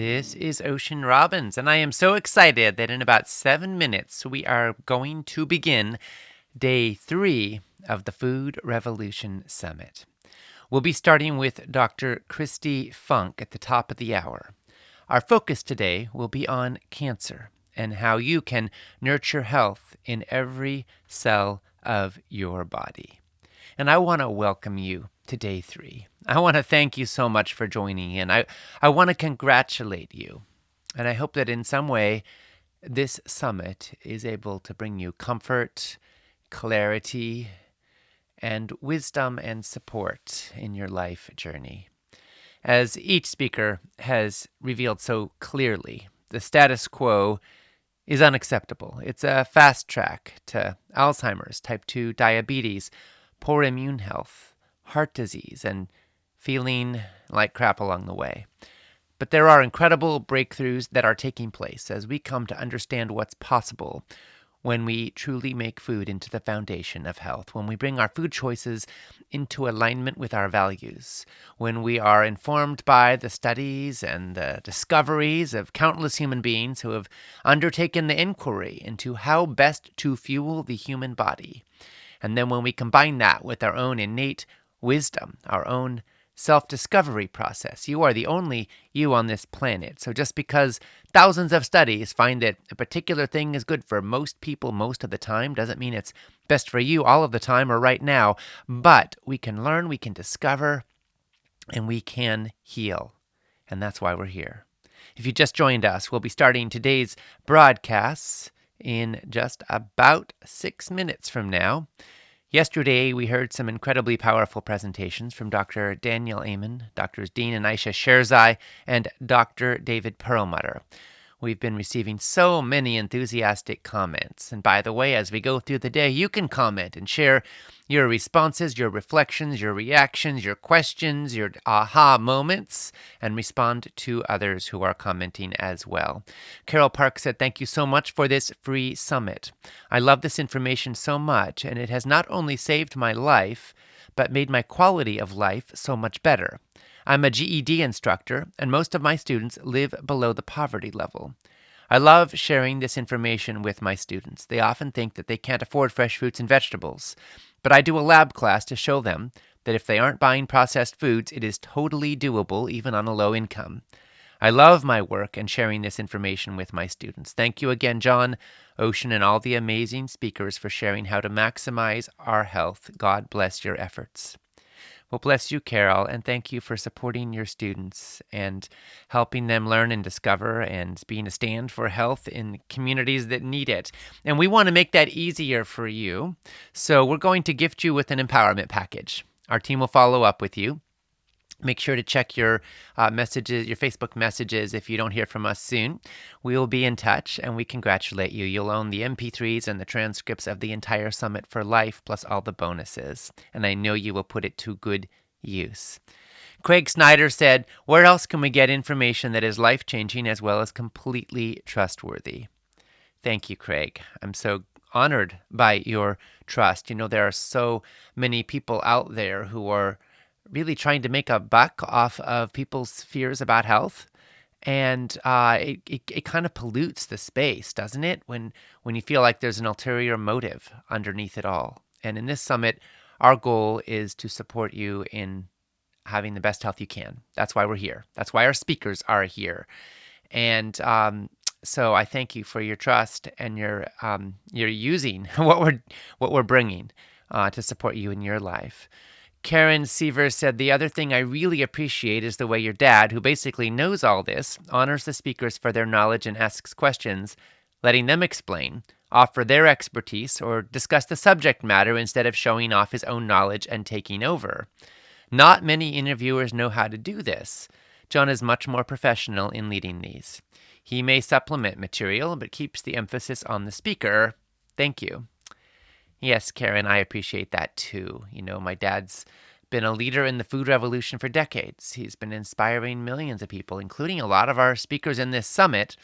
This is Ocean Robbins, and I am so excited that in about 7 minutes we are going to begin day 3 of the Food Revolution Summit. We'll be starting with Dr. Christy Funk at the top of the hour. Our focus today will be on cancer and how you can nurture health in every cell of your body. And I want to welcome you to day 3. I want to thank you so much for joining in. I want to congratulate you. And I hope that in some way this summit is able to bring you comfort, clarity, and wisdom and support in your life journey. As each speaker has revealed so clearly, the status quo is unacceptable. It's a fast track to Alzheimer's, type 2 diabetes, poor immune health, heart disease, and feeling like crap along the way. But there are incredible breakthroughs that are taking place as we come to understand what's possible when we truly make food into the foundation of health, when we bring our food choices into alignment with our values, when we are informed by the studies and the discoveries of countless human beings who have undertaken the inquiry into how best to fuel the human body. And then when we combine that with our own innate wisdom, our own self-discovery process. You are the only you on this planet. So just because thousands of studies find that a particular thing is good for most people most of the time doesn't mean it's best for you all of the time or right now. But we can learn, we can discover, and we can heal. And that's why we're here. If you just joined us, we'll be starting today's broadcasts in just about 6 minutes from now. Yesterday, we heard some incredibly powerful presentations from Dr. Daniel Amen, Drs. Dean and Aisha Sherzai, and Dr. David Perlmutter. We've been receiving so many enthusiastic comments. And by the way, as we go through the day, you can comment and share your responses, your reflections, your reactions, your questions, your aha moments, and respond to others who are commenting as well. Carol Park said, "Thank you so much for this free summit. I love this information so much, and it has not only saved my life, but made my quality of life so much better. I'm a GED instructor, and most of my students live below the poverty level. I love sharing this information with my students. They often think that they can't afford fresh fruits and vegetables, but I do a lab class to show them that if they aren't buying processed foods, it is totally doable even on a low income. I love my work and sharing this information with my students. Thank you again, John, Ocean, and all the amazing speakers for sharing how to maximize our health. God bless your efforts." Well, bless you, Carol, and thank you for supporting your students and helping them learn and discover and being a stand for health in communities that need it. And we want to make that easier for you, so we're going to gift you with an empowerment package. Our team will follow up with you. Make sure to check your messages, your Facebook messages if you don't hear from us soon. We will be in touch, and we congratulate you. You'll own the MP3s and the transcripts of the entire summit for life, plus all the bonuses. And I know you will put it to good use. Craig Snyder said, "Where else can we get information that is life-changing as well as completely trustworthy?" Thank you, Craig. I'm so honored by your trust. You know, there are so many people out there who are really trying to make a buck off of people's fears about health. And it kind of pollutes the space, doesn't it? When you feel like there's an ulterior motive underneath it all. And in this summit, our goal is to support you in having the best health you can. That's why we're here. That's why our speakers are here. And so I thank you for your trust and your using what we're bringing to support you in your life. Karen Seaver said, "The other thing I really appreciate is the way your dad, who basically knows all this, honors the speakers for their knowledge and asks questions, letting them explain, offer their expertise, or discuss the subject matter instead of showing off his own knowledge and taking over. Not many interviewers know how to do this. John is much more professional in leading these. He may supplement material, but keeps the emphasis on the speaker. Thank you." Yes, Karen, I appreciate that too. You know, my dad's been a leader in the food revolution for decades. He's been inspiring millions of people, including a lot of our speakers in this summit.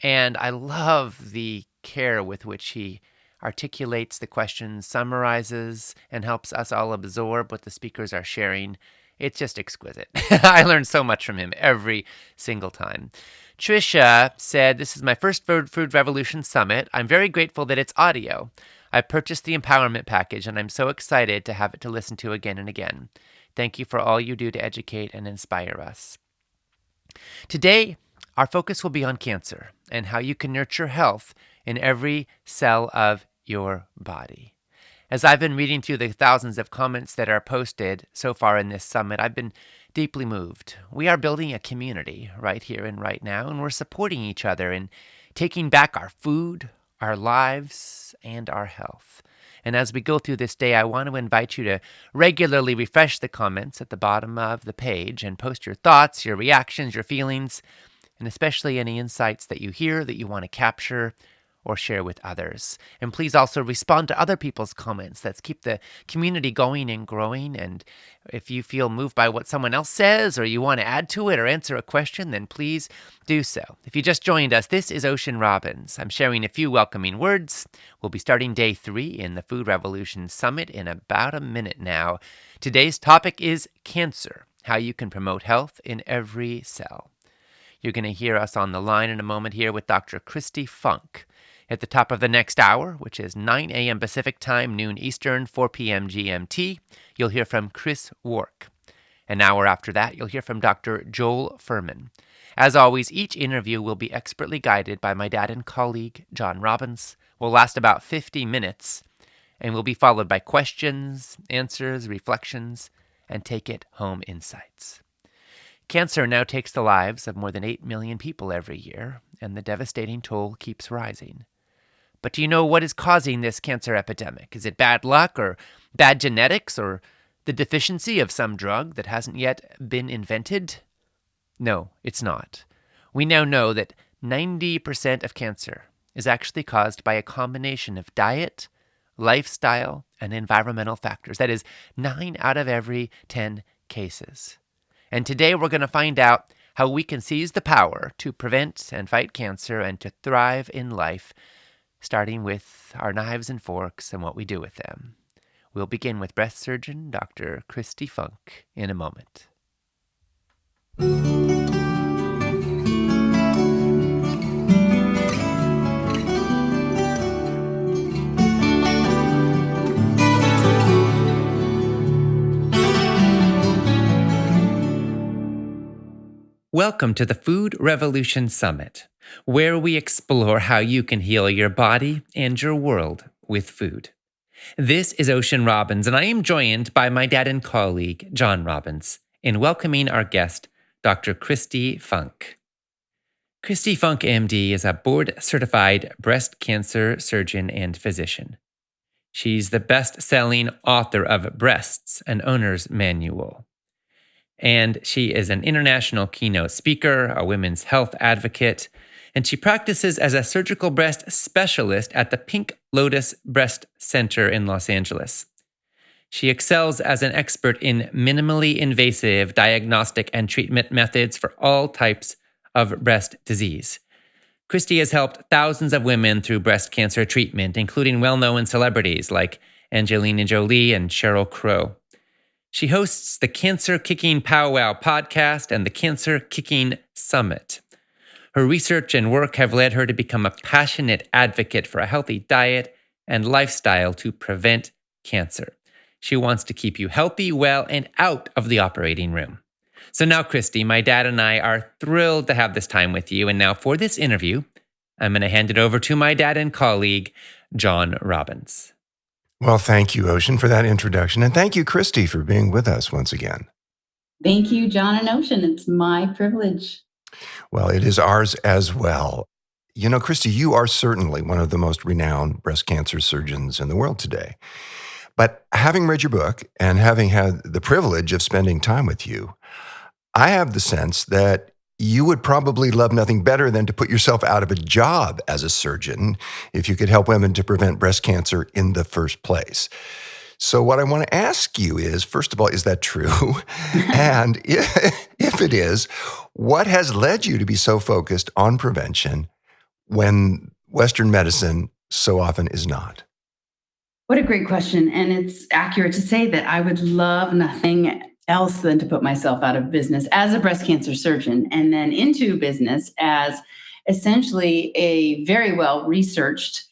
And I love the care with which he articulates the questions, summarizes, and helps us all absorb what the speakers are sharing It's just exquisite. I learned so much from him every single time. Trisha said, "This is my first Food Revolution Summit. I'm very grateful that it's audio. I purchased the empowerment package and I'm so excited to have it to listen to again and again. Thank you for all you do to educate and inspire us." Today, our focus will be on cancer and how you can nurture health in every cell of your body. As I've been reading through the thousands of comments that are posted so far in this summit, I've been deeply moved. We are building a community right here and right now, and we're supporting each other in taking back our food, our lives, and our health. And as we go through this day, I want to invite you to regularly refresh the comments at the bottom of the page and post your thoughts, your reactions, your feelings, and especially any insights that you hear that you want to capture or share with others. And please also respond to other people's comments. Let's keep the community going and growing. And if you feel moved by what someone else says or you want to add to it or answer a question, then please do so. If you just joined us, this is Ocean Robbins. I'm sharing a few welcoming words. We'll be starting day 3 in the Food Revolution Summit in about a minute now. Today's topic is cancer, how you can promote health in every cell. You're going to hear us on the line in a moment here with Dr. Kristi Funk. At the top of the next hour, which is 9 a.m. Pacific Time, noon Eastern, 4 p.m. GMT, you'll hear from Chris Wark. An hour after that, you'll hear from Dr. Joel Furman. As always, each interview will be expertly guided by my dad and colleague, John Robbins. Will last about 50 minutes and will be followed by questions, answers, reflections, and take-it-home insights. Cancer now takes the lives of more than 8 million people every year, and the devastating toll keeps rising. But do you know what is causing this cancer epidemic? Is it bad luck or bad genetics or the deficiency of some drug that hasn't yet been invented? No, it's not. We now know that 90% of cancer is actually caused by a combination of diet, lifestyle, and environmental factors. That is 9 out of every 10 cases. And today we're going to find out how we can seize the power to prevent and fight cancer and to thrive in life, starting with our knives and forks and what we do with them. We'll begin with breast surgeon Dr. Kristi Funk in a moment. Welcome to the Food Revolution Summit, where we explore how you can heal your body and your world with food. This is Ocean Robbins, and I am joined by my dad and colleague, John Robbins, in welcoming our guest, Dr. Kristi Funk. Kristi Funk, MD, is a board-certified breast cancer surgeon and physician. She's the best-selling author of Breasts, an Owner's Manual. And she is an international keynote speaker, a women's health advocate, and she practices as a surgical breast specialist at the Pink Lotus Breast Center in Los Angeles. She excels as an expert in minimally invasive diagnostic and treatment methods for all types of breast disease. Kristi has helped thousands of women through breast cancer treatment, including well-known celebrities like Angelina Jolie and Sheryl Crow. She hosts the Cancer Kicking Powwow podcast and the Cancer Kicking Summit. Her research and work have led her to become a passionate advocate for a healthy diet and lifestyle to prevent cancer. She wants to keep you healthy, well, and out of the operating room. So now, Kristi, my dad and I are thrilled to have this time with you. And now for this interview, I'm going to hand it over to my dad and colleague, John Robbins. Well, thank you, Ocean, for that introduction. And thank you, Kristi, for being with us once again. Thank you, John and Ocean. It's my privilege. Well, it is ours as well. You know, Kristi, you are certainly one of the most renowned breast cancer surgeons in the world today. But having read your book and having had the privilege of spending time with you, I have the sense that you would probably love nothing better than to put yourself out of a job as a surgeon if you could help women to prevent breast cancer in the first place. So what I want to ask you is, first of all, is that true? And if it is, what has led you to be so focused on prevention when Western medicine so often is not? What a great question. And it's accurate to say that I would love nothing else than to put myself out of business as a breast cancer surgeon and then into business as essentially a very well researched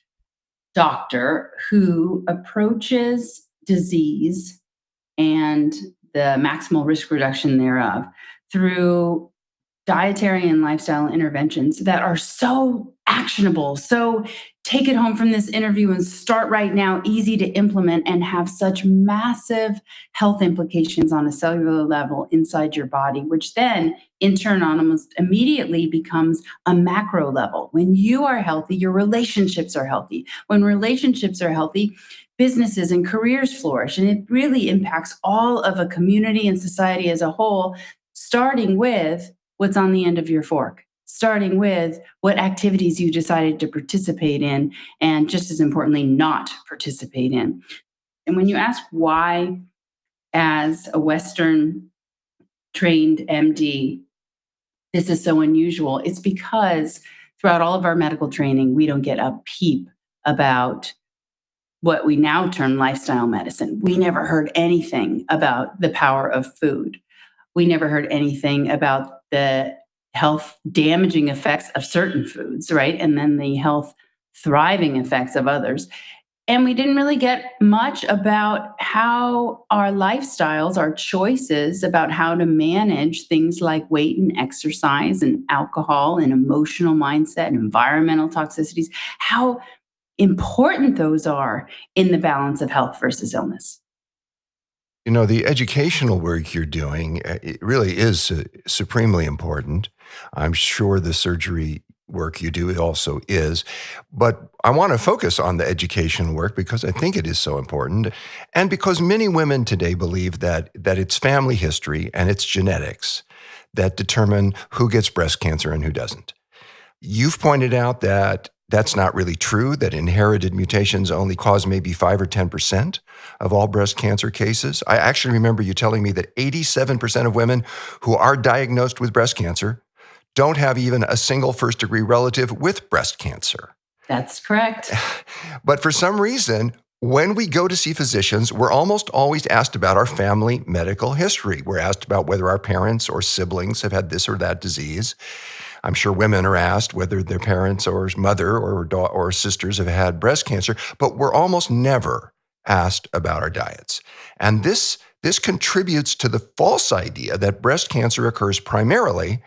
doctor who approaches disease and the maximal risk reduction thereof through dietary and lifestyle interventions that are so actionable. So take it home from this interview and start right now, easy to implement, and have such massive health implications on a cellular level inside your body, which then in turn almost immediately becomes a macro level. When you are healthy, your relationships are healthy. When relationships are healthy, businesses and careers flourish. And it really impacts all of a community and society as a whole, starting with what's on the end of your fork, starting with what activities you decided to participate in, and just as importantly, not participate in. And when you ask why, as a Western trained MD, this is so unusual, it's because throughout all of our medical training, we don't get a peep about what we now term lifestyle medicine. We never heard anything about the power of food. We never heard anything about the health damaging effects of certain foods, right? And then the health thriving effects of others. And we didn't really get much about how our lifestyles, our choices about how to manage things like weight and exercise and alcohol and emotional mindset and environmental toxicities, how important those are in the balance of health versus illness. You know, the educational work you're doing, it really is supremely important. I'm sure the surgery work you do also is. But I want to focus on the educational work because I think it is so important. And because many women today believe that it's family history and it's genetics that determine who gets breast cancer and who doesn't. You've pointed out that that's not really true, that inherited mutations only cause maybe 5 or 10% of all breast cancer cases. I actually remember you telling me that 87% of women who are diagnosed with breast cancer don't have even a single first-degree relative with breast cancer. That's correct. But for some reason, when we go to see physicians, we're almost always asked about our family medical history. We're asked about whether our parents or siblings have had this or that disease. I'm sure women are asked whether their parents or mother or sisters have had breast cancer, but we're almost never asked about our diets. And this contributes to the false idea that breast cancer occurs primarily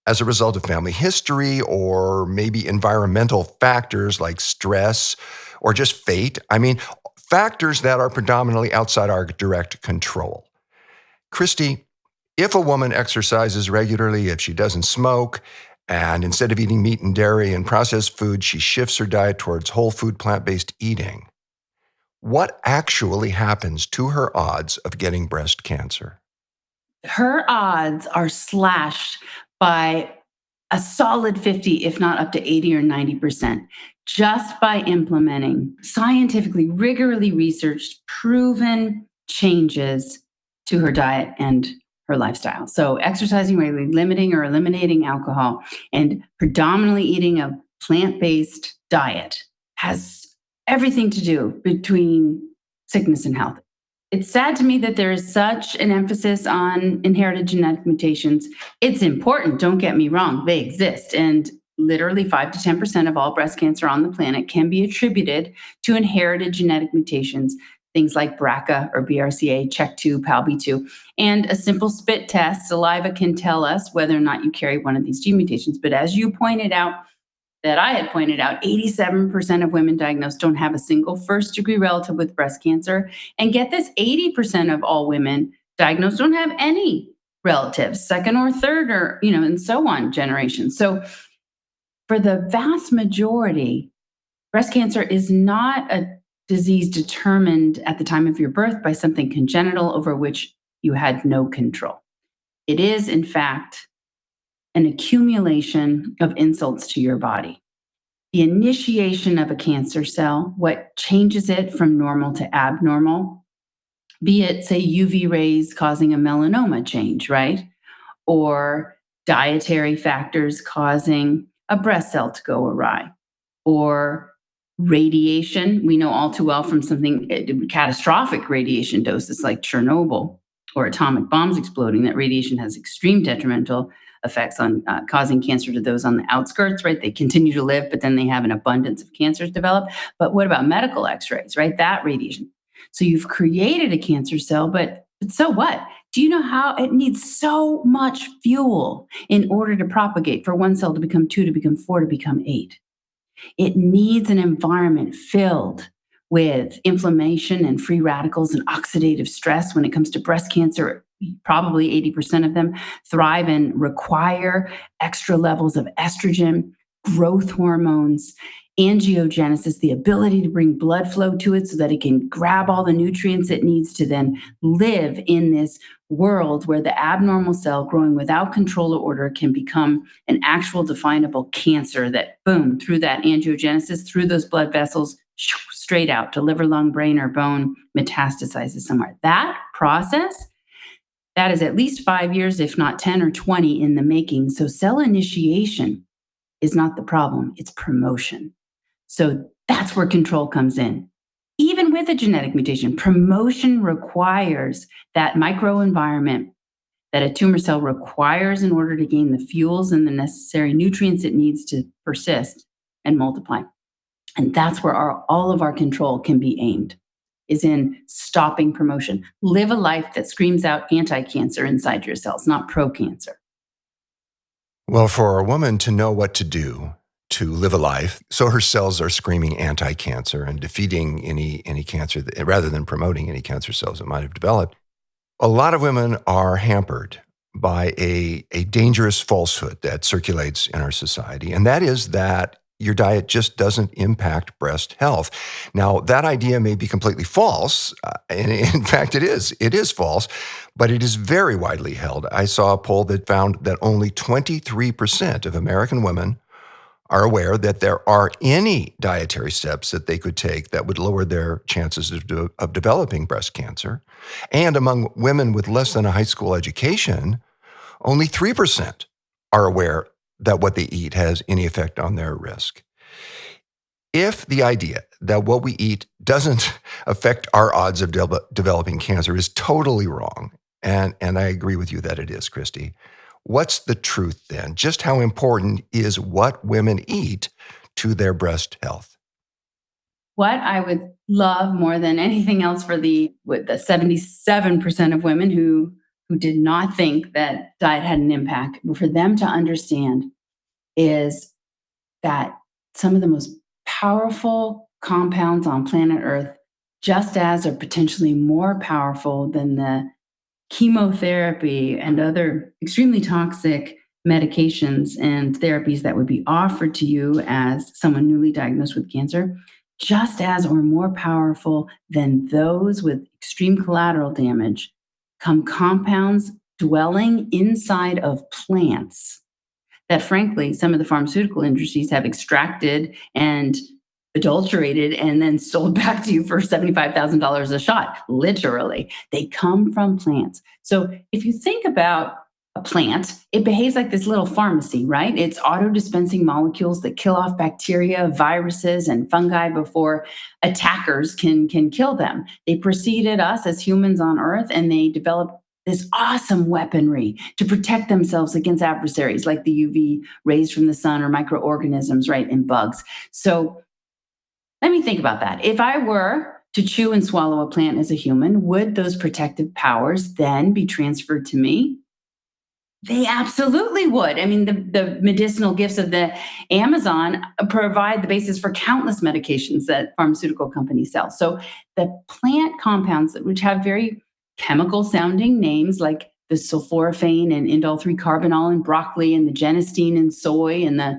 as a result of family history or maybe environmental factors like stress or just fate. I mean, factors that are predominantly outside our direct control. Christy, if a woman exercises regularly, if she doesn't smoke, and instead of eating meat and dairy and processed food, she shifts her diet towards whole food, plant-based eating, what actually happens to her odds of getting breast cancer? Her odds are slashed by a solid 50, if not up to 80 or 90%, just by implementing scientifically, rigorously researched, proven changes to her diet and her lifestyle. So exercising regularly, limiting or eliminating alcohol, and predominantly eating a plant-based diet has everything to do between sickness and health. It's sad to me that there is such an emphasis on inherited genetic mutations. It's important, don't get me wrong, they exist. And literally 5 to 10% of all breast cancer on the planet can be attributed to inherited genetic mutations, things like BRCA or BRCA, CHEK2, PALB2. And a simple spit test, saliva can tell us whether or not you carry one of these gene mutations. But as you pointed out, that I had pointed out, 87% of women diagnosed don't have a single first-degree relative with breast cancer. And get this, 80% of all women diagnosed don't have any relatives, second or third or, and so on generations. So for the vast majority, breast cancer is not a disease determined at the time of your birth by something congenital over which you had no control. It is, in fact, an accumulation of insults to your body. The initiation of a cancer cell, what changes it from normal to abnormal, be it, say, UV rays causing a melanoma change, right? Or dietary factors causing a breast cell to go awry, or radiation. We know all too well from something catastrophic radiation doses like Chernobyl, or atomic bombs exploding, that radiation has extreme detrimental effects on causing cancer to those on the outskirts, right? They continue to live, but then they have an abundance of cancers develop. But what about medical x-rays, right? That radiation. So you've created a cancer cell, but so what? Do you know how it needs so much fuel in order to propagate, for one cell to become 2, to become 4, to become 8? It needs an environment filled with inflammation and free radicals and oxidative stress. When it comes to breast cancer, probably 80% of them thrive and require extra levels of estrogen, growth hormones, angiogenesis, the ability to bring blood flow to it so that it can grab all the nutrients it needs to then live in this world where the abnormal cell growing without control or order can become an actual definable cancer that, boom, through that angiogenesis, through those blood vessels, straight out to liver, lung, brain, or bone, metastasizes somewhere. That process, that is at least 5 years, if not 10 or 20 in the making. So cell initiation is not the problem, it's promotion. So that's where control comes in. Even with a genetic mutation, promotion requires that microenvironment that a tumor cell requires in order to gain the fuels and the necessary nutrients it needs to persist and multiply. And that's where all of our control can be aimed, is in stopping promotion. Live a life that screams out anti-cancer inside your cells, not pro-cancer. Well, for a woman to know what to do to live a life so her cells are screaming anti-cancer and defeating any cancer rather than promoting any cancer cells that might have developed, a lot of women are hampered by a dangerous falsehood that circulates in our society, and that is that your diet just doesn't impact breast health. Now, that idea may be completely false, and in fact, it is false, but it is very widely held. I saw a poll that found that only 23% of American women are aware that there are any dietary steps that they could take that would lower their chances of developing breast cancer. And among women with less than a high school education, only 3% are aware that what they eat has any effect on their risk. If the idea that what we eat doesn't affect our odds of developing cancer is totally wrong, and I agree with you that it is, Christy, what's the truth then? Just how important is what women eat to their breast health? What I would love more than anything else for the 77% of women who did not think that diet had an impact, for them to understand is that some of the most powerful compounds on planet Earth, just as or potentially more powerful than the chemotherapy and other extremely toxic medications and therapies that would be offered to you as someone newly diagnosed with cancer, just as or more powerful than those with extreme collateral damage, come compounds dwelling inside of plants that, frankly, some of the pharmaceutical industries have extracted and adulterated and then sold back to you for $75,000 a shot. Literally, they come from plants. So if you think about a plant, it behaves like this little pharmacy, right? It's auto-dispensing molecules that kill off bacteria, viruses, and fungi before attackers can kill them. They preceded us as humans on Earth, and they developed this awesome weaponry to protect themselves against adversaries like the UV rays from the sun or microorganisms, right, and bugs. So let me think about that. If I were to chew and swallow a plant as a human, would those protective powers then be transferred to me? They absolutely would. I mean, the medicinal gifts of the Amazon provide the basis for countless medications that pharmaceutical companies sell. So the plant compounds, which have very chemical sounding names like the sulforaphane and indole-3-carbinol in broccoli and the genistein in soy and the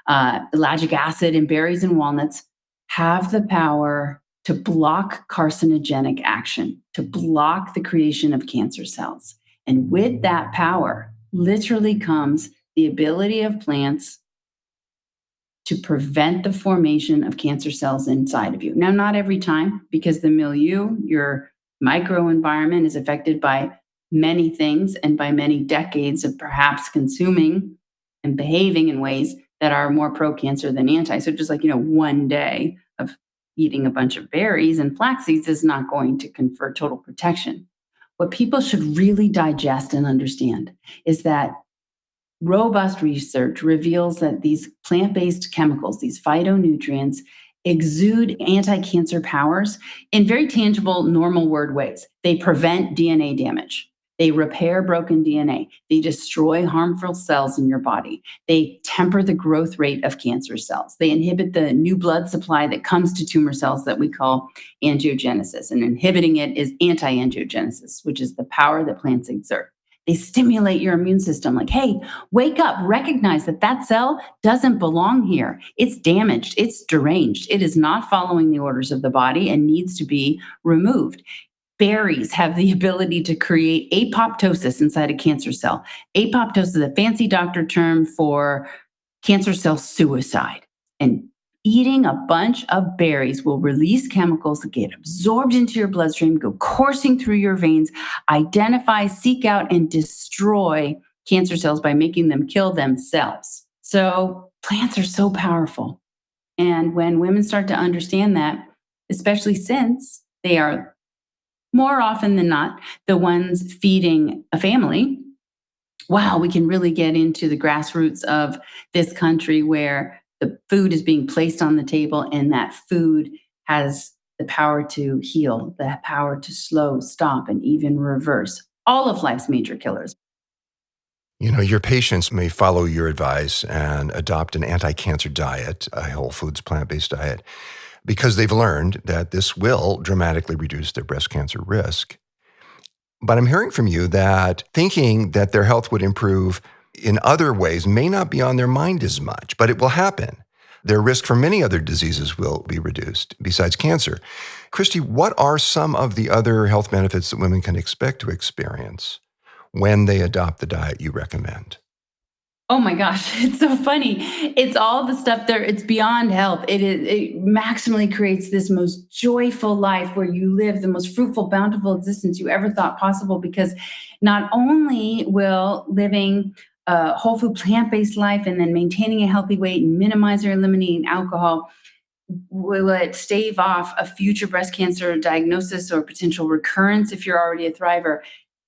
ellagic acid in berries and walnuts, have the power to block carcinogenic action, to block the creation of cancer cells. And with that power literally comes the ability of plants to prevent the formation of cancer cells inside of you. Now, not every time, because the milieu, your microenvironment, is affected by many things and by many decades of perhaps consuming and behaving in ways that are more pro-cancer than anti. So just like, one day of eating a bunch of berries and flax seeds is not going to confer total protection. What people should really digest and understand is that robust research reveals that these plant-based chemicals, these phytonutrients, exude anti-cancer powers in very tangible, normal word ways. They prevent DNA damage. They repair broken DNA. They destroy harmful cells in your body. They temper the growth rate of cancer cells. They inhibit the new blood supply that comes to tumor cells that we call angiogenesis. And inhibiting it is anti-angiogenesis, which is the power that plants exert. They stimulate your immune system like, hey, wake up, recognize that that cell doesn't belong here. It's damaged, it's deranged, it is not following the orders of the body and needs to be removed. Berries have the ability to create apoptosis inside a cancer cell. Apoptosis is a fancy doctor term for cancer cell suicide. And eating a bunch of berries will release chemicals that get absorbed into your bloodstream, go coursing through your veins, identify, seek out, and destroy cancer cells by making them kill themselves. So plants are so powerful. And when women start to understand that, especially since they are more often than not the ones feeding a family, wow, we can really get into the grassroots of this country where the food is being placed on the table, and that food has the power to heal, the power to slow, stop, and even reverse all of life's major killers. Your patients may follow your advice and adopt an anti-cancer diet, a whole foods plant-based diet, because they've learned that this will dramatically reduce their breast cancer risk. But I'm hearing from you that thinking that their health would improve in other ways may not be on their mind as much, but it will happen. Their risk for many other diseases will be reduced besides cancer. Christy, what are some of the other health benefits that women can expect to experience when they adopt the diet you recommend? Oh my gosh, it's so funny. It's all the stuff there. It's beyond health. It maximally creates this most joyful life where you live the most fruitful, bountiful existence you ever thought possible, because not only will living a whole food plant-based life and then maintaining a healthy weight and minimizing or eliminating alcohol, will it stave off a future breast cancer diagnosis or potential recurrence if you're already a thriver.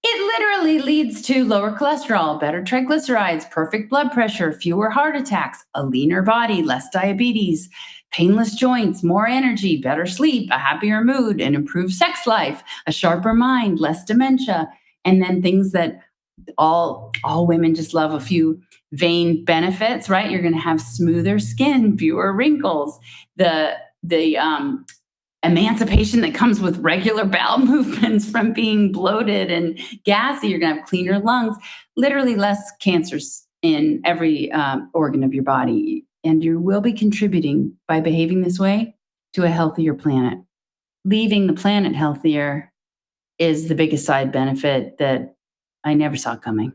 It literally leads to lower cholesterol, better triglycerides, perfect blood pressure, fewer heart attacks, a leaner body, less diabetes, painless joints, more energy, better sleep, a happier mood, an improved sex life, a sharper mind, less dementia, and then things that all women just love, a few vain benefits, right? You're going to have smoother skin, fewer wrinkles, the emancipation that comes with regular bowel movements from being bloated and gassy. You're going to have cleaner lungs, literally less cancers in every organ of your body. And you will be contributing by behaving this way to a healthier planet. Leaving the planet healthier is the biggest side benefit that I never saw coming.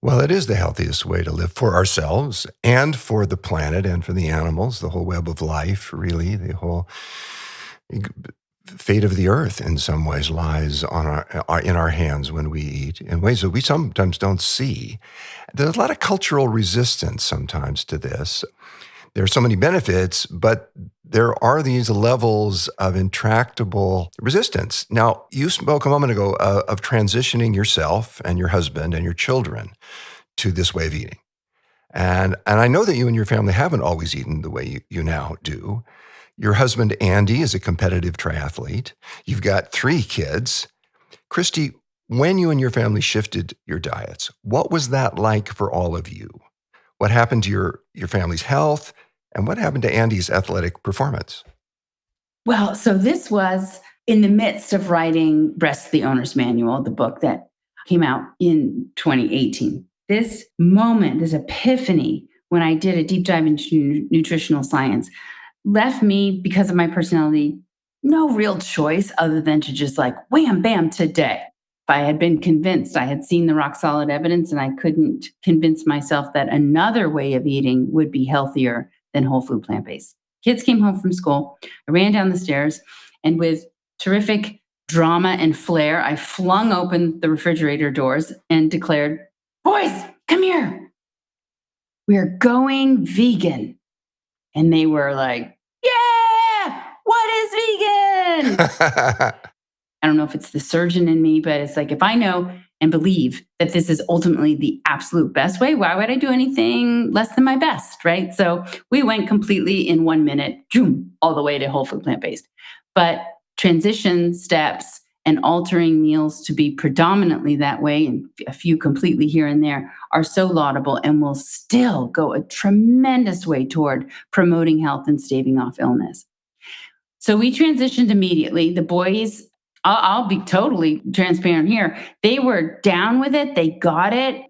Well, it is the healthiest way to live for ourselves and for the planet and for the animals, the whole web of life, really. The whole fate of the earth in some ways lies on in our hands when we eat, in ways that we sometimes don't see. There's a lot of cultural resistance sometimes to this. There are so many benefits, but there are these levels of intractable resistance. Now, you spoke a moment ago of transitioning yourself and your husband and your children to this way of eating. And I know that you and your family haven't always eaten the way you now do. Your husband, Andy, is a competitive triathlete. You've got 3 kids. Christy, when you and your family shifted your diets, what was that like for all of you? What happened to your family's health? And what happened to Andy's athletic performance? Well, so this was in the midst of writing Breast the Owner's Manual, the book that came out in 2018. This moment, this epiphany, when I did a deep dive into nutritional science, left me, because of my personality, no real choice other than to just like wham, bam, today. If I had been convinced, I had seen the rock solid evidence, and I couldn't convince myself that another way of eating would be healthier than whole food plant-based. Kids came home from school. I ran down the stairs, and with terrific drama and flair, I flung open the refrigerator doors and declared, "Boys, come here. We are going vegan." And they were like, "Yeah, what is vegan?" I don't know if it's the surgeon in me, but it's like, if I know and believe that this is ultimately the absolute best way, why would I do anything less than my best, right? So we went completely in 1 minute, zoom, all the way to whole food plant-based. But transition steps and altering meals to be predominantly that way, and a few completely here and there, are so laudable and will still go a tremendous way toward promoting health and staving off illness. So we transitioned immediately. The boys, I'll be totally transparent here, they were down with it. They got it.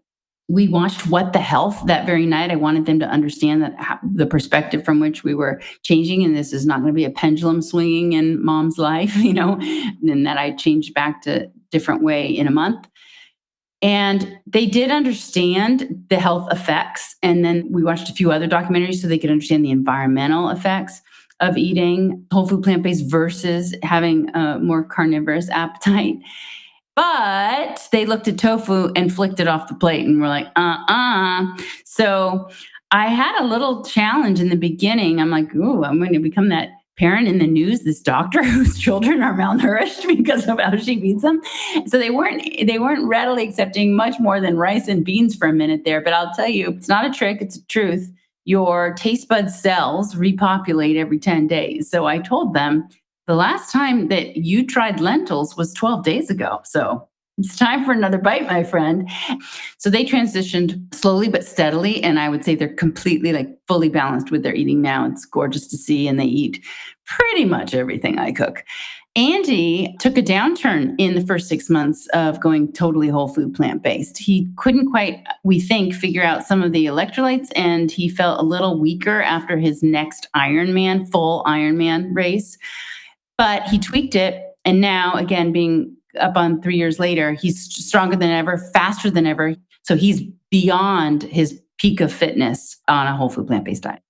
We watched What the Health that very night. I wanted them to understand that the perspective from which we were changing, and this is not going to be a pendulum swinging in mom's life, and that I changed back to different way in a month. And they did understand the health effects. And then we watched a few other documentaries so they could understand the environmental effects of eating whole food plant-based versus having a more carnivorous appetite. But they looked at tofu and flicked it off the plate and were like, So I had a little challenge in the beginning. I'm like, ooh, I'm going to become that parent in the news, this doctor whose children are malnourished because of how she feeds them. So they weren't readily accepting much more than rice and beans for a minute there. But I'll tell you, it's not a trick, it's a truth. Your taste bud cells repopulate every 10 days. So I told them, the last time that you tried lentils was 12 days ago. So it's time for another bite, my friend. So they transitioned slowly but steadily. And I would say they're completely fully balanced with their eating now. It's gorgeous to see. And they eat pretty much everything I cook. Andy took a downturn in the first 6 months of going totally whole food plant-based. He couldn't quite, we think, figure out some of the electrolytes, and he felt a little weaker after his next full Ironman race. But he tweaked it. And now, again, being up on 3 years later, he's stronger than ever, faster than ever. So he's beyond his peak of fitness on a whole food plant-based diet.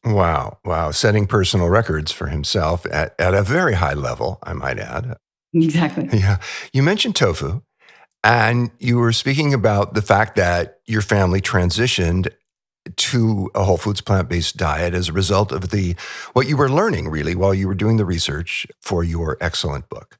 Wow. Setting personal records for himself at a very high level, I might add. Exactly. Yeah. You mentioned tofu, and you were speaking about the fact that your family transitioned to a whole foods plant-based diet as a result of what you were learning really while you were doing the research for your excellent book.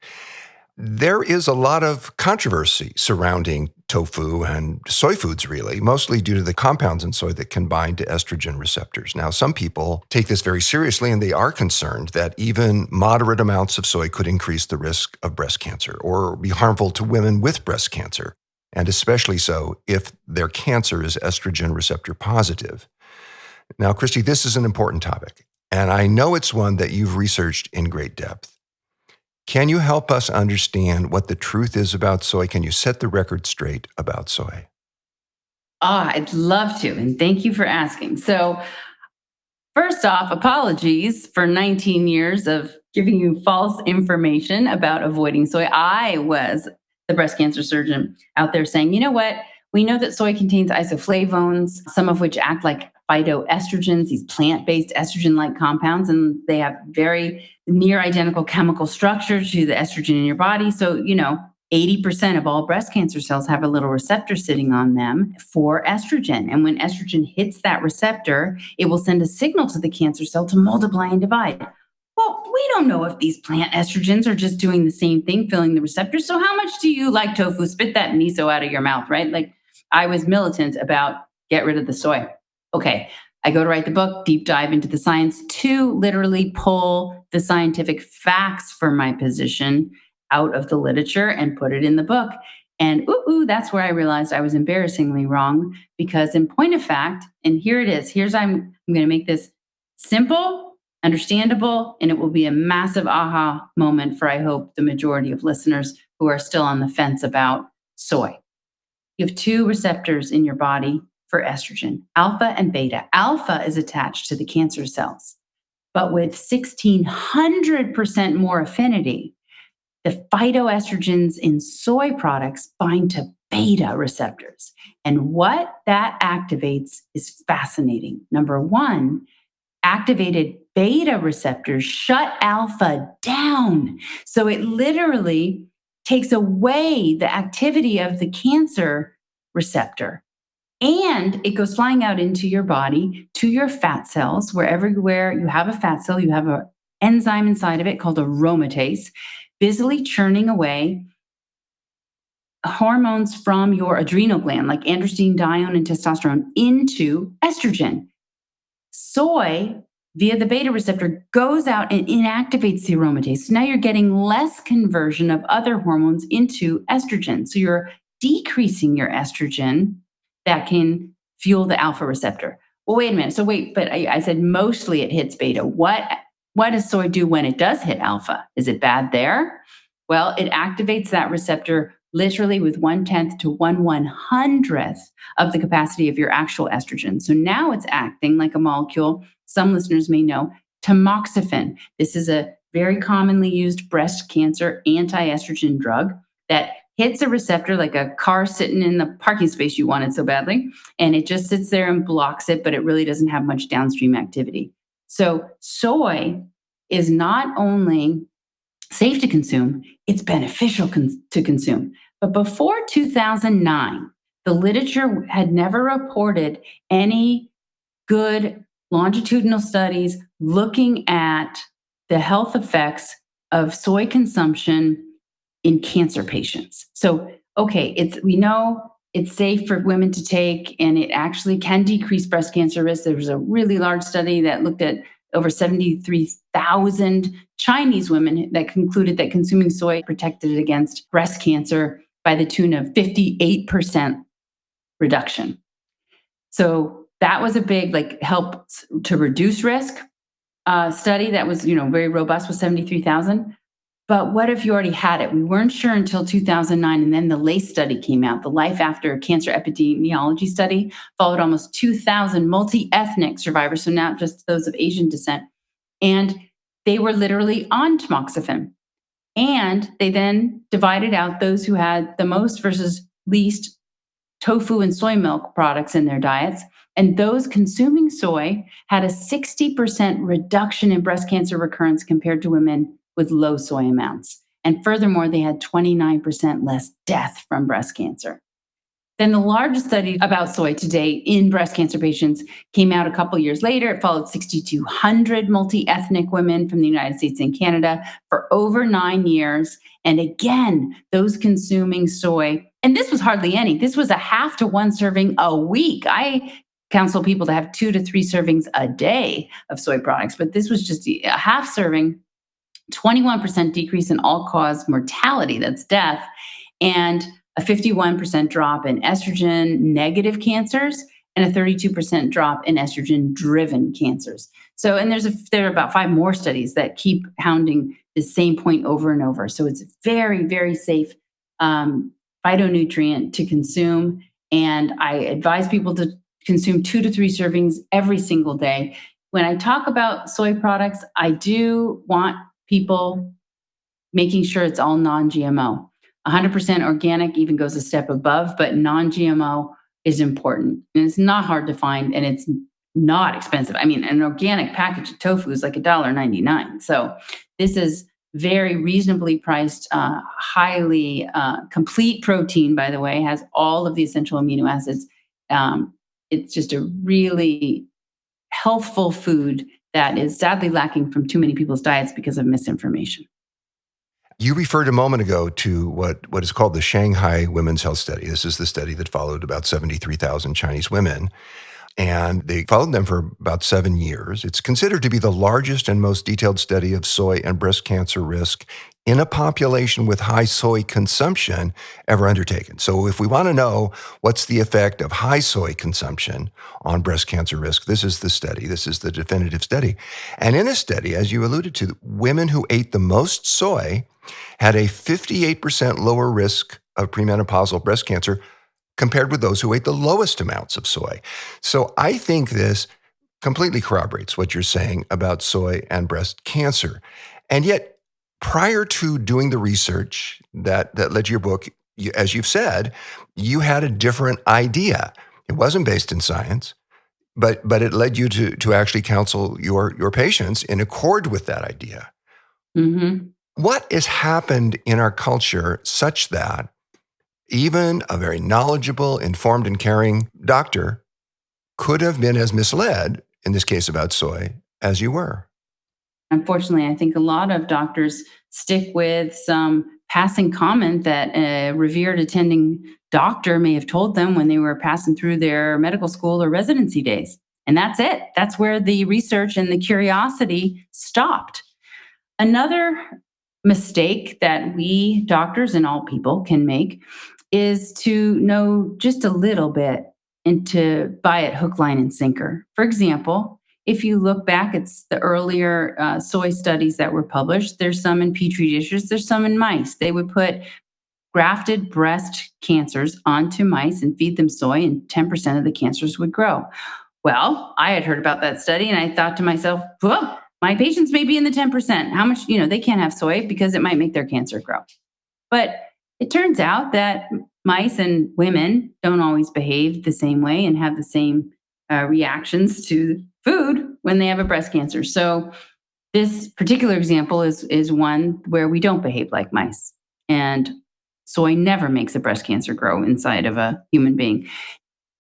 There is a lot of controversy surrounding tofu and soy foods, really, mostly due to the compounds in soy that can bind to estrogen receptors. Now, some people take this very seriously, and they are concerned that even moderate amounts of soy could increase the risk of breast cancer or be harmful to women with breast cancer, and especially so if their cancer is estrogen receptor positive. Now, Christy, this is an important topic, and I know it's one that you've researched in great depth. Can you help us understand what the truth is about soy? Can you set the record straight about soy? I'd love to. And thank you for asking. So first off, apologies for 19 years of giving you false information about avoiding soy. I was the breast cancer surgeon out there saying, you know what? We know that soy contains isoflavones, some of which act like phytoestrogens, these plant-based estrogen-like compounds, and they have very near identical chemical structure to the estrogen in your body. So, 80% of all breast cancer cells have a little receptor sitting on them for estrogen. And when estrogen hits that receptor, it will send a signal to the cancer cell to multiply and divide. Well, we don't know if these plant estrogens are just doing the same thing, filling the receptors. So how much do you like tofu? Spit that miso out of your mouth, right? I was militant about get rid of the soy. Okay, I go to write the book, deep dive into the science to literally pull the scientific facts for my position out of the literature and put it in the book. And that's where I realized I was embarrassingly wrong, because in point of fact, and here it is, I'm going to make this simple, understandable, and it will be a massive aha moment for, I hope, the majority of listeners who are still on the fence about soy. You have two receptors in your body for estrogen, alpha and beta. Alpha is attached to the cancer cells, but with 1,600% more affinity, the phytoestrogens in soy products bind to beta receptors. And what that activates is fascinating. Number one, activated beta receptors shut alpha down. So it literally takes away the activity of the cancer receptor. And it goes flying out into your body to your fat cells, where everywhere you have a fat cell, you have an enzyme inside of it called aromatase. busily churning away hormones from your adrenal gland, like androstenedione and testosterone, into estrogen. Soy, via the beta receptor, goes out and inactivates the aromatase. So now you're getting less conversion of other hormones into estrogen. So you're decreasing your estrogen that can fuel the alpha receptor. Well, wait a minute. So wait, but I said mostly it hits beta. What does soy do when it does hit alpha? Is it bad there? Well, it activates that receptor literally with 1/10 to 1/100th of the capacity of your actual estrogen. So now it's acting like a molecule, some listeners may know, tamoxifen. This is a very commonly used breast cancer anti-estrogen drug that hits a receptor like a car sitting in the parking space you wanted so badly, and it just sits there and blocks it, but it really doesn't have much downstream activity. So soy is not only safe to consume, it's beneficial to consume. But before 2009, the literature had never reported any good longitudinal studies looking at the health effects of soy consumption in cancer patients. So, okay, we know it's safe for women to take, and it actually can decrease breast cancer risk. There was a really large study that looked at over 73,000 Chinese women that concluded that consuming soy protected it against breast cancer by the tune of 58% reduction. So that was a big help to reduce risk study that was very robust with 73,000. But what if you already had it? We weren't sure until 2009, and then the LACE study came out, the Life After Cancer Epidemiology Study, followed almost 2,000 multi-ethnic survivors, so not just those of Asian descent. And they were literally on tamoxifen. And they then divided out those who had the most versus least tofu and soy milk products in their diets. And those consuming soy had a 60% reduction in breast cancer recurrence compared to women with low soy amounts. And furthermore, they had 29% less death from breast cancer. Then the largest study about soy to date in breast cancer patients came out a couple years later. It followed 6,200 multi-ethnic women from the United States and Canada for over 9 years. And again, those consuming soy, and this was hardly any, this was a half to one serving a week. I counsel people to have 2 to 3 servings a day of soy products, but this was just a half serving, 21% decrease in all-cause mortality, that's death, and a 51% drop in estrogen negative cancers, and a 32% drop in estrogen driven cancers. So, and there are about 5 more studies that keep pounding the same point over and over. So it's very, very safe phytonutrient to consume. And I advise people to consume 2 to 3 servings every single day. When I talk about soy products, I do want people making sure it's all non-GMO. 100% organic even goes a step above, but non-GMO is important. And it's not hard to find, and it's not expensive. I mean, an organic package of tofu is like $1.99. So this is very reasonably priced, highly complete protein, by the way, has all of the essential amino acids. It's just a really healthful food that is sadly lacking from too many people's diets because of misinformation. You referred a moment ago to what is called the Shanghai Women's Health Study. This is the study that followed about 73,000 Chinese women, and they followed them for about 7 years. It's considered to be the largest and most detailed study of soy and breast cancer risk in a population with high soy consumption ever undertaken. So if we want to know what's the effect of high soy consumption on breast cancer risk, this is the study. This is the definitive study. And in this study, as you alluded to, women who ate the most soy had a 58% lower risk of premenopausal breast cancer compared with those who ate the lowest amounts of soy. So I think this completely corroborates what you're saying about soy and breast cancer. And yet, prior to doing the research that led to your book, as you've said, you had a different idea. It wasn't based in science, but it led you to actually counsel your patients in accord with that idea. Mm-hmm. What has happened in our culture such that even a very knowledgeable, informed, and caring doctor could have been as misled, in this case about soy, as you were? Unfortunately, I think a lot of doctors stick with some passing comment that a revered attending doctor may have told them when they were passing through their medical school or residency days. And that's it. That's where the research and the curiosity stopped. Another mistake that we doctors and all people can make is to know just a little bit and to buy it hook, line, and sinker. For example, if you look back, it's the earlier soy studies that were published. There's some in petri dishes, there's some in mice. They would put grafted breast cancers onto mice and feed them soy, and 10% of the cancers would grow. Well, I had heard about that study and I thought to myself, well, my patients may be in the 10%. How much, they can't have soy because it might make their cancer grow. But it turns out that mice and women don't always behave the same way and have the same reactions to food when they have a breast cancer. So this particular example is one where we don't behave like mice. And soy never makes a breast cancer grow inside of a human being.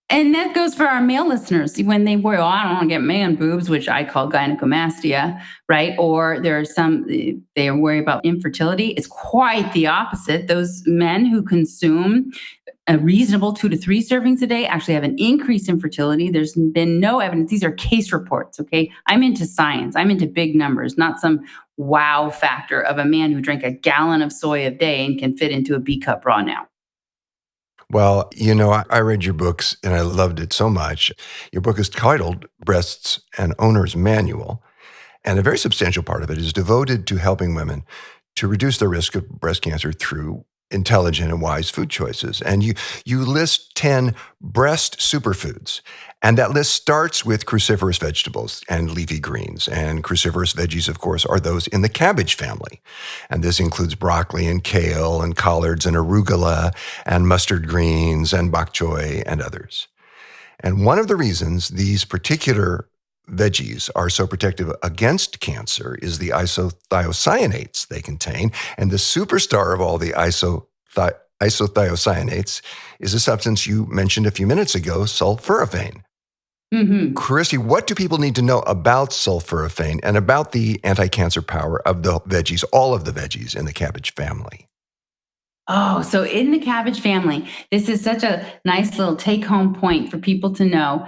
And that goes for our male listeners. When they worry, I don't want to get man boobs, which I call gynecomastia, right? Or there are some, they worry about infertility. It's quite the opposite. Those men who consume a reasonable 2 to 3 servings a day actually have an increase in fertility. There's been no evidence. These are case reports, okay? I'm into science. I'm into big numbers, not some wow factor of a man who drank a gallon of soy a day and can fit into a B-cup bra now. Well, I read your books and I loved it so much. Your book is titled Breasts and Owner's Manual, and a very substantial part of it is devoted to helping women to reduce their risk of breast cancer through intelligent and wise food choices. And you list 10 breast superfoods. And that list starts with cruciferous vegetables and leafy greens. And cruciferous veggies, of course, are those in the cabbage family. And this includes broccoli and kale and collards and arugula and mustard greens and bok choy and others. And one of the reasons these particular veggies are so protective against cancer is the isothiocyanates they contain. And the superstar of all the isothiocyanates is a substance you mentioned a few minutes ago, sulforaphane. Mm-hmm. Christy, what do people need to know about sulforaphane and about the anti-cancer power of the veggies, all of the veggies in the cabbage family? Oh, so in the cabbage family, this is such a nice little take-home point for people to know.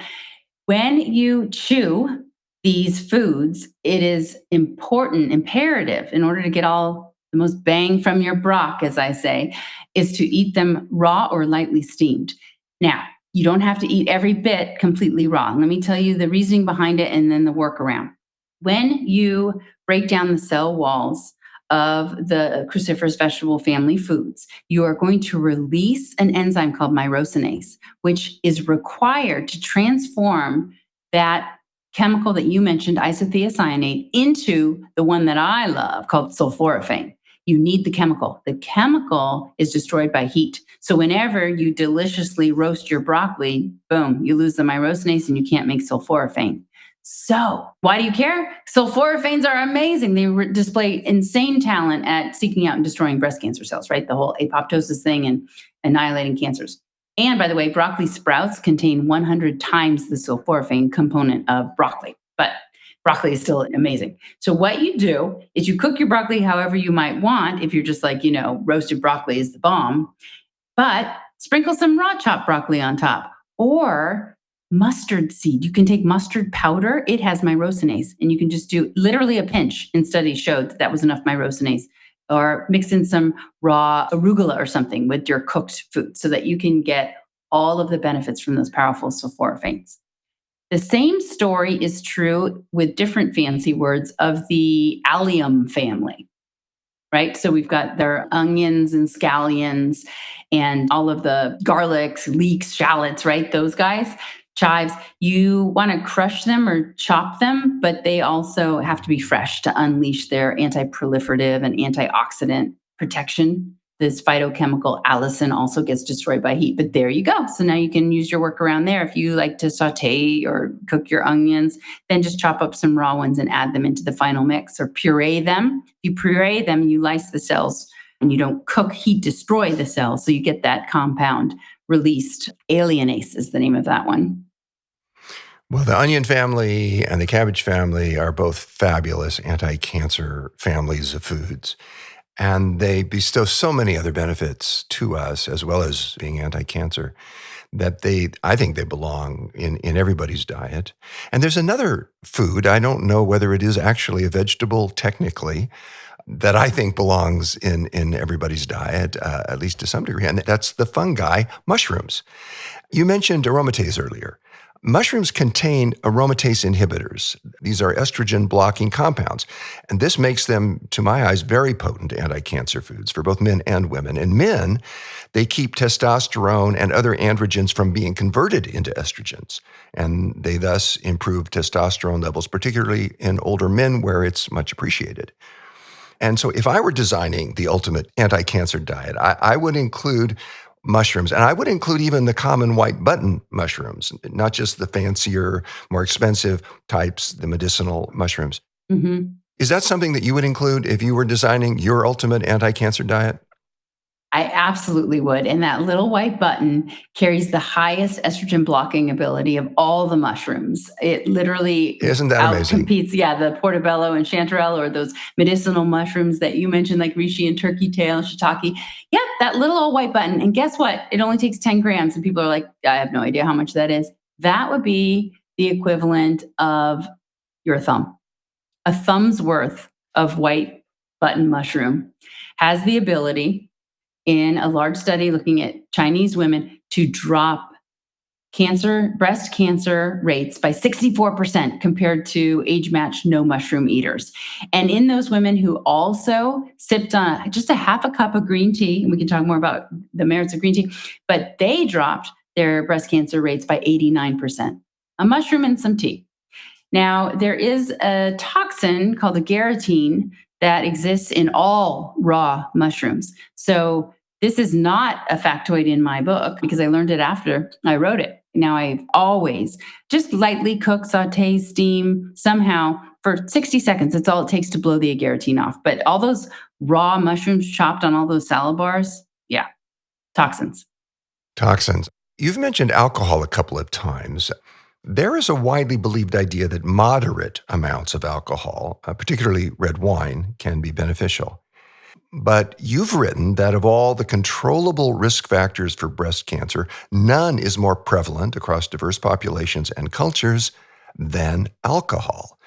When you chew these foods, it is imperative, in order to get all the most bang from your brock, as I say, is to eat them raw or lightly steamed. Now, you don't have to eat every bit completely raw. Let me tell you the reasoning behind it and then the workaround. When you break down the cell walls of the cruciferous vegetable family foods, you are going to release an enzyme called myrosinase, which is required to transform that chemical that you mentioned, isothiocyanate, into the one that I love called sulforaphane. You need the chemical. The chemical is destroyed by heat. So whenever you deliciously roast your broccoli, boom, you lose the myrosinase and you can't make sulforaphane. So why do you care? Sulforaphanes are amazing. They display insane talent at seeking out and destroying breast cancer cells, right? The whole apoptosis thing and annihilating cancers. And by the way, broccoli sprouts contain 100 times the sulforaphane component of broccoli, but broccoli is still amazing. So what you do is you cook your broccoli however you might want. If you're just like, roasted broccoli is the bomb, but sprinkle some raw chopped broccoli on top, or mustard seed. You can take mustard powder. It has myrosinase, and you can just do literally a pinch. And studies showed that was enough myrosinase. Or mix in some raw arugula or something with your cooked food so that you can get all of the benefits from those powerful sulforaphanes. The same story is true with different fancy words of the allium family, right? So we've got their onions and scallions and all of the garlics, leeks, shallots, right? Those guys. Chives, you want to crush them or chop them, but they also have to be fresh to unleash their anti-proliferative and antioxidant protection. This phytochemical allicin also gets destroyed by heat, but there you go. So now you can use your workaround there. If you like to saute or cook your onions, then just chop up some raw ones and add them into the final mix, or puree them. If you puree them, you lyse the cells, and you don't cook, heat destroy the cells. So you get that compound released. Alienase is the name of that one. Well, the onion family and the cabbage family are both fabulous anti-cancer families of foods. And they bestow so many other benefits to us, as well as being anti-cancer, that I think they belong in everybody's diet. And there's another food, I don't know whether it is actually a vegetable technically, that I think belongs in everybody's diet, at least to some degree, and that's the fungi, mushrooms. You mentioned aromatase earlier. Mushrooms contain aromatase inhibitors. These are estrogen-blocking compounds, and this makes them, to my eyes, very potent anti-cancer foods for both men and women. In men, they keep testosterone and other androgens from being converted into estrogens, and they thus improve testosterone levels, particularly in older men where it's much appreciated. And so if I were designing the ultimate anti-cancer diet, I would include mushrooms, and I would include even the common white button mushrooms, not just the fancier, more expensive types, the medicinal mushrooms. Mm-hmm. Is that something that you would include if you were designing your ultimate anti-cancer diet? I absolutely would. And that little white button carries the highest estrogen blocking ability of all the mushrooms. It literally Isn't that amazing? outcompetes, the portobello and chanterelle, or those medicinal mushrooms that you mentioned, like reishi and turkey tail, shiitake. Yep, that little old white button. And guess what? It only takes 10 grams. And people are like, I have no idea how much that is. That would be the equivalent of your thumb. A thumb's worth of white button mushroom has the ability, in a large study looking at Chinese women, to drop breast cancer rates by 64% compared to age-matched no mushroom eaters. And in those women who also sipped on just a half a cup of green tea, and we can talk more about the merits of green tea, but they dropped their breast cancer rates by 89%. A mushroom and some tea. Now, there is a toxin called agarotine that exists in all raw mushrooms. So this is not a factoid in my book because I learned it after I wrote it. Now I've always just lightly cook, saute, steam somehow for 60 seconds. That's all it takes to blow the agarotine off. But all those raw mushrooms chopped on all those salad bars, toxins. Toxins. You've mentioned alcohol a couple of times. There is a widely believed idea that moderate amounts of alcohol, particularly red wine, can be beneficial. But you've written that of all the controllable risk factors for breast cancer, none is more prevalent across diverse populations and cultures than alcohol.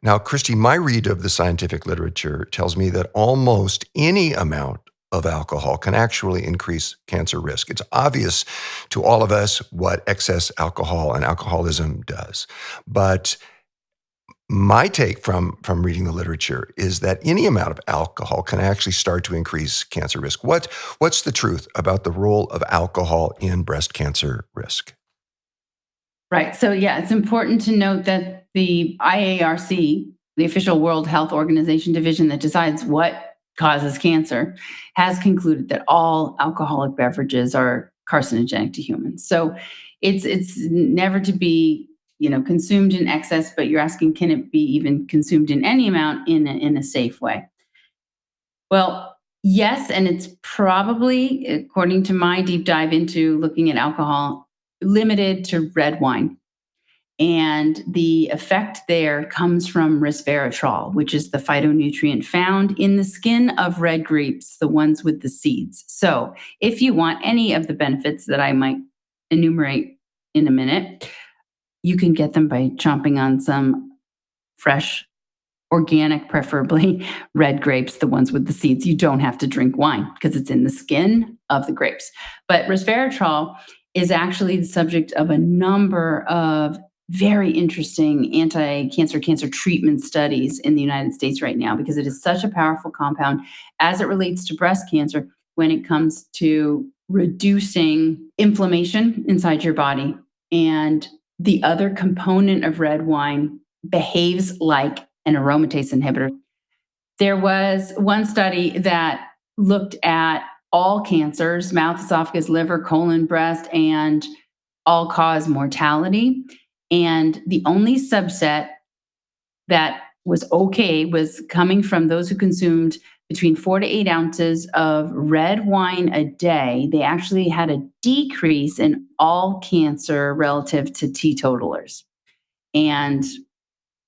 Now, Christy, my read of the scientific literature tells me that almost any amount of alcohol can actually increase cancer risk. It's obvious to all of us what excess alcohol and alcoholism does. But my take from reading the literature is that any amount of alcohol can actually start to increase cancer risk. What's the truth about the role of alcohol in breast cancer risk? Right. So, it's important to note that the IARC, the official World Health Organization division that decides what causes cancer, has concluded that all alcoholic beverages are carcinogenic to humans. So it's never to be consumed in excess, but you're asking, can it be even consumed in any amount in a safe way? Well, yes, and it's probably, according to my deep dive into looking at alcohol, limited to red wine. And the effect there comes from resveratrol, which is the phytonutrient found in the skin of red grapes, the ones with the seeds. So if you want any of the benefits that I might enumerate in a minute, you can get them by chomping on some fresh, organic, preferably red grapes, the ones with the seeds. You don't have to drink wine because it's in the skin of the grapes. But resveratrol is actually the subject of a number of very interesting cancer treatment studies in the United States right now, because it is such a powerful compound as it relates to breast cancer when it comes to reducing inflammation inside your body. And the other component of red wine behaves like an aromatase inhibitor. There was one study that looked at all cancers, mouth, esophagus, liver, colon, breast, and all-cause mortality. And the only subset that was okay was coming from those who consumed between 4 to 8 ounces of red wine a day. They actually had a decrease in all cancer relative to teetotalers. And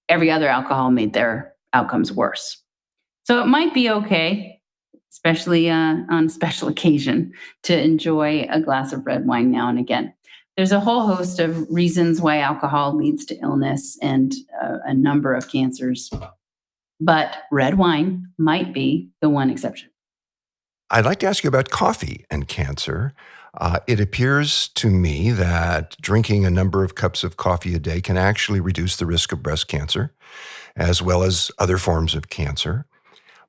every other alcohol made their outcomes worse. So it might be okay especially on a special occasion, to enjoy a glass of red wine now and again. There's a whole host of reasons why alcohol leads to illness and a number of cancers, but red wine might be the one exception. I'd like to ask you about coffee and cancer. It appears to me that drinking a number of cups of coffee a day can actually reduce the risk of breast cancer, as well as other forms of cancer.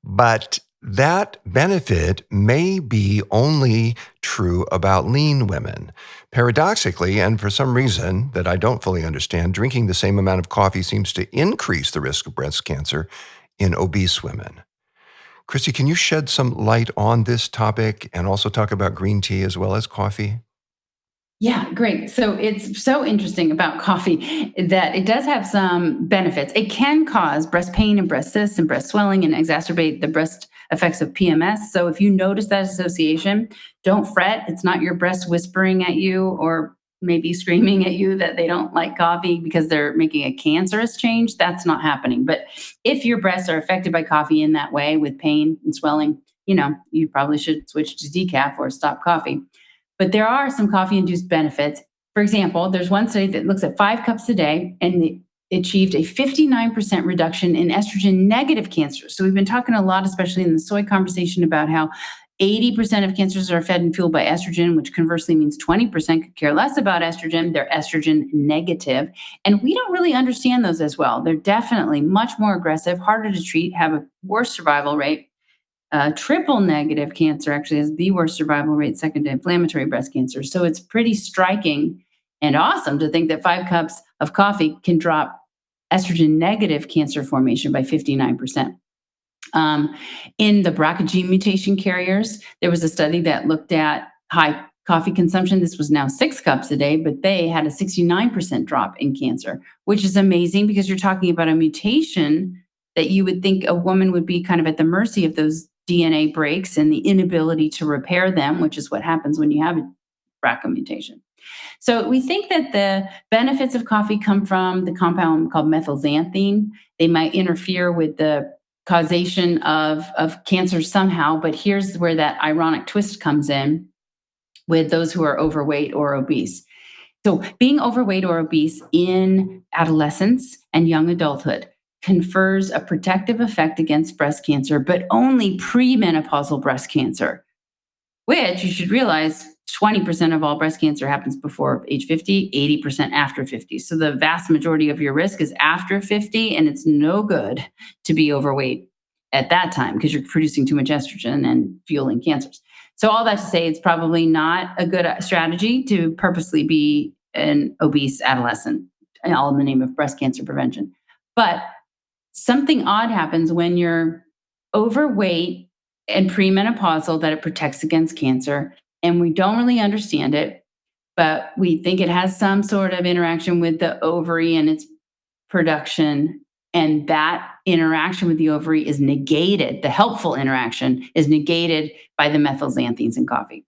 But that benefit may be only true about lean women. Paradoxically, and for some reason that I don't fully understand, drinking the same amount of coffee seems to increase the risk of breast cancer in obese women. Christy, can you shed some light on this topic and also talk about green tea as well as coffee? Yeah, great. So it's so interesting about coffee that it does have some benefits. It can cause breast pain and breast cysts and breast swelling and exacerbate the breast effects of PMS. So if you notice that association, don't fret. It's not your breast whispering at you or maybe screaming at you that they don't like coffee because they're making a cancerous change. That's not happening. But if your breasts are affected by coffee in that way with pain and swelling, you probably should switch to decaf or stop coffee. But there are some coffee-induced benefits. For example, there's one study that looks at 5 cups a day, and it achieved a 59% reduction in estrogen-negative cancers. So we've been talking a lot, especially in the soy conversation, about how 80% of cancers are fed and fueled by estrogen, which conversely means 20% could care less about estrogen. They're estrogen negative. And we don't really understand those as well. They're definitely much more aggressive, harder to treat, have a worse survival rate. Triple negative cancer actually has the worst survival rate, second to inflammatory breast cancer. So it's pretty striking and awesome to think that 5 cups of coffee can drop estrogen negative cancer formation by 59%. In the BRCA gene mutation carriers, there was a study that looked at high coffee consumption. This was now 6 cups a day, but they had a 69% drop in cancer, which is amazing because you're talking about a mutation that you would think a woman would be kind of at the mercy of those DNA breaks and the inability to repair them, which is what happens when you have a BRCA mutation. So we think that the benefits of coffee come from the compound called methylxanthine. They might interfere with the causation of cancer somehow, but here's where that ironic twist comes in with those who are overweight or obese. So being overweight or obese in adolescence and young adulthood confers a protective effect against breast cancer, but only premenopausal breast cancer, which you should realize 20% of all breast cancer happens before age 50, 80% after 50. So the vast majority of your risk is after 50, and it's no good to be overweight at that time because you're producing too much estrogen and fueling cancers. So all that to say, it's probably not a good strategy to purposely be an obese adolescent, all in the name of breast cancer prevention. But something odd happens when you're overweight and premenopausal that it protects against cancer. And we don't really understand it, but we think it has some sort of interaction with the ovary and its production. And that interaction with the ovary is negated. The helpful interaction is negated by the methylxanthines in coffee.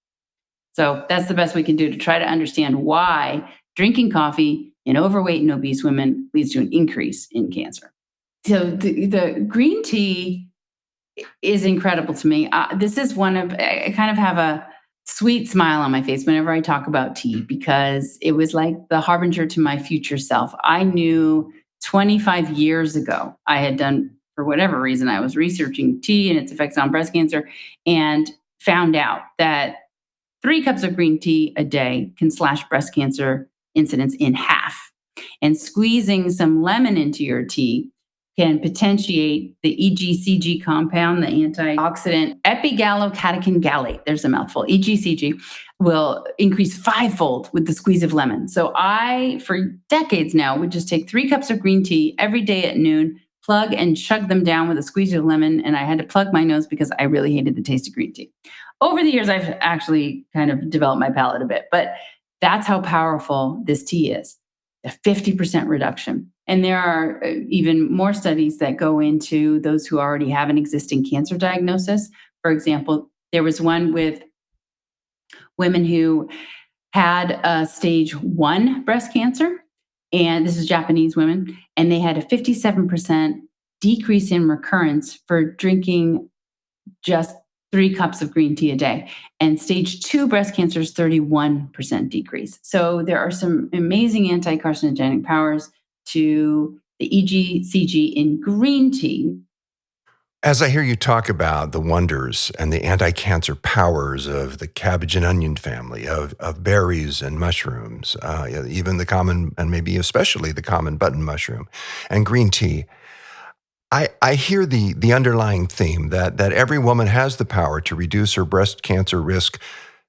So that's the best we can do to try to understand why drinking coffee in overweight and obese women leads to an increase in cancer. So the green tea is incredible to me. This is I kind of have a sweet smile on my face whenever I talk about tea because it was like the harbinger to my future self. I knew 25 years ago, I had done, for whatever reason, I was researching tea and its effects on breast cancer and found out that 3 cups of green tea a day can slash breast cancer incidence in half. And squeezing some lemon into your tea can potentiate the EGCG compound, the antioxidant epigallocatechin gallate. There's a mouthful. EGCG will increase 5-fold with the squeeze of lemon. So I, for decades now, would just take 3 cups of green tea every day at noon, plug and chug them down with a squeeze of lemon. And I had to plug my nose because I really hated the taste of green tea. Over the years, I've actually kind of developed my palate a bit, but that's how powerful this tea is. A 50% reduction. And there are even more studies that go into those who already have an existing cancer diagnosis. For example, there was one with women who had a stage 1 breast cancer, and this is Japanese women, and they had a 57% decrease in recurrence for drinking just 3 cups of green tea a day. And stage 2 breast cancer is 31% decrease. So there are some amazing anti-carcinogenic powers to the EGCG in green tea. As I hear you talk about the wonders and the anti-cancer powers of the cabbage and onion family, of berries and mushrooms, even the common, and maybe especially the common button mushroom, and green tea, I hear the underlying theme that every woman has the power to reduce her breast cancer risk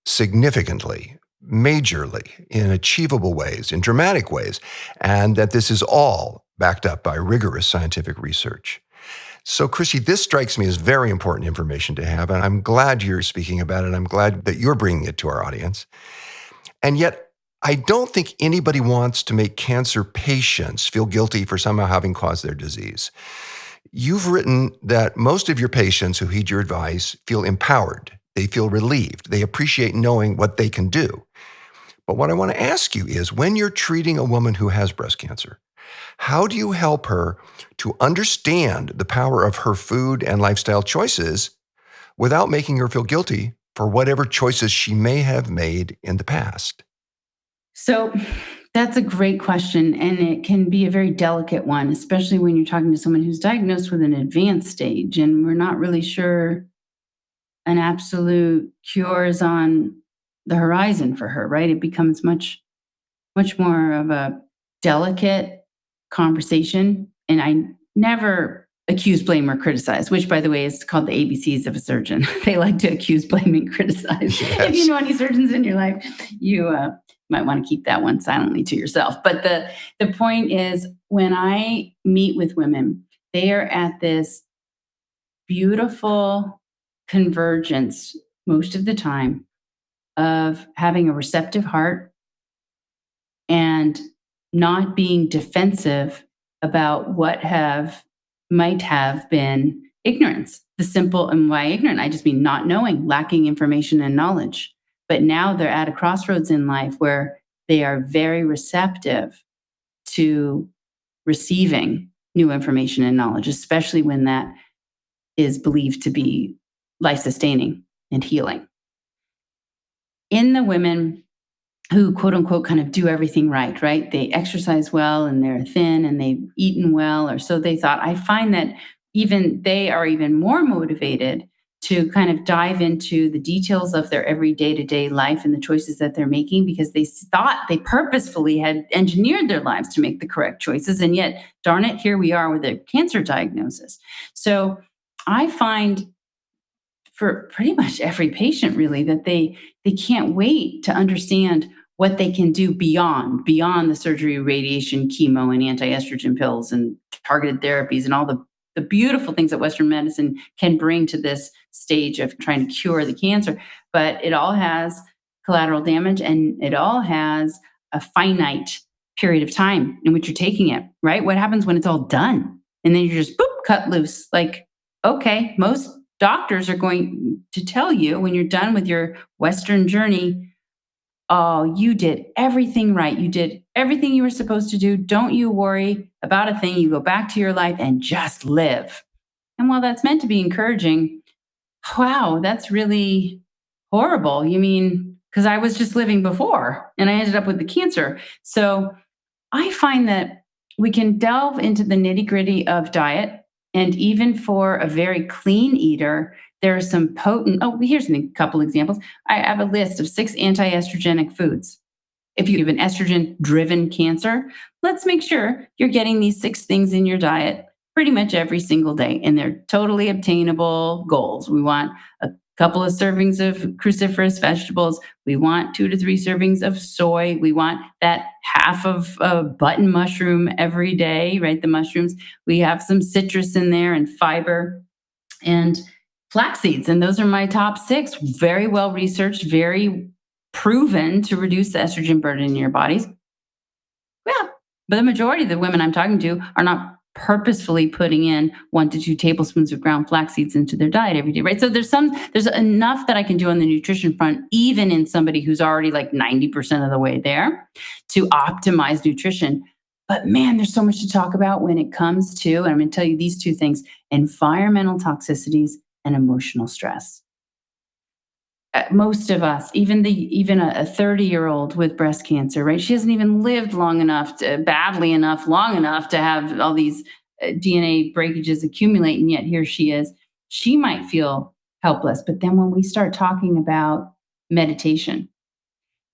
significantly, majorly, in achievable ways, in dramatic ways, and that this is all backed up by rigorous scientific research. So, Christy, this strikes me as very important information to have, and I'm glad you're speaking about it. I'm glad that you're bringing it to our audience. And yet, I don't think anybody wants to make cancer patients feel guilty for somehow having caused their disease. You've written that most of your patients who heed your advice feel empowered. They feel relieved. They appreciate knowing what they can do. But what I want to ask you is, when you're treating a woman who has breast cancer, how do you help her to understand the power of her food and lifestyle choices without making her feel guilty for whatever choices she may have made in the past? So that's a great question. And it can be a very delicate one, especially when you're talking to someone who's diagnosed with an advanced stage and we're not really sure an absolute cure is on the horizon for her, right? It becomes much, much more of a delicate conversation. And I never accuse, blame, or criticize, which, by the way, is called the ABCs of a surgeon. They like to accuse, blame, and criticize. Yes. If you know any surgeons in your life, you might want to keep that one silently to yourself. But the point is, when I meet with women, they are at this beautiful convergence most of the time of having a receptive heart and not being defensive about what might have been ignorance. The simple, and why ignorant, I just mean not knowing, lacking information and knowledge. But now they're at a crossroads in life where they are very receptive to receiving new information and knowledge, especially when that is believed to be life-sustaining and healing. In the women who, quote unquote, kind of do everything right? They exercise well and they're thin and they've eaten well, or so they thought. I find that even they are even more motivated to kind of dive into the details of their every day-to-day life and the choices that they're making, because they thought they purposefully had engineered their lives to make the correct choices. And yet, darn it, here we are with a cancer diagnosis. So I find for pretty much every patient, really, that they can't wait to understand what they can do beyond the surgery, radiation, chemo, and anti-estrogen pills and targeted therapies and all the beautiful things that Western medicine can bring to this stage of trying to cure the cancer. But it all has collateral damage, and it all has a finite period of time in which you're taking it, right? What happens when it's all done? And then you're just, boop, cut loose. Like, okay, most doctors are going to tell you when you're done with your Western journey, oh, you did everything right. You did everything you were supposed to do. Don't you worry about a thing. You go back to your life and just live. And while that's meant to be encouraging, wow, that's really horrible. You mean, because I was just living before and I ended up with the cancer. So I find that we can delve into the nitty-gritty of diet. And even for a very clean eater, there are some potent, here's a couple examples. I have a list of 6 anti-estrogenic foods. If you have an estrogen-driven cancer, let's make sure you're getting these 6 things in your diet pretty much every single day. And they're totally obtainable goals. We want a couple of servings of cruciferous vegetables. We want 2 to 3 servings of soy. We want that half of a button mushroom every day, right? The mushrooms. We have some citrus in there and fiber and flax seeds. And those are my top 6. Very well researched, very proven to reduce the estrogen burden in your bodies. Yeah, but the majority of the women I'm talking to are not purposefully putting in 1 to 2 tablespoons of ground flax seeds into their diet every day, right? So there's enough that I can do on the nutrition front, even in somebody who's already like 90% of the way there, to optimize nutrition. But man, there's so much to talk about when it comes to, and I'm going to tell you these 2 things, environmental toxicities and emotional stress. most of us, even a 30-year-old with breast cancer, right? She hasn't even lived badly enough, long enough to have all these DNA breakages accumulate, and yet here she is. She might feel helpless, but then when we start talking about meditation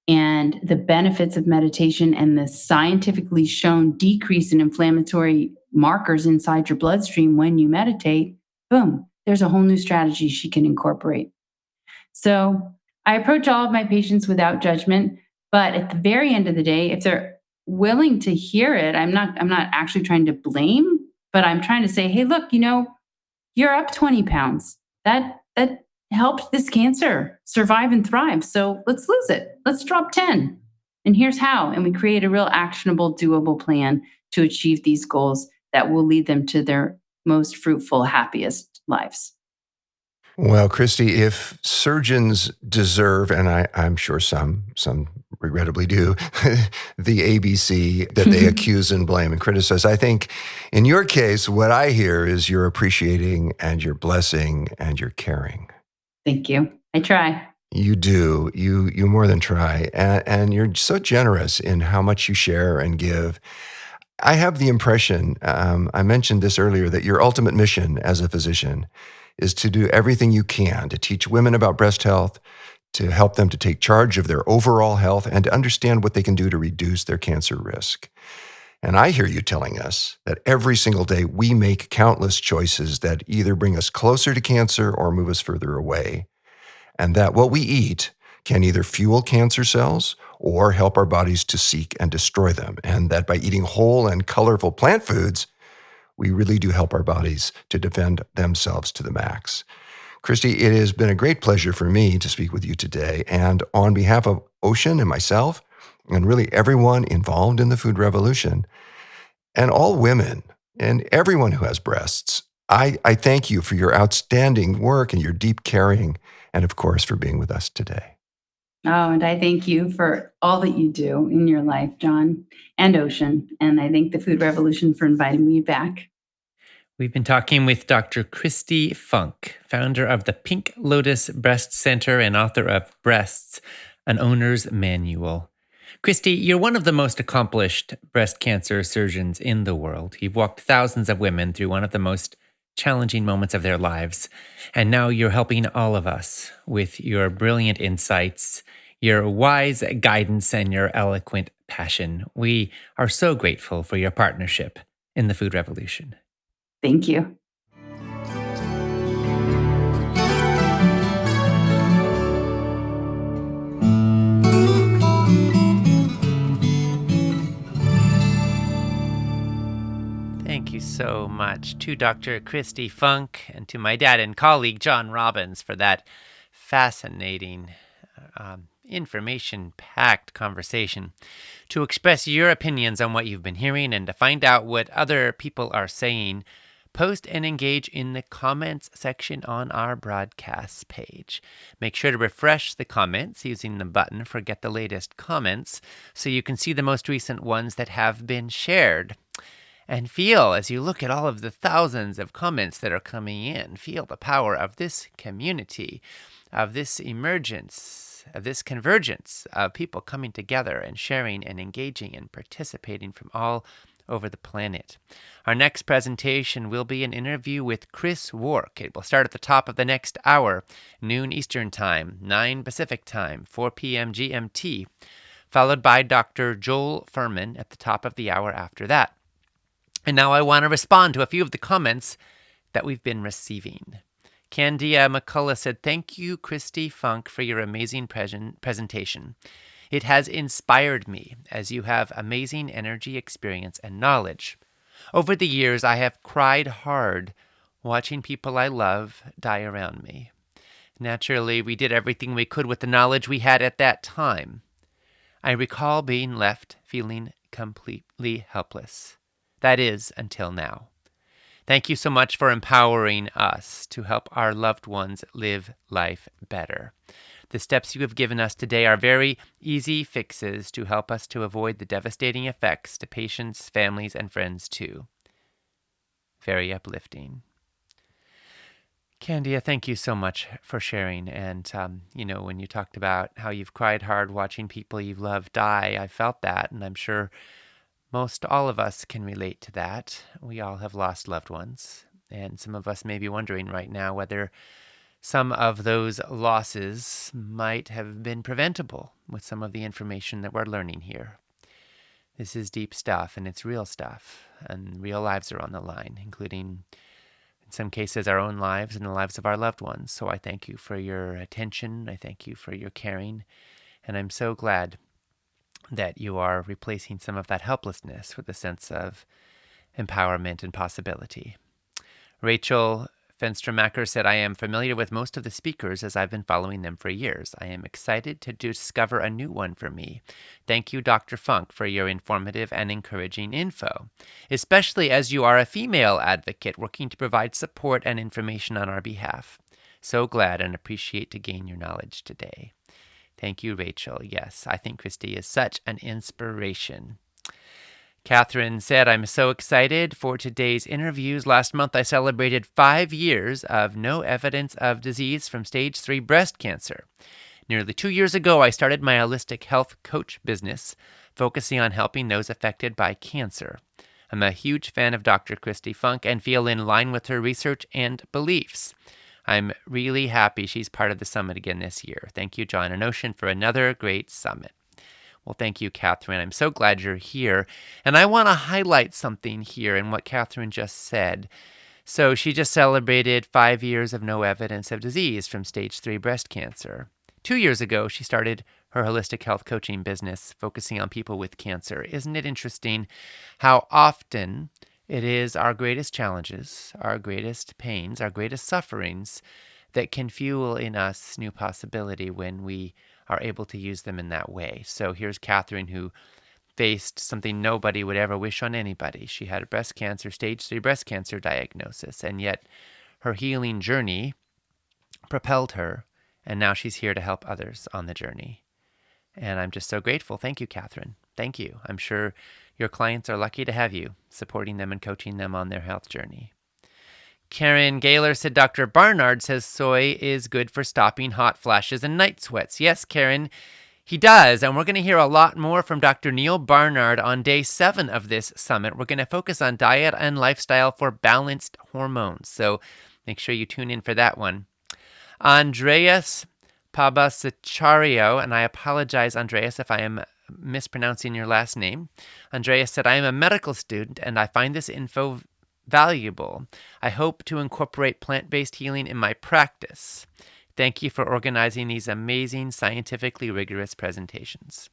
and the benefits of meditation and the scientifically shown decrease in inflammatory markers inside your bloodstream when you meditate, boom, there's a whole new strategy she can incorporate. So I approach all of my patients without judgment, but at the very end of the day, if they're willing to hear it, I'm not actually trying to blame, but I'm trying to say, hey, look, you're up 20 pounds. That helped this cancer survive and thrive. So let's lose it. Let's drop 10. And here's how. And we create a real actionable, doable plan to achieve these goals that will lead them to their most fruitful, happiest lives. Well, Christy, if surgeons deserve, and I'm sure some regrettably do, the ABC that they accuse and blame and criticize, I think in your case, what I hear is you're appreciating and you're blessing and you're caring. Thank you. I try. You do. You more than try. And you're so generous in how much you share and give. I have the impression, I mentioned this earlier, that your ultimate mission as a physician is to do everything you can to teach women about breast health, to help them to take charge of their overall health, and to understand what they can do to reduce their cancer risk. And I hear you telling us that every single day we make countless choices that either bring us closer to cancer or move us further away. And that what we eat can either fuel cancer cells or help our bodies to seek and destroy them. And that by eating whole and colorful plant foods, we really do help our bodies to defend themselves to the max. Christy, it has been a great pleasure for me to speak with you today. And on behalf of Ocean and myself, and really everyone involved in the food revolution, and all women and everyone who has breasts, I thank you for your outstanding work and your deep caring, and of course, for being with us today. Oh, and I thank you for all that you do in your life, John and Ocean. And I thank the Food Revolution for inviting me back. We've been talking with Dr. Christy Funk, founder of the Pink Lotus Breast Center and author of Breasts, an Owner's Manual. Christy, you're one of the most accomplished breast cancer surgeons in the world. You've walked thousands of women through one of the most challenging moments of their lives. And now you're helping all of us with your brilliant insights, your wise guidance, and your eloquent passion. We are so grateful for your partnership in the food revolution. Thank you. Thank you so much to Dr. Christy Funk and to my dad and colleague John Robbins for that fascinating, information-packed conversation. To express your opinions on what you've been hearing and to find out what other people are saying, post and engage in the comments section on our broadcasts page. Make sure to refresh the comments using the button for Get the Latest Comments so you can see the most recent ones that have been shared. And feel, as you look at all of the thousands of comments that are coming in, feel the power of this community, of this emergence, of this convergence of people coming together and sharing and engaging and participating from all over the planet. Our next presentation will be an interview with Chris Wark. It will start at the top of the next hour, noon Eastern Time, 9 Pacific Time, 4 p.m. GMT, followed by Dr. Joel Furman at the top of the hour after that. And now I want to respond to a few of the comments that we've been receiving. Candia McCullough said, "Thank you, Christy Funk, for your amazing presentation. It has inspired me, as you have amazing energy, experience, and knowledge. Over the years, I have cried hard watching people I love die around me. Naturally, we did everything we could with the knowledge we had at that time. I recall being left feeling completely helpless. That is, until now. Thank you so much for empowering us to help our loved ones live life better. The steps you have given us today are very easy fixes to help us to avoid the devastating effects to patients, families, and friends too. Very uplifting." Candia, thank you so much for sharing. And, when you talked about how you've cried hard watching people you love die, I felt that. And I'm sure most all of us can relate to that. We all have lost loved ones. And some of us may be wondering right now whether some of those losses might have been preventable with some of the information that we're learning here. This is deep stuff, and it's real stuff, and real lives are on the line, including, in some cases, our own lives and the lives of our loved ones. So I thank you for your attention. I thank you for your caring, and I'm so glad that you are replacing some of that helplessness with a sense of empowerment and possibility. Rachel Fenstermacher said, I am familiar with most of the speakers as I've been following them for years. I am excited to discover a new one for me. Thank you, Dr. Funk, for your informative and encouraging info, especially as you are a female advocate working to provide support and information on our behalf. So glad and appreciate to gain your knowledge today. Thank you, Rachel. Yes, I think Christy is such an inspiration. Catherine said, I'm so excited for today's interviews. Last month, I celebrated 5 years of no evidence of disease from stage 3 breast cancer. Nearly 2 years ago, I started my holistic health coach business, focusing on helping those affected by cancer. I'm a huge fan of Dr. Christy Funk and feel in line with her research and beliefs. I'm really happy she's part of the summit again this year. Thank you, John and Ocean, for another great summit. Well, thank you, Catherine. I'm so glad you're here. And I want to highlight something here in what Catherine just said. So she just celebrated 5 years of no evidence of disease from stage 3 breast cancer. 2 years ago, she started her holistic health coaching business, focusing on people with cancer. Isn't it interesting how often it is our greatest challenges, our greatest pains, our greatest sufferings that can fuel in us new possibility when we are able to use them in that way. So here's Catherine, who faced something nobody would ever wish on anybody. She had a breast cancer, stage 3 breast cancer diagnosis, and yet her healing journey propelled her, and now she's here to help others on the journey. And I'm just so grateful. Thank you, Catherine. Thank you. I'm sure your clients are lucky to have you, supporting them and coaching them on their health journey. Karen Gaylor said, Dr. Barnard says soy is good for stopping hot flashes and night sweats. Yes, Karen, he does. And we're going to hear a lot more from Dr. Neil Barnard on day 7 of this summit. We're going to focus on diet and lifestyle for balanced hormones. So make sure you tune in for that one. Andreas Pabasachario, and I apologize, Andreas, if I am mispronouncing your last name. Andreas said, I am a medical student and I find this info valuable. I hope to incorporate plant-based healing in my practice. Thank you for organizing these amazing, scientifically rigorous presentations.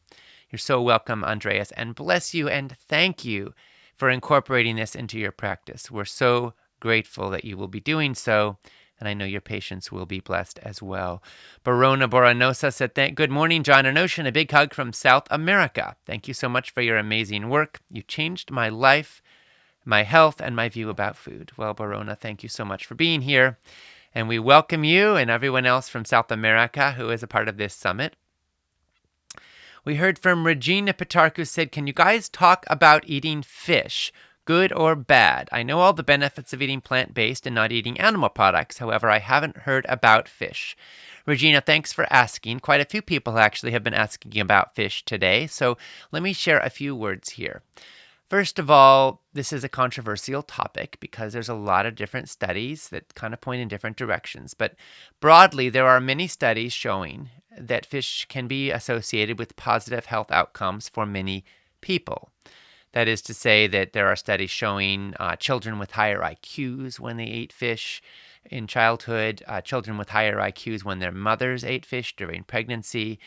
You're so welcome, Andreas, and bless you and thank you for incorporating this into your practice. We're so grateful that you will be doing so, and I know your patients will be blessed as well. Barona Boranosa said, good morning, John and Ocean. A big hug from South America. Thank you so much for your amazing work. You changed my life, my health, and my view about food. Well, Barona, thank you so much for being here. And we welcome you and everyone else from South America who is a part of this summit. We heard from Regina Pitarch, who said, can you guys talk about eating fish, good or bad? I know all the benefits of eating plant-based and not eating animal products. However, I haven't heard about fish. Regina, thanks for asking. Quite a few people actually have been asking about fish today. So let me share a few words here. First of all, this is a controversial topic because there's a lot of different studies that kind of point in different directions. But broadly, there are many studies showing that fish can be associated with positive health outcomes for many people. That is to say that there are studies showing children with higher IQs when they ate fish in childhood, children with higher IQs when their mothers ate fish during pregnancy,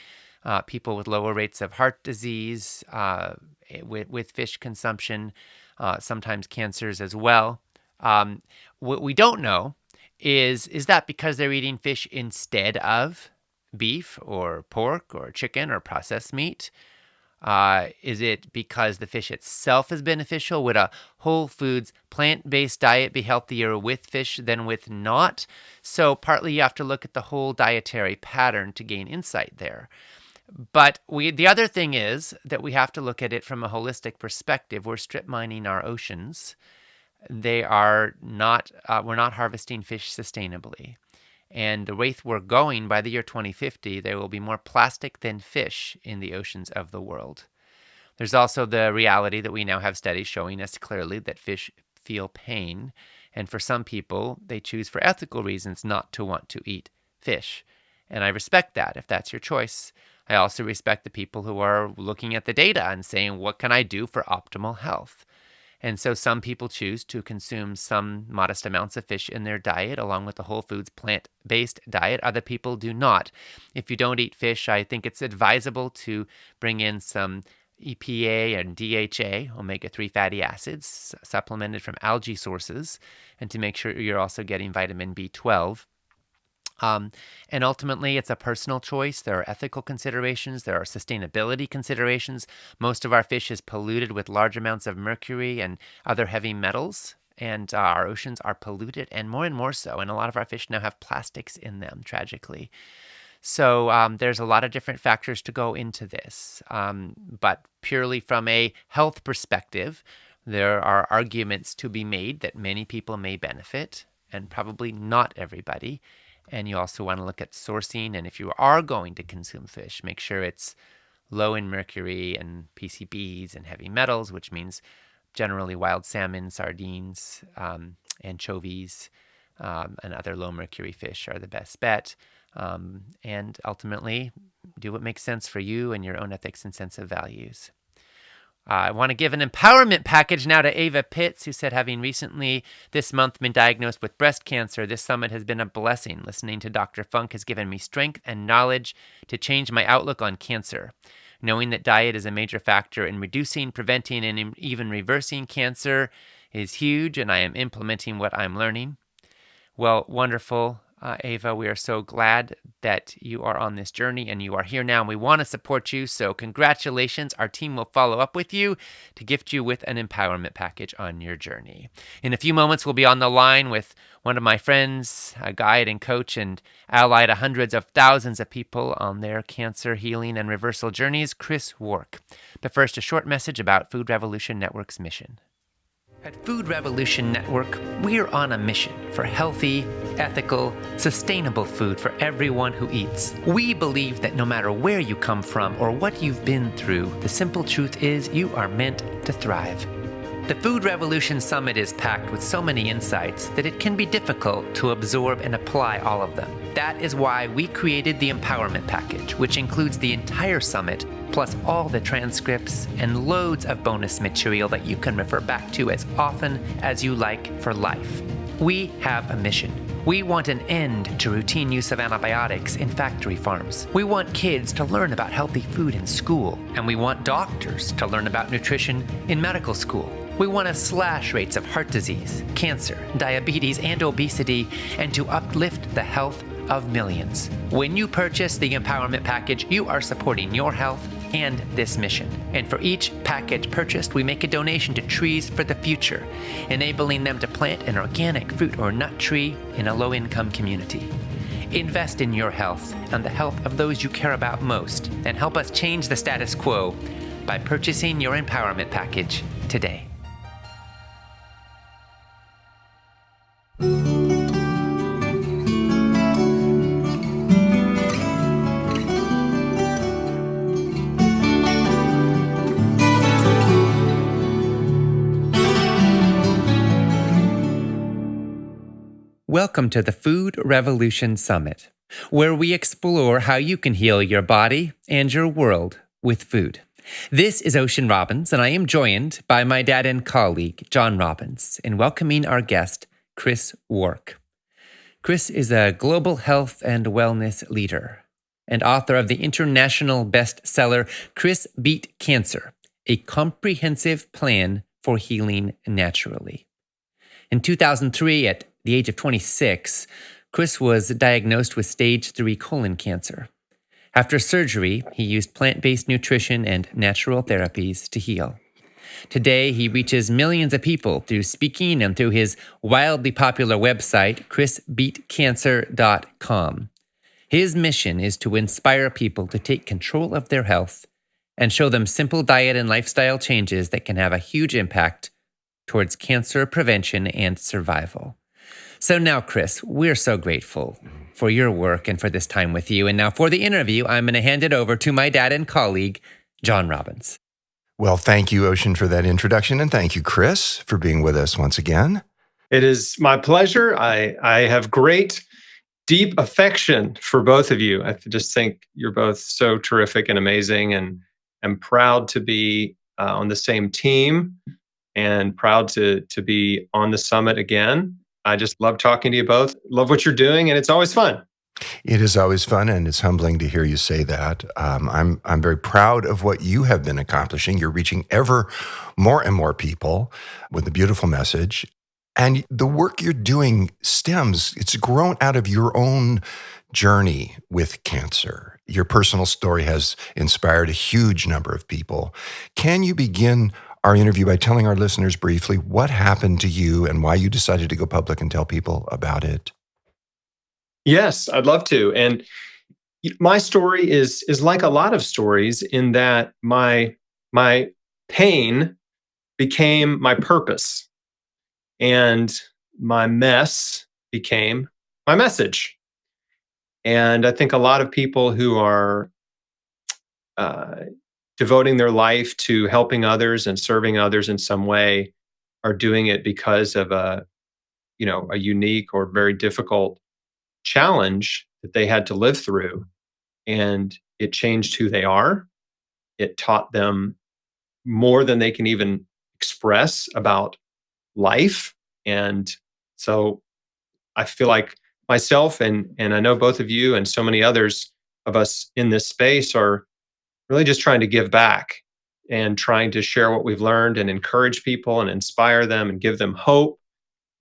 people with lower rates of heart disease with fish consumption, sometimes cancers as well. What we don't know is that because they're eating fish instead of beef or pork or chicken or processed meat? Is it because the fish itself is beneficial? Would a whole foods, plant-based diet be healthier with fish than with not? So partly you have to look at the whole dietary pattern to gain insight there. But the other thing is that we have to look at it from a holistic perspective. We're strip mining our oceans. they are not, we're not harvesting fish sustainably. And the rate we're going, by the year 2050, there will be more plastic than fish in the oceans of the world. There's also the reality that we now have studies showing us clearly that fish feel pain. And for some people, they choose for ethical reasons not to want to eat fish. And I respect that if that's your choice. I also respect the people who are looking at the data and saying, what can I do for optimal health? And so some people choose to consume some modest amounts of fish in their diet, along with the whole foods plant-based diet. Other people do not. If you don't eat fish, I think it's advisable to bring in some EPA and DHA, omega-3 fatty acids, supplemented from algae sources, and to make sure you're also getting vitamin B12. And ultimately, it's a personal choice. There are ethical considerations. There are sustainability considerations. Most of our fish is polluted with large amounts of mercury and other heavy metals. And our oceans are polluted, and more so. And a lot of our fish now have plastics in them, tragically. So there's a lot of different factors to go into this. But purely from a health perspective, there are arguments to be made that many people may benefit, and probably not everybody. And you also want to look at sourcing. And if you are going to consume fish, make sure it's low in mercury and PCBs and heavy metals, which means generally wild salmon, sardines, anchovies, and other low mercury fish are the best bet. And ultimately, do what makes sense for you and your own ethics and sense of values. I want to give an empowerment package now to Ava Pitts, who said, having recently this month been diagnosed with breast cancer, this summit has been a blessing. Listening to Dr. Funk has given me strength and knowledge to change my outlook on cancer. Knowing that diet is a major factor in reducing, preventing, and even reversing cancer is huge, and I am implementing what I'm learning. Well, wonderful. Ava, we are so glad that you are on this journey and you are here now, and we want to support you. So congratulations. Our team will follow up with you to gift you with an empowerment package on your journey. In a few moments, we'll be on the line with one of my friends, a guide and coach and ally to hundreds of thousands of people on their cancer healing and reversal journeys, Chris Wark. But first, a short message about Food Revolution Network's mission. At Food Revolution Network, we're on a mission for healthy, ethical, sustainable food for everyone who eats. We believe that no matter where you come from or what you've been through, the simple truth is you are meant to thrive. The Food Revolution Summit is packed with so many insights that it can be difficult to absorb and apply all of them. That is why we created the Empowerment Package, which includes the entire summit, plus all the transcripts and loads of bonus material that you can refer back to as often as you like for life. We have a mission. We want an end to routine use of antibiotics in factory farms. We want kids to learn about healthy food in school, and we want doctors to learn about nutrition in medical school. We want to slash rates of heart disease, cancer, diabetes, and obesity, and to uplift the health of millions. When you purchase the Empowerment Package, you are supporting your health and this mission. And for each package purchased, we make a donation to Trees for the Future, enabling them to plant an organic fruit or nut tree in a low-income community. Invest in your health and the health of those you care about most, and help us change the status quo by purchasing your Empowerment Package today. Welcome to the Food Revolution Summit, where we explore how you can heal your body and your world with food. This is Ocean Robbins, and I am joined by my dad and colleague, John Robbins, in welcoming our guest, Chris Wark. Chris is a global health and wellness leader and author of the international bestseller, Chris Beat Cancer, a comprehensive plan for healing naturally. In 2003, at the age of 26, Chris was diagnosed with stage 3 colon cancer. After surgery, he used plant-based nutrition and natural therapies to heal. Today, he reaches millions of people through speaking and through his wildly popular website, chrisbeatcancer.com. His mission is to inspire people to take control of their health and show them simple diet and lifestyle changes that can have a huge impact towards cancer prevention and survival. So now, Chris, we're so grateful for your work and for this time with you. And now for the interview, I'm going to hand it over to my dad and colleague, John Robbins. Well, thank you, Ocean, for that introduction. And thank you, Chris, for being with us once again. It is my pleasure. I have great, deep affection for both of you. I just think you're both so terrific and amazing, and I'm proud to be on the same team and proud to be on the summit again. I just love talking to you both. Love what you're doing, and it's always fun. It is always fun, and it's humbling to hear you say that. I'm very proud of what you have been accomplishing. You're reaching ever more and more people with a beautiful message. And the work you're doing it's grown out of your own journey with cancer. Your personal story has inspired a huge number of people. Can you begin our interview by telling our listeners briefly what happened to you and why you decided to go public and tell people about it? Yes, I'd love to. And my story is like a lot of stories in that my pain became my purpose, and my mess became my message. And I think a lot of people who are devoting their life to helping others and serving others in some way are doing it because of a unique or very difficult challenge that they had to live through. And it changed who they are. It taught them more than they can even express about life. And so I feel like myself and I know both of you and so many others of us in this space are really just trying to give back and trying to share what we've learned and encourage people and inspire them and give them hope.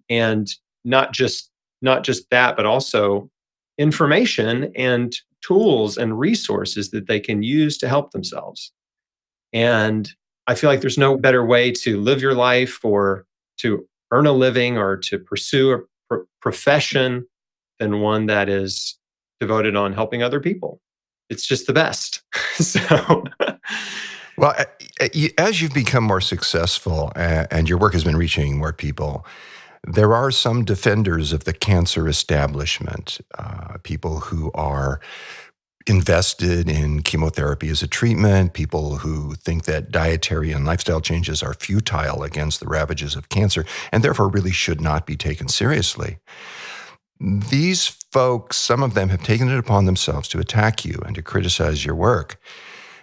And not just that, but also information and tools and resources that they can use to help themselves. And I feel like there's no better way to live your life or to earn a living or to pursue a profession than one that is devoted on helping other people. It's just the best. So, well, as you've become more successful and your work has been reaching more people, there are some defenders of the cancer establishment, people who are invested in chemotherapy as a treatment, people who think that dietary and lifestyle changes are futile against the ravages of cancer and therefore really should not be taken seriously. These folks, some of them have taken it upon themselves to attack you and to criticize your work.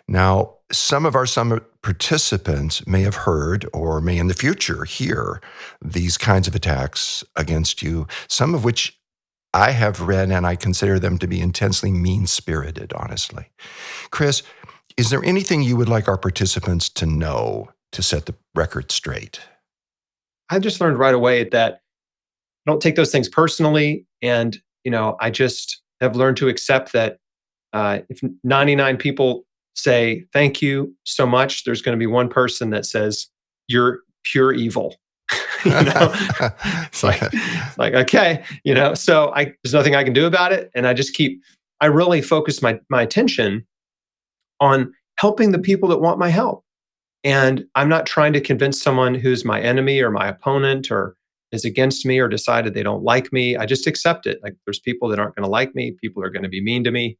Now, some of our summit participants may have heard or may in the future hear these kinds of attacks against you, some of which I have read and I consider them to be intensely mean-spirited, honestly. Chris, is there anything you would like our participants to know to set the record straight? I just learned right away that I don't take those things personally. And, I just have learned to accept that if 99 people say, thank you so much, there's going to be one person that says, you're pure evil. It's like, okay, so there's nothing I can do about it. And I really focus my attention on helping the people that want my help. And I'm not trying to convince someone who's my enemy or my opponent or is against me or decided they don't like me. I just accept it. Like there's people that aren't going to like me. People are going to be mean to me.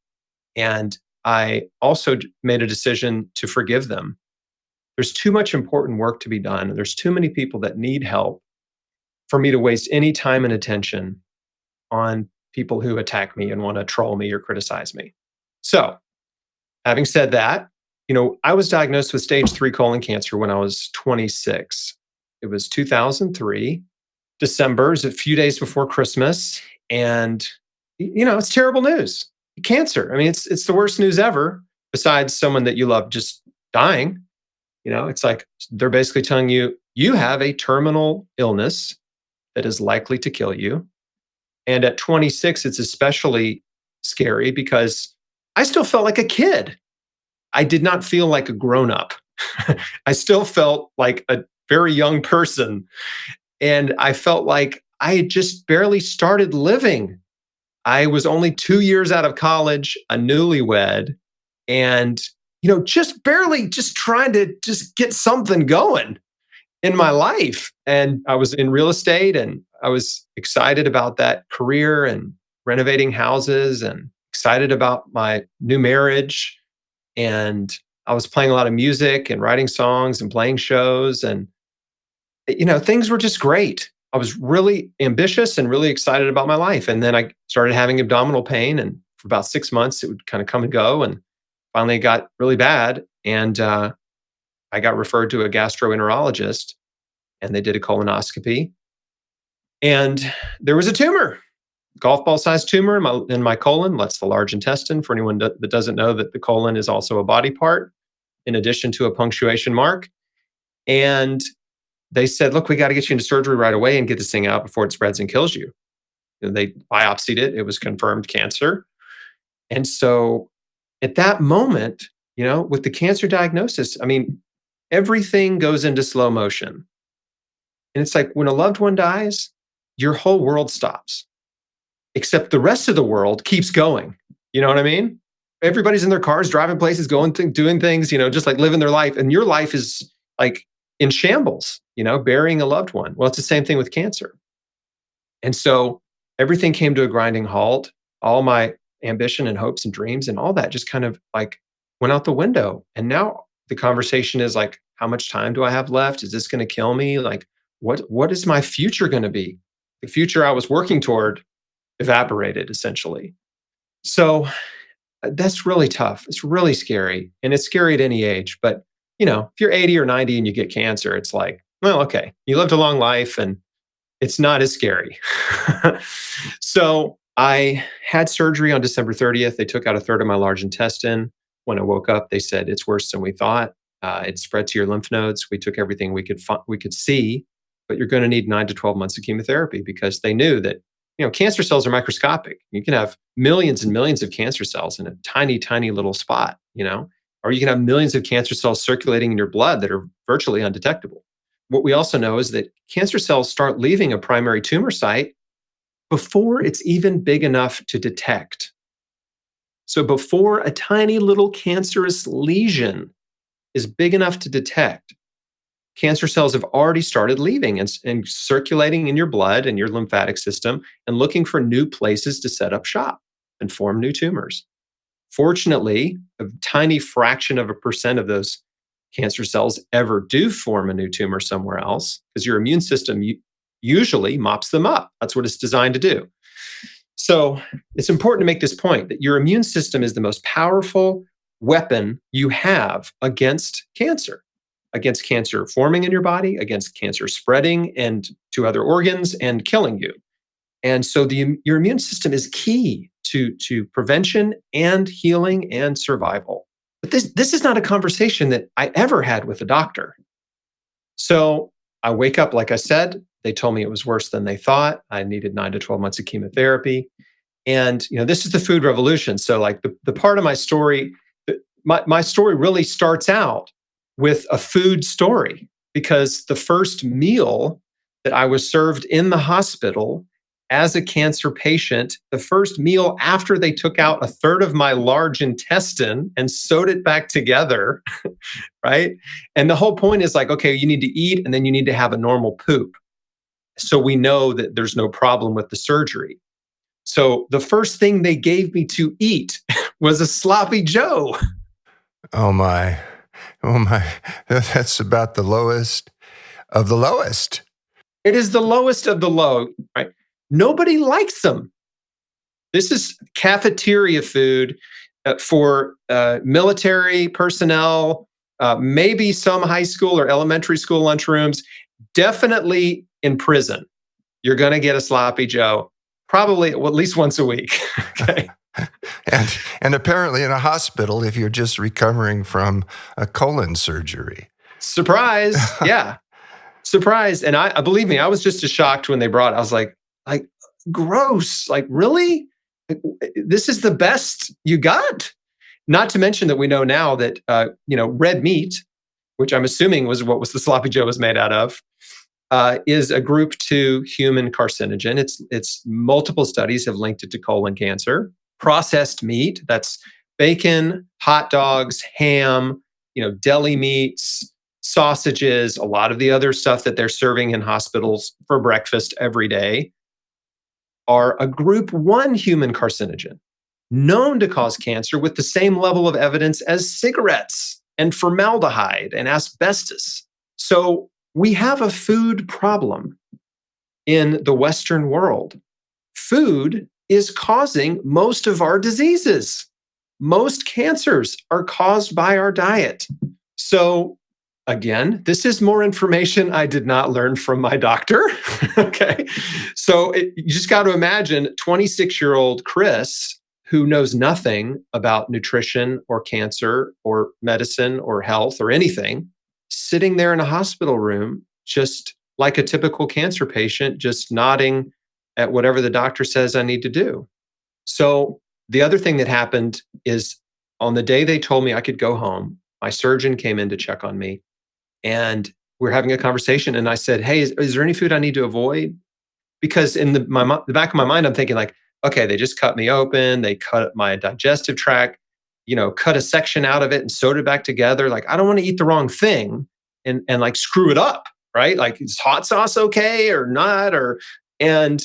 And I also made a decision to forgive them. There's too much important work to be done. And there's too many people that need help for me to waste any time and attention on people who attack me and want to troll me or criticize me. So, having said that, I was diagnosed with stage 3 colon cancer when I was 26. It was 2003, December, it was a few days before Christmas. And, it's terrible news. Cancer. I mean, it's the worst news ever, besides someone that you love just dying. It's like they're basically telling you, you have a terminal illness that is likely to kill you. And at 26, it's especially scary because I still felt like a kid. I did not feel like a grown-up. I still felt like a very young person. And I felt like I had just barely started living. I was only 2 years out of college, a newlywed, and just barely just trying to just get something going. in my life. And I was in real estate and I was excited about that career and renovating houses and excited about my new marriage. And I was playing a lot of music and writing songs and playing shows. And, things were just great. I was really ambitious and really excited about my life. And then I started having abdominal pain. And for about 6 months, it would kind of come and go. And finally, it got really bad. And I got referred to a gastroenterologist and they did a colonoscopy. And there was a tumor, golf ball sized tumor in my colon. That's the large intestine. For anyone that doesn't know, that the colon is also a body part in addition to a punctuation mark. And they said, look, we got to get you into surgery right away and get this thing out before it spreads and kills you. They biopsied it. It was confirmed cancer. And so at that moment, with the cancer diagnosis, everything goes into slow motion. And it's like when a loved one dies, your whole world stops, except the rest of the world keeps going. You know what I mean? Everybody's in their cars, driving places, doing things, just like living their life. And your life is like in shambles, burying a loved one. Well, it's the same thing with cancer. And so everything came to a grinding halt. All my ambition and hopes and dreams and all that just kind of like went out the window. And now the conversation is like, how much time do I have left? Is this going to kill me? Like, what is my future going to be? The future I was working toward evaporated essentially. So that's really tough. It's really scary. And it's scary at any age. But, if you're 80 or 90 and you get cancer, it's like, well, okay, you lived a long life and it's not as scary. So I had surgery on December 30th. They took out a third of my large intestine. When I woke up, they said, it's worse than we thought. It spread to your lymph nodes. We took everything we could see, but you're going to need 9 to 12 months of chemotherapy, because they knew that, cancer cells are microscopic. You can have millions and millions of cancer cells in a tiny, tiny little spot, or you can have millions of cancer cells circulating in your blood that are virtually undetectable. What we also know is that cancer cells start leaving a primary tumor site before it's even big enough to detect. So before a tiny little cancerous lesion is big enough to detect, cancer cells have already started leaving and circulating in your blood and your lymphatic system and looking for new places to set up shop and form new tumors. Fortunately, a tiny fraction of a percent of those cancer cells ever do form a new tumor somewhere else, because your immune system usually mops them up. That's what it's designed to do. So it's important to make this point that your immune system is the most powerful weapon you have against cancer forming in your body, against cancer spreading and to other organs and killing you. And so your immune system is key to prevention and healing and survival. But this is not a conversation that I ever had with a doctor. So I wake up, like I said, they told me it was worse than they thought. I needed 9 to 12 months of chemotherapy. And this is the food revolution. So like the part of my story, my story really starts out with a food story, because the first meal that I was served in the hospital as a cancer patient, the first meal after they took out a third of my large intestine and sewed it back together, right? And the whole point is like, okay, you need to eat and then you need to have a normal poop. So we know that there's no problem with the surgery. So the first thing they gave me to eat was a sloppy Joe. Oh my. That's about the lowest of the lowest. It is the lowest of the low, right? Nobody likes them. This is cafeteria food for military personnel, maybe some high school or elementary school lunchrooms, definitely in prison. You're going to get a sloppy Joe, probably at least once a week. Okay. And apparently in a hospital if you're just recovering from a colon surgery. Surprise. Yeah. Surprise. And I believe me, I was just as shocked when they brought it. I was like, gross. Like, really? This is the best you got? Not to mention that we know now that, red meat, which I'm assuming was what the sloppy Joe was made out of, is a group 2 human carcinogen. It's multiple studies have linked it to colon cancer. Processed meat, that's bacon, hot dogs, ham, deli meats, sausages, a lot of the other stuff that they're serving in hospitals for breakfast every day are a group 1 human carcinogen known to cause cancer with the same level of evidence as cigarettes and formaldehyde and asbestos. So we have a food problem in the Western world. Food is causing most of our diseases. Most cancers are caused by our diet. So again, this is more information I did not learn from my doctor. Okay. So you just got to imagine 26-year-old Chris, who knows nothing about nutrition or cancer or medicine or health or anything, sitting there in a hospital room, just like a typical cancer patient, just nodding at whatever the doctor says I need to do. So the other thing that happened is on the day they told me I could go home, my surgeon came in to check on me. And we're having a conversation, and I said, "Hey, is there any food I need to avoid?" Because in the back of my mind, I'm thinking like, okay, they just cut me open, they cut my digestive tract, cut a section out of it and sewed it back together. Like, I don't want to eat the wrong thing and like screw it up, right? Like, is hot sauce okay or not? And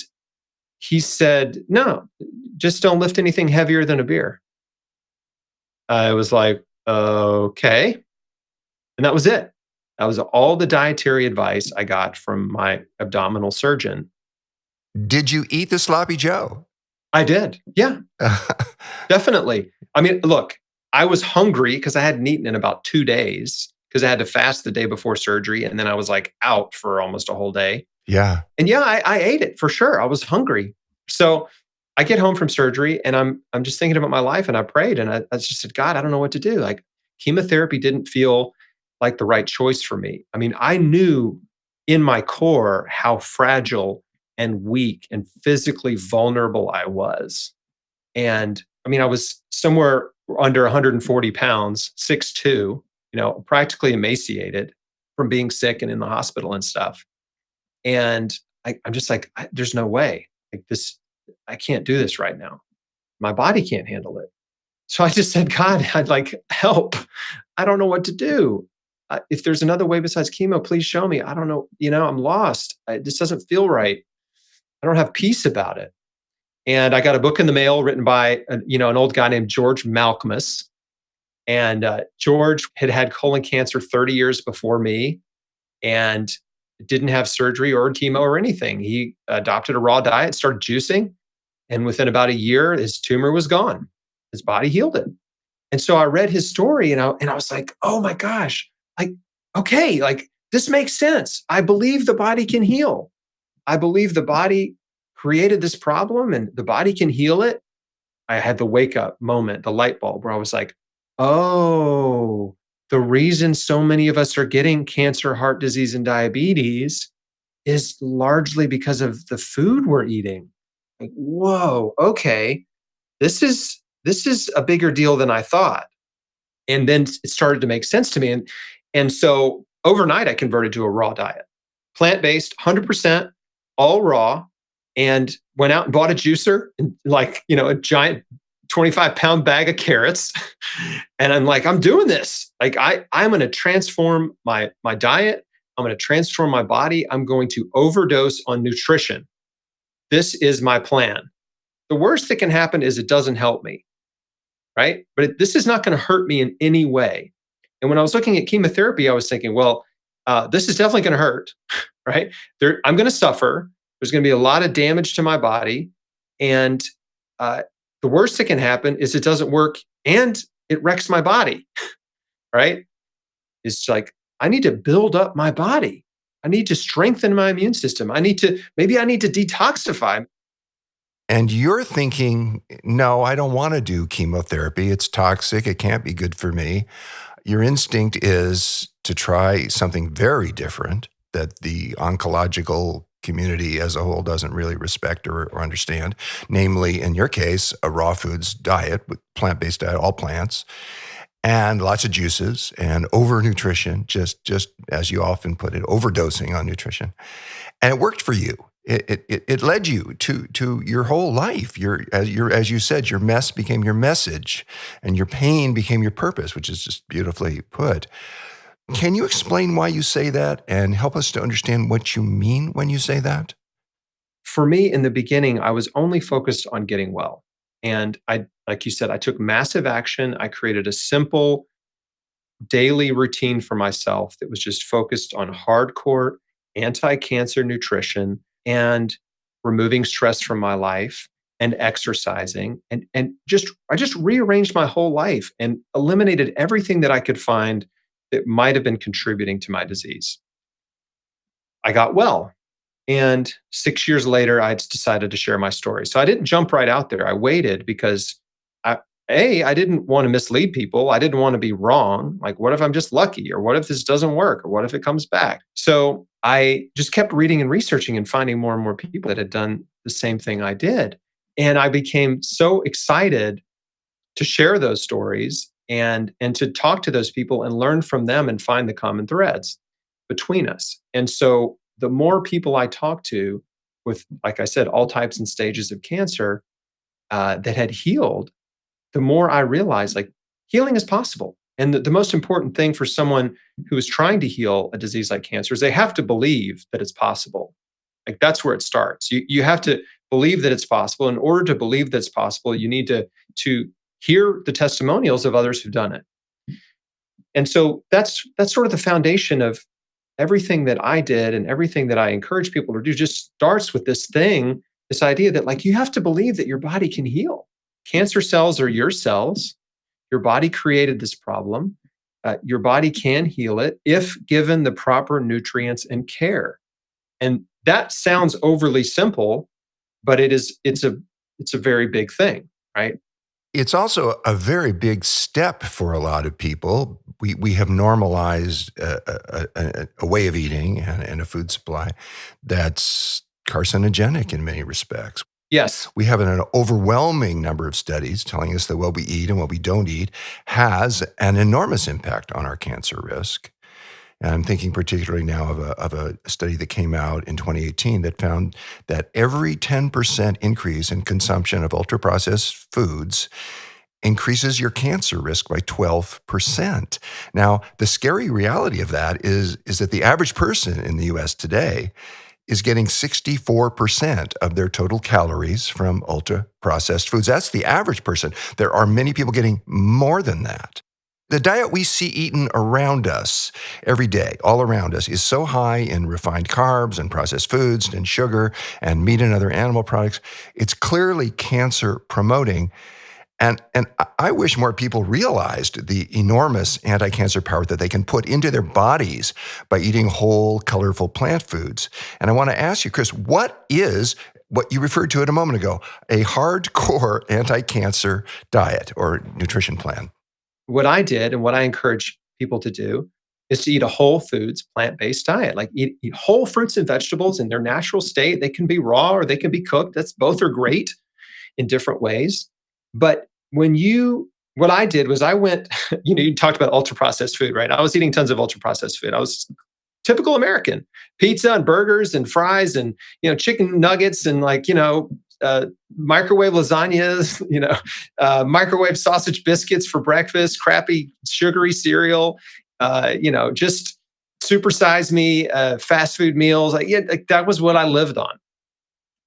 he said, "No, just don't lift anything heavier than a beer." I was like, okay, and that was it. That was all the dietary advice I got from my abdominal surgeon. Did you eat the sloppy Joe? I did. Yeah, definitely. I mean, look, I was hungry because I hadn't eaten in about 2 days because I had to fast the day before surgery. And then I was like out for almost a whole day. Yeah. And yeah, I ate it for sure. I was hungry. So I get home from surgery and I'm just thinking about my life, and I prayed and I just said, "God, I don't know what to do." Like, chemotherapy didn't feel like the right choice for me. I mean, I knew in my core how fragile and weak and physically vulnerable I was. And I mean, I was somewhere under 140 pounds, 6'2", practically emaciated from being sick and in the hospital and stuff. And I'm just like, there's no way. Like this, I can't do this right now. My body can't handle it. So I just said, "God, I'd like help. I don't know what to do. If there's another way besides chemo, please show me. I don't know. I'm lost. This doesn't feel right. I don't have peace about it." And I got a book in the mail written by, an old guy named George Malkmus. And George had had colon cancer 30 years before me and didn't have surgery or chemo or anything. He adopted a raw diet, started juicing. And within about a year, his tumor was gone. His body healed it. And so I read his story and I was like, oh my gosh, like, okay, like this makes sense. I believe the body can heal. I believe the body created this problem and the body can heal it. I had the wake up moment, the light bulb where I was like, oh, the reason so many of us are getting cancer, heart disease, and diabetes is largely because of the food we're eating. Like, whoa, okay, this is a bigger deal than I thought. And then it started to make sense to me. And so overnight, I converted to a raw diet, plant-based, 100%, all raw, and went out and bought a juicer and a giant 25-pound bag of carrots. And I'm like, I'm doing this. Like, I'm going to transform my diet. I'm going to transform my body. I'm going to overdose on nutrition. This is my plan. The worst that can happen is it doesn't help me, right? But this is not going to hurt me in any way. And when I was looking at chemotherapy, I was thinking, well, this is definitely going to hurt, right? I'm going to suffer. There's going to be a lot of damage to my body. And the worst that can happen is it doesn't work and it wrecks my body, right? It's like, I need to build up my body. I need to strengthen my immune system. Maybe I need to detoxify. And you're thinking, no, I don't want to do chemotherapy. It's toxic. It can't be good for me. Your instinct is to try something very different that the oncological community as a whole doesn't really respect or understand. Namely, in your case, a raw foods diet, with plant-based diet, all plants, and lots of juices and over-nutrition, just as you often put it, overdosing on nutrition. And it worked for you. It led you to your whole life. As you said, your mess became your message, and your pain became your purpose, which is just beautifully put. Can you explain why you say that and help us to understand what you mean when you say that? For me, in the beginning, I was only focused on getting well. And like you said, I took massive action. I created a simple daily routine for myself that was just focused on hardcore anti-cancer nutrition and removing stress from my life and exercising and just I just rearranged my whole life and eliminated everything that I could find that might have been contributing to my disease. I got well. And 6 years later, I decided to share my story. So I didn't jump right out there. I waited because I didn't want to mislead people. I didn't want to be wrong. Like, what if I'm just lucky? Or what if this doesn't work? Or what if it comes back? So I just kept reading and researching and finding more and more people that had done the same thing I did. And I became so excited to share those stories and to talk to those people and learn from them and find the common threads between us. And so the more people I talked to with, like I said, all types and stages of cancer that had healed, the more I realized like healing is possible. And the most important thing for someone who is trying to heal a disease like cancer is they have to believe that it's possible. Like that's where it starts. You have to believe that it's possible. In order to believe that it's possible, you need to hear the testimonials of others who've done it. And so that's sort of the foundation of everything that I did and everything that I encourage people to do just starts with this idea that like you have to believe that your body can heal. Cancer cells are your cells. Your body created this problem. Your body can heal it if given the proper nutrients and care. And that sounds overly simple, but it's a very big thing, right? It's also a very big step for a lot of people. We have normalized a way of eating and a food supply that's carcinogenic in many respects. Yes. We have an overwhelming number of studies telling us that what we eat and what we don't eat has an enormous impact on our cancer risk. And I'm thinking particularly now of a study that came out in 2018 that found that every 10% increase in consumption of ultra-processed foods increases your cancer risk by 12%. Now, the scary reality of that is that the average person in the US today is getting 64% of their total calories from ultra-processed foods. That's the average person. There are many people getting more than that. The diet we see eaten around us every day, all around us, is so high in refined carbs and processed foods and sugar and meat and other animal products. It's clearly cancer promoting. And I wish more people realized the enormous anti-cancer power that they can put into their bodies by eating whole, colorful plant foods. And I want to ask you, Chris, what is what you referred to it a moment ago, a hardcore anti-cancer diet or nutrition plan? What I did and what I encourage people to do is to eat a whole foods, plant-based diet. Like eat whole fruits and vegetables in their natural state. They can be raw or they can be cooked. Both are great in different ways. But what I did was I went, you talked about ultra processed food, right? I was eating tons of ultra processed food. I was typical American, pizza and burgers and fries and, chicken nuggets and microwave lasagnas, microwave sausage biscuits for breakfast, crappy sugary cereal, just supersize me, fast food meals. That was what I lived on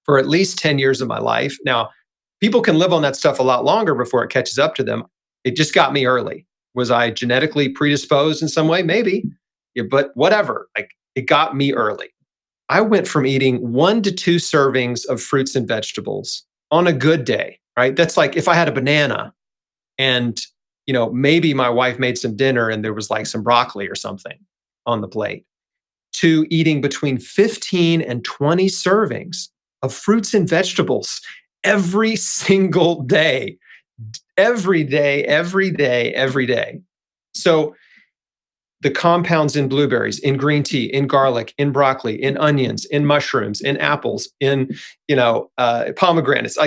for at least 10 years of my life. Now, people can live on that stuff a lot longer before it catches up to them. It just got me early. Was I genetically predisposed in some way? Maybe, but whatever. It got me early. I went from eating 1 to 2 servings of fruits and vegetables on a good day, right? That's like if I had a banana and, maybe my wife made some dinner and there was like some broccoli or something on the plate, to eating between 15 and 20 servings of fruits and vegetables every single day, every day, every day, every day. So the compounds in blueberries, in green tea, in garlic, in broccoli, in onions, in mushrooms, in apples, in pomegranates,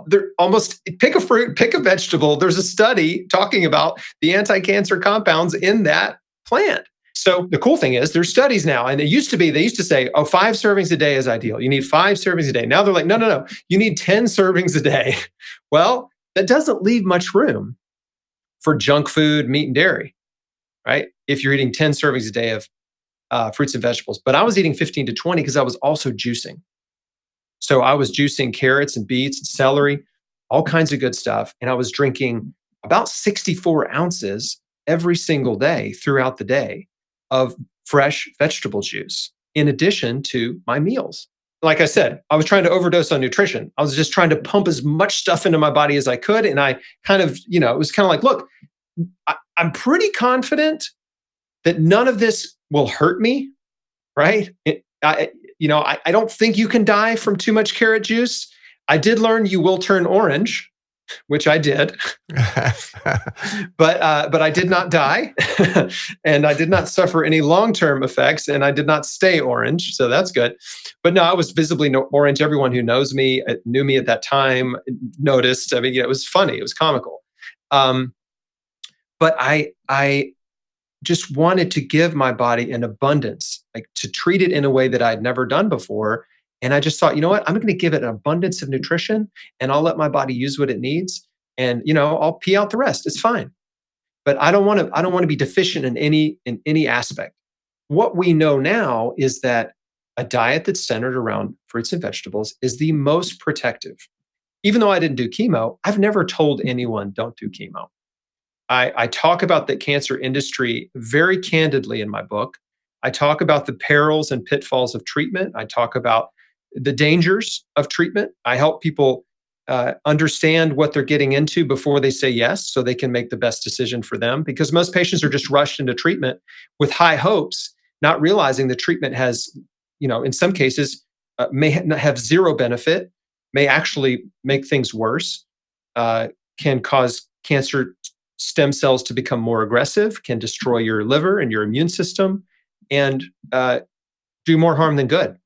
they're almost pick a fruit, pick a vegetable. There's a study talking about the anti-cancer compounds in that plant. So the cool thing is there's studies now, and they used to say, 5 servings a day is ideal. You need 5 servings a day. Now they're like, no, you need 10 servings a day. Well, that doesn't leave much room for junk food, meat and dairy, right? if you're eating 10 servings a day of fruits and vegetables. But I was eating 15 to 20 because I was also juicing. So I was juicing carrots and beets and celery, all kinds of good stuff. And I was drinking about 64 ounces every single day throughout the day of fresh vegetable juice, in addition to my meals. Like I said, I was trying to overdose on nutrition. I was just trying to pump as much stuff into my body as I could. And I kind of, it was kind of like, look, I'm pretty confident that none of this will hurt me, right? I don't think you can die from too much carrot juice. I did learn you will turn orange, which I did, but I did not die, and I did not suffer any long-term effects, and I did not stay orange, so that's good. But no, I was visibly orange. Everyone who knows me, knew me at that time, noticed. I mean, it was funny, it was comical, but I just wanted to give my body an abundance, like to treat it in a way that I'd never done before. And I just thought, you know what? I'm going to give it an abundance of nutrition, and I'll let my body use what it needs. And, I'll pee out the rest. It's fine. But I don't want to be deficient in any aspect. What we know now is that a diet that's centered around fruits and vegetables is the most protective. Even though I didn't do chemo, I've never told anyone don't do chemo. I talk about the cancer industry very candidly in my book. I talk about the perils and pitfalls of treatment. I talk about the dangers of treatment. I help people understand what they're getting into before they say yes, so they can make the best decision for them. Because most patients are just rushed into treatment with high hopes, not realizing the treatment has, in some cases, may have zero benefit, may actually make things worse, can cause cancer stem cells to become more aggressive, can destroy your liver and your immune system, and do more harm than good.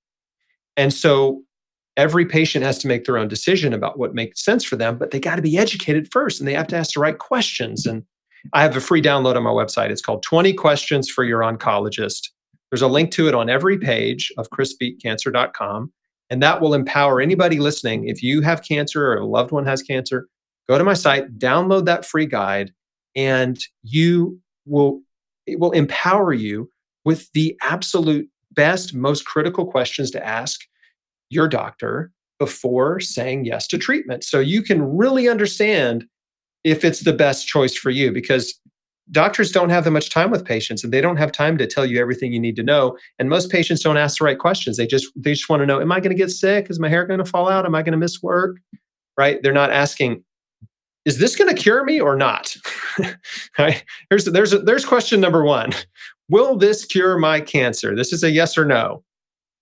And so every patient has to make their own decision about what makes sense for them, but they got to be educated first, and they have to ask the right questions. And I have a free download on my website. It's called 20 Questions for Your Oncologist. There's a link to it on every page of chrisbeatcancer.com. And that will empower anybody listening. If you have cancer or a loved one has cancer, go to my site, download that free guide, and it will empower you with the absolute best, most critical questions to ask your doctor before saying yes to treatment. So you can really understand if it's the best choice for you, because doctors don't have that much time with patients, and they don't have time to tell you everything you need to know. And most patients don't ask the right questions. They just want to know, am I going to get sick? Is my hair going to fall out? Am I going to miss work? Right? They're not asking, is this going to cure me or not? Right? There's question number one. Will this cure my cancer? This is a yes or no.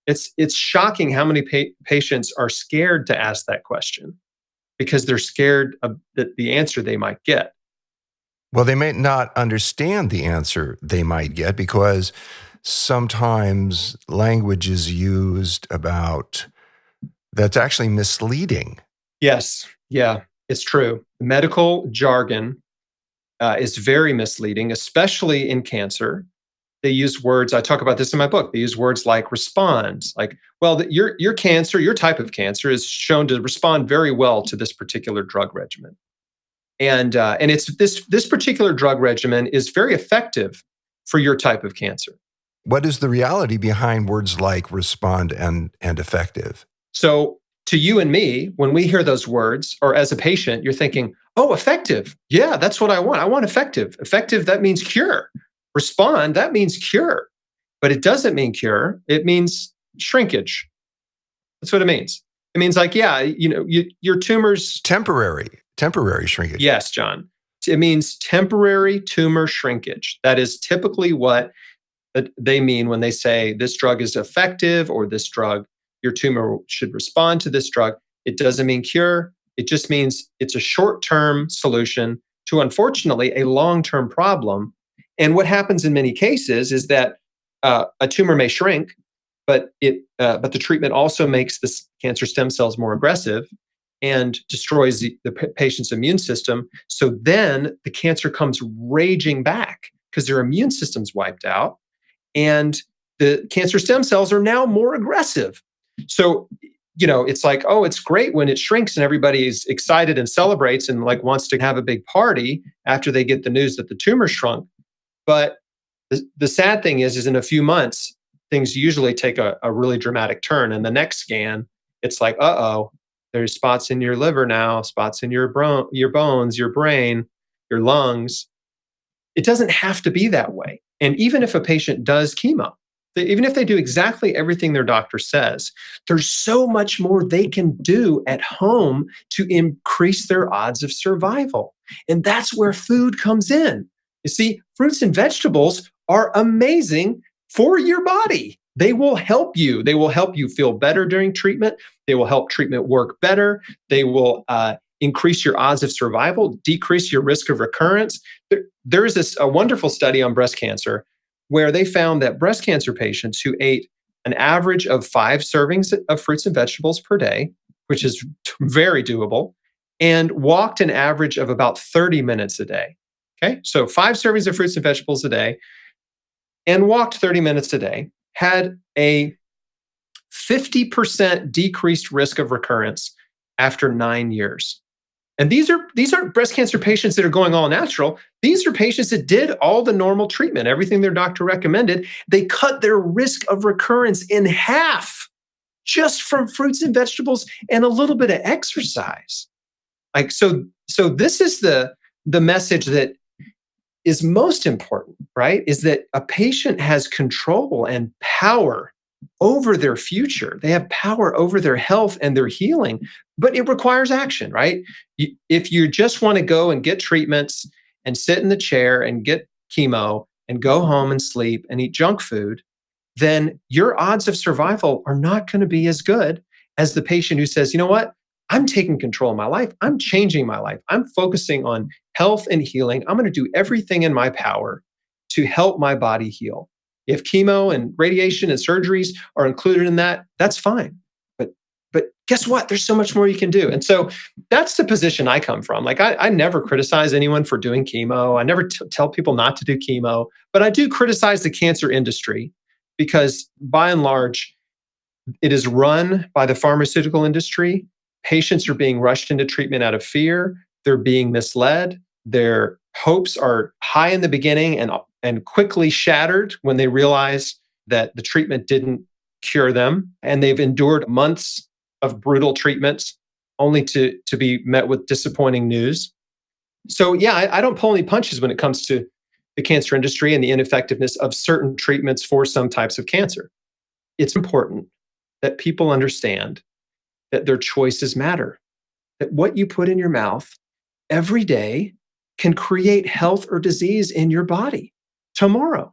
It's shocking how many patients are scared to ask that question because they're scared of the answer they might get. Well, they may not understand the answer they might get because sometimes language is used about that's actually misleading. Yes. Yeah, it's true. Medical jargon is very misleading, especially in cancer. They use words, I talk about this in my book, they use words like respond, like, well, your cancer, your type of cancer is shown to respond very well to this particular drug regimen. And it's this particular drug regimen is very effective for your type of cancer. What is the reality behind words like respond and effective? So to you and me, when we hear those words, or as a patient, you're thinking, oh, effective. Yeah, that's what I want. I want effective. Effective, that means cure. Respond, that means cure. But it doesn't mean cure. It means shrinkage. That's what it means. It means like, yeah, your tumors... Temporary shrinkage. Yes, John. It means temporary tumor shrinkage. That is typically what they mean when they say this drug is effective, or this drug, your tumor should respond to this drug. It doesn't mean cure. It just means it's a short-term solution to, unfortunately, a long-term problem. And what happens in many cases is that a tumor may shrink, but the treatment also makes the cancer stem cells more aggressive and destroys the patient's immune system. So then the cancer comes raging back because their immune system's wiped out, and the cancer stem cells are now more aggressive. So, it's like, oh, it's great when it shrinks and everybody's excited and celebrates and like wants to have a big party after they get the news that the tumor shrunk. But The sad thing is in a few months, things usually take a really dramatic turn. And the next scan, it's like, uh-oh, there's spots in your liver now, spots in your bones, your brain, your lungs. It doesn't have to be that way. And even if a patient does chemo, even if they do exactly everything their doctor says, there's so much more they can do at home to increase their odds of survival. And that's where food comes in. You see, fruits and vegetables are amazing for your body. They will help you. They will help you feel better during treatment. They will help treatment work better. They will increase your odds of survival, decrease your risk of recurrence. There is a wonderful study on breast cancer where they found that breast cancer patients who ate an average of 5 servings of fruits and vegetables per day, which is very doable, and walked an average of about 30 minutes a day. Okay, so 5 servings of fruits and vegetables a day and walked 30 minutes a day, had a 50% decreased risk of recurrence after 9 years. And these aren't breast cancer patients that are going all natural. These are patients that did all the normal treatment, everything their doctor recommended. They cut their risk of recurrence in half just from fruits and vegetables and a little bit of exercise. Like so this is the message that is most important, right? Is that a patient has control and power over their future. They have power over their health and their healing, but it requires action, right? If you just want to go and get treatments and sit in the chair and get chemo and go home and sleep and eat junk food, then your odds of survival are not going to be as good as the patient who says, you know what? I'm taking control of my life. I'm changing my life. I'm focusing on health and healing. I'm going to do everything in my power to help my body heal. If chemo and radiation and surgeries are included in that, that's fine. But guess what? There's so much more you can do. And so that's the position I come from. Like I never criticize anyone for doing chemo. I never tell people not to do chemo, but I do criticize the cancer industry because by and large, it is run by the pharmaceutical industry. Patients are being rushed into treatment out of fear. They're being misled. Their hopes are high in the beginning and quickly shattered when they realize that the treatment didn't cure them. And they've endured months of brutal treatments only to be met with disappointing news. So yeah, I don't pull any punches when it comes to the cancer industry and the ineffectiveness of certain treatments for some types of cancer. It's important that people understand that their choices matter, that what you put in your mouth every day can create health or disease in your body tomorrow.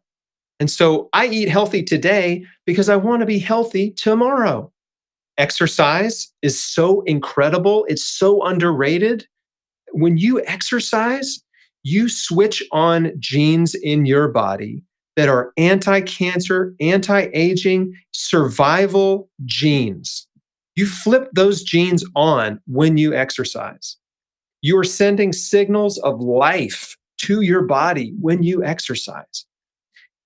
And so I eat healthy today because I want to be healthy tomorrow. Exercise is so incredible. It's so underrated. When you exercise, you switch on genes in your body that are anti-cancer, anti-aging, survival genes. You flip those genes on when you exercise. You are sending signals of life to your body when you exercise.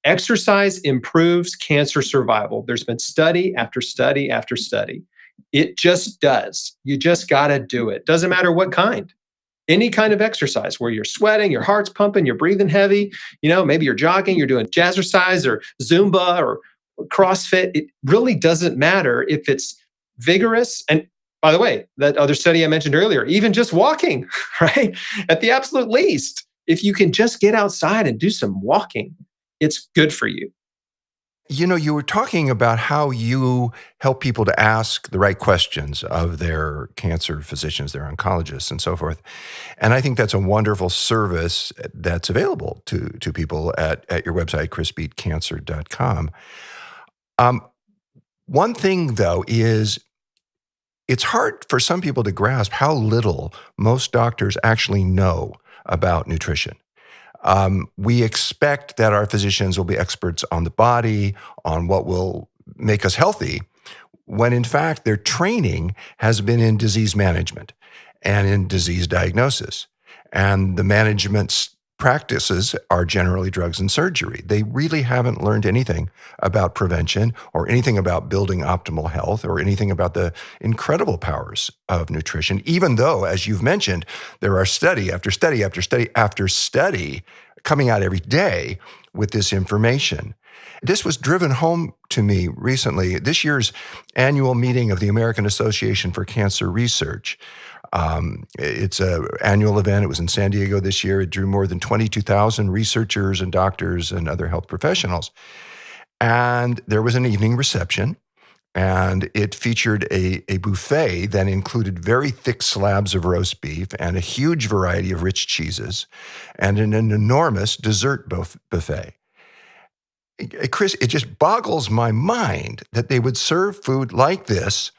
Exercise improves cancer survival. There's been study after study after study. It just does. You just got to do it. Doesn't matter what kind. Any kind of exercise where you're sweating, your heart's pumping, you're breathing heavy, maybe you're jogging, you're doing jazzercise or Zumba or CrossFit. It really doesn't matter if it's vigorous. And by the way, that other study I mentioned earlier, even just walking, right? At the absolute least, if you can just get outside and do some walking, it's good for you. You were talking about how you help people to ask the right questions of their cancer physicians, their oncologists, and so forth. And I think that's a wonderful service that's available to people at your website, chrisbeatcancer.com. One thing, though, is it's hard for some people to grasp how little most doctors actually know about nutrition. We expect that our physicians will be experts on the body, on what will make us healthy, when in fact their training has been in disease management and in disease diagnosis. And the management practices are generally drugs and surgery. They really haven't learned anything about prevention or anything about building optimal health or anything about the incredible powers of nutrition, even though, as you've mentioned, there are study after study after study after study coming out every day with this information. This was driven home to me recently. This year's annual meeting of the American Association for Cancer Research. It's an annual event. It was in San Diego this year. It drew more than 22,000 researchers and doctors and other health professionals. And there was an evening reception, and it featured a buffet that included very thick slabs of roast beef and a huge variety of rich cheeses and an enormous dessert buffet. Chris, it just boggles my mind that they would serve food like this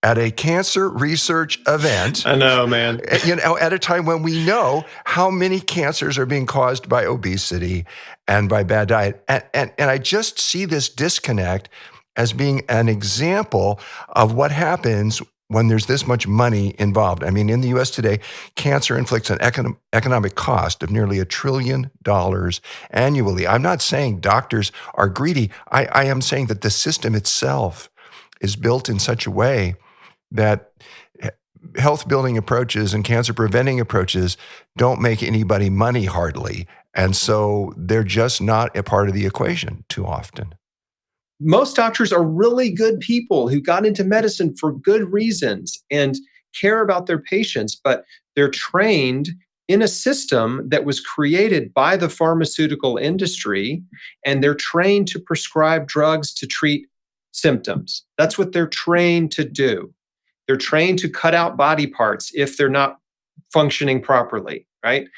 at a cancer research event. I know, man. At a time when we know how many cancers are being caused by obesity and by bad diet. And I just see this disconnect as being an example of what happens when there's this much money involved. I mean, in the U.S. today, cancer inflicts an economic cost of nearly $1 trillion annually. I'm not saying doctors are greedy. I am saying that the system itself is built in such a way that health building approaches and cancer preventing approaches don't make anybody money hardly. And so they're just not a part of the equation too often. Most doctors are really good people who got into medicine for good reasons and care about their patients, but they're trained in a system that was created by the pharmaceutical industry, and they're trained to prescribe drugs to treat symptoms. That's what they're trained to do. They're trained to cut out body parts if they're not functioning properly, right?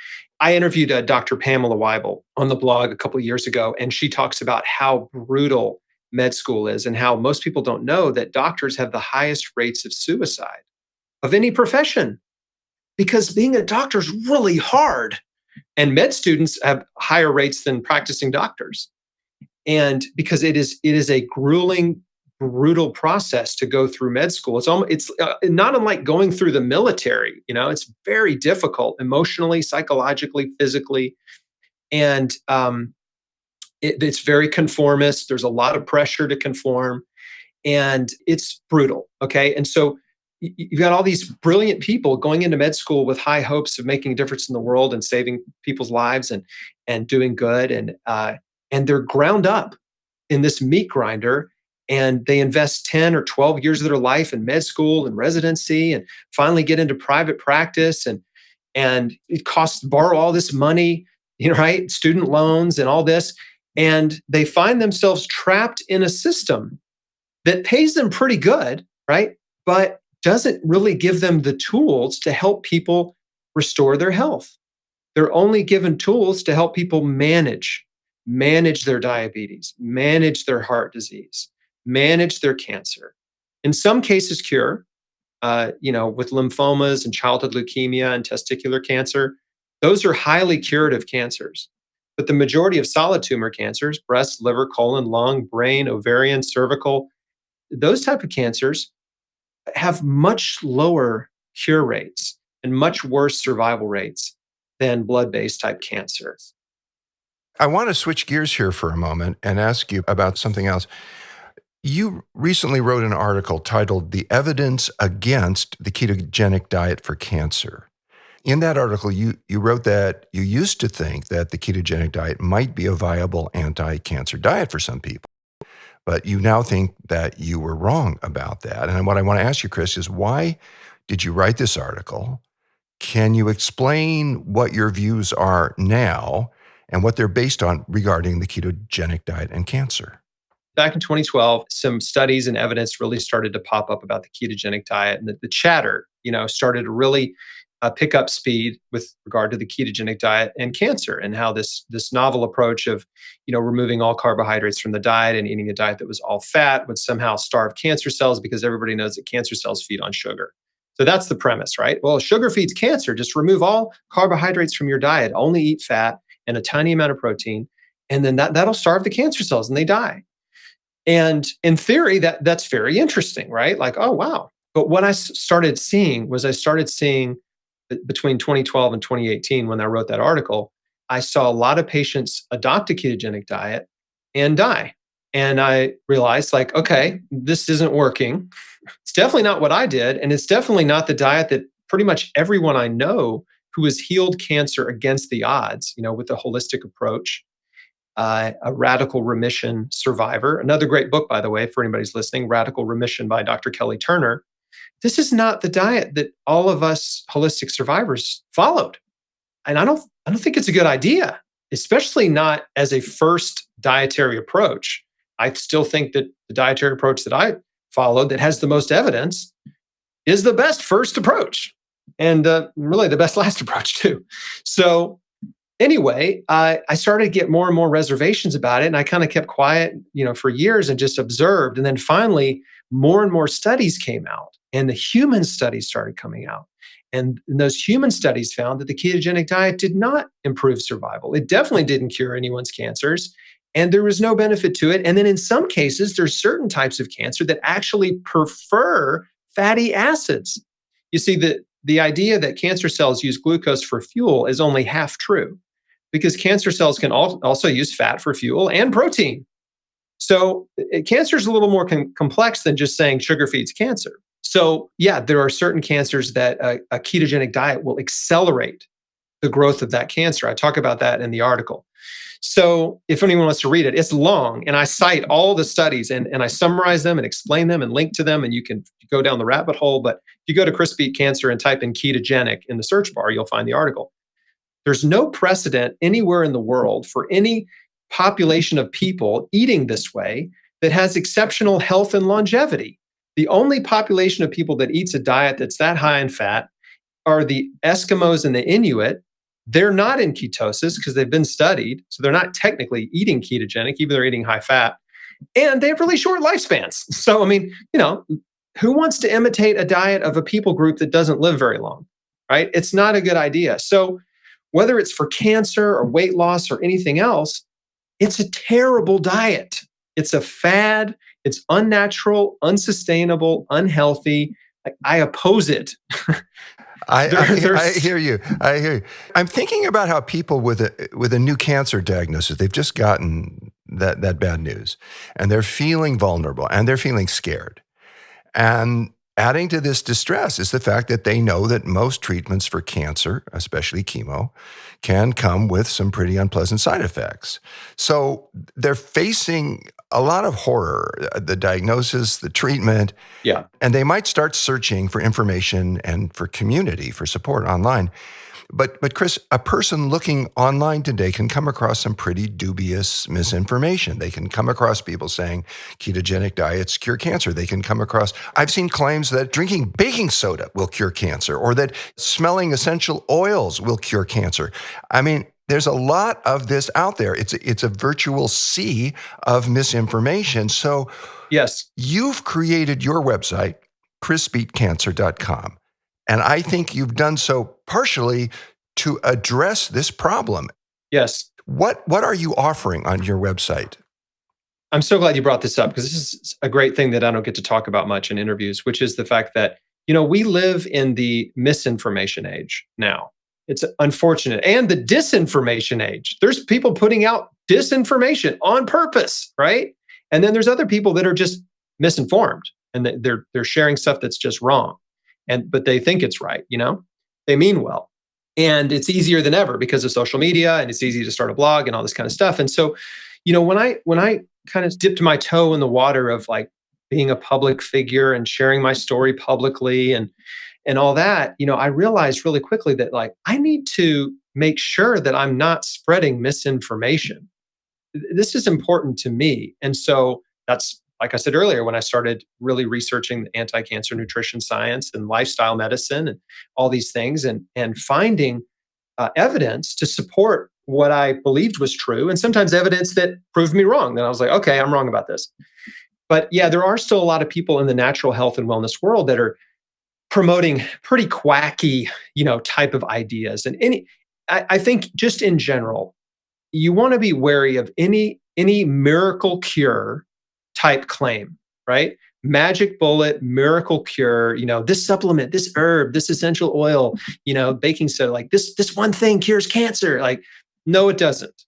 I interviewed Dr. Pamela Weibel on the blog a couple of years ago, and she talks about how brutal med school is and how most people don't know that doctors have the highest rates of suicide of any profession, because being a doctor is really hard, and med students have higher rates than practicing doctors. And because it is a grueling, brutal process to go through med school. It's not unlike going through the military. It's very difficult emotionally, psychologically, physically, and it's very conformist. There's a lot of pressure to conform, and it's brutal. Okay. And so you've got all these brilliant people going into med school with high hopes of making a difference in the world and saving people's lives and doing good. And they're ground up in this meat grinder, and they invest 10 or 12 years of their life in med school and residency and finally get into private practice. And it costs to borrow all this money, right? Student loans and all this. And they find themselves trapped in a system that pays them pretty good, right? But doesn't really give them the tools to help people restore their health. They're only given tools to help people manage their diabetes, manage their heart disease, manage their cancer. In some cases, cure, with lymphomas and childhood leukemia and testicular cancer. Those are highly curative cancers. But the majority of solid tumor cancers, breast, liver, colon, lung, brain, ovarian, cervical, those type of cancers have much lower cure rates and much worse survival rates than blood-based type cancers. I want to switch gears here for a moment and ask you about something else. You recently wrote an article titled "The Evidence Against the Ketogenic Diet for Cancer." In that article, you wrote that you used to think that the ketogenic diet might be a viable anti-cancer diet for some people, but you now think that you were wrong about that. And what I want to ask you, Chris, is why did you write this article? Can you explain what your views are now and what they're based on regarding the ketogenic diet and cancer? Back in 2012, some studies and evidence really started to pop up about the ketogenic diet, and the chatter, started to really pick up speed with regard to the ketogenic diet and cancer, and how this novel approach of, removing all carbohydrates from the diet and eating a diet that was all fat would somehow starve cancer cells, because everybody knows that cancer cells feed on sugar. So that's the premise, right? Well, sugar feeds cancer. Just remove all carbohydrates from your diet, only eat fat and a tiny amount of protein, and then that'll starve the cancer cells and they die. And in theory, that's very interesting, right? Like, oh, wow. But what I started seeing between 2012 and 2018, when I wrote that article, I saw a lot of patients adopt a ketogenic diet and die. And I realized, like, okay, this isn't working. It's definitely not what I did. And it's definitely not the diet that pretty much everyone I know who has healed cancer against the odds, with a holistic approach, a radical remission survivor. Another great book, by the way, for anybody's listening, Radical Remission by Dr. Kelly Turner. This is not the diet that all of us holistic survivors followed. And I don't think it's a good idea, especially not as a first dietary approach. I still think that the dietary approach that I followed that has the most evidence is the best first approach, and really the best last approach too. So anyway, I started to get more and more reservations about it, and I kind of kept quiet, for years and just observed. And then finally, more and more studies came out, and the human studies started coming out. And those human studies found that the ketogenic diet did not improve survival. It definitely didn't cure anyone's cancers, and there was no benefit to it. And then in some cases, there's certain types of cancer that actually prefer fatty acids. You see, the idea that cancer cells use glucose for fuel is only half true, because cancer cells can also use fat for fuel and protein. So cancer is a little more complex than just saying sugar feeds cancer. So yeah, there are certain cancers that a ketogenic diet will accelerate the growth of that cancer. I talk about that in the article. So if anyone wants to read it, it's long, and I cite all the studies and I summarize them and explain them and link to them, and you can go down the rabbit hole. But if you go to Chris Beat Cancer and type in ketogenic in the search bar, you'll find the article. There's no precedent anywhere in the world for any population of people eating this way that has exceptional health and longevity. The only population of people that eats a diet that's that high in fat are the Eskimos and the Inuit. They're not in ketosis because they've been studied. So they're not technically eating ketogenic, even though they're eating high fat. And they have really short lifespans. So, who wants to imitate a diet of a people group that doesn't live very long, right? It's not a good idea. So whether it's for cancer or weight loss or anything else, it's a terrible diet. It's a fad. It's unnatural, unsustainable, unhealthy. I oppose it. I hear you. I'm thinking about how people with a new cancer diagnosis, they've just gotten that bad news, and they're feeling vulnerable and they're feeling scared. And adding to this distress is the fact that they know that most treatments for cancer, especially chemo, can come with some pretty unpleasant side effects. So they're facing a lot of horror, the diagnosis, the treatment. Yeah. And they might start searching for information and for community, for support online. But Chris, a person looking online today can come across some pretty dubious misinformation. They can come across people saying ketogenic diets cure cancer. They can come across, I've seen claims that drinking baking soda will cure cancer, or that smelling essential oils will cure cancer. I mean, there's a lot of this out there. It's a virtual sea of misinformation. So yes, you've created your website, chrisbeatcancer.com. And I think you've done so partially to address this problem. Yes. What are you offering on your website? I'm so glad you brought this up, because this is a great thing that I don't get to talk about much in interviews, which is the fact that, we live in the misinformation age now. It's unfortunate. And the disinformation age. There's people putting out disinformation on purpose, right? And then there's other people that are just misinformed, and they're sharing stuff that's just wrong. But they think it's right, they mean well. And it's easier than ever because of social media, and it's easy to start a blog and all this kind of stuff. And so, when I kind of dipped my toe in the water of like being a public figure and sharing my story publicly and all that, I realized really quickly that like, I need to make sure that I'm not spreading misinformation. This is important to me. And so that's, like I said earlier, when I started really researching the anti-cancer nutrition science and lifestyle medicine and all these things, and finding evidence to support what I believed was true, and sometimes evidence that proved me wrong. Then I was like, okay, I'm wrong about this. But yeah, there are still a lot of people in the natural health and wellness world that are promoting pretty quacky, type of ideas. And I think just in general, you want to be wary of any miracle cure type claim, right? Magic bullet, miracle cure, this supplement, this herb, this essential oil, baking soda, like this one thing cures cancer. Like, no, it doesn't.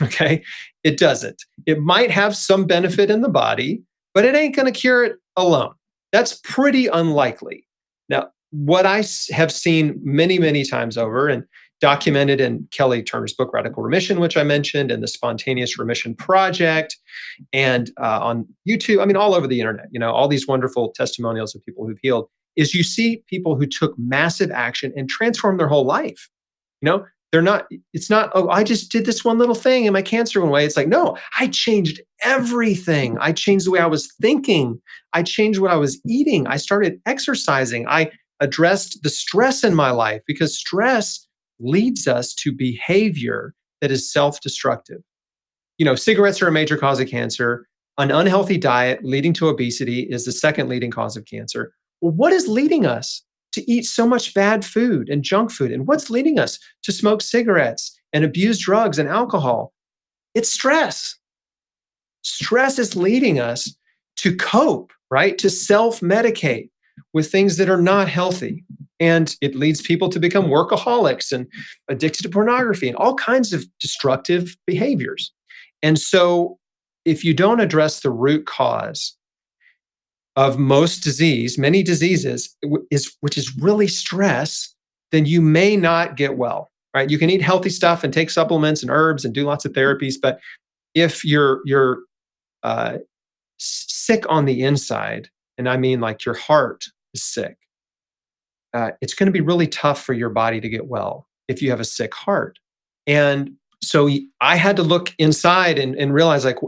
Okay. It doesn't. It might have some benefit in the body, but it ain't going to cure it alone. That's pretty unlikely. Now, what I have seen many, many times over and documented in Kelly Turner's book, Radical Remission, which I mentioned, and the Spontaneous Remission Project, and on YouTube, I mean, all over the internet, all these wonderful testimonials of people who've healed, is you see people who took massive action and transformed their whole life. It's not, oh, I just did this one little thing and my cancer went away. It's like, no, I changed everything. I changed the way I was thinking. I changed what I was eating. I started exercising. I addressed the stress in my life, because stress leads us to behavior that is self-destructive. Cigarettes are a major cause of cancer. An unhealthy diet leading to obesity is the second leading cause of cancer. Well, what is leading us to eat so much bad food and junk food? And what's leading us to smoke cigarettes and abuse drugs and alcohol? It's stress. Stress is leading us to cope, right? To self-medicate with things that are not healthy. And it leads people to become workaholics and addicted to pornography and all kinds of destructive behaviors. And so if you don't address the root cause of most disease, many diseases, which is really stress, then you may not get well, right? You can eat healthy stuff and take supplements and herbs and do lots of therapies, but if you're sick on the inside, and I mean like your heart is sick, it's going to be really tough for your body to get well if you have a sick heart. And so I had to look inside and realize, like,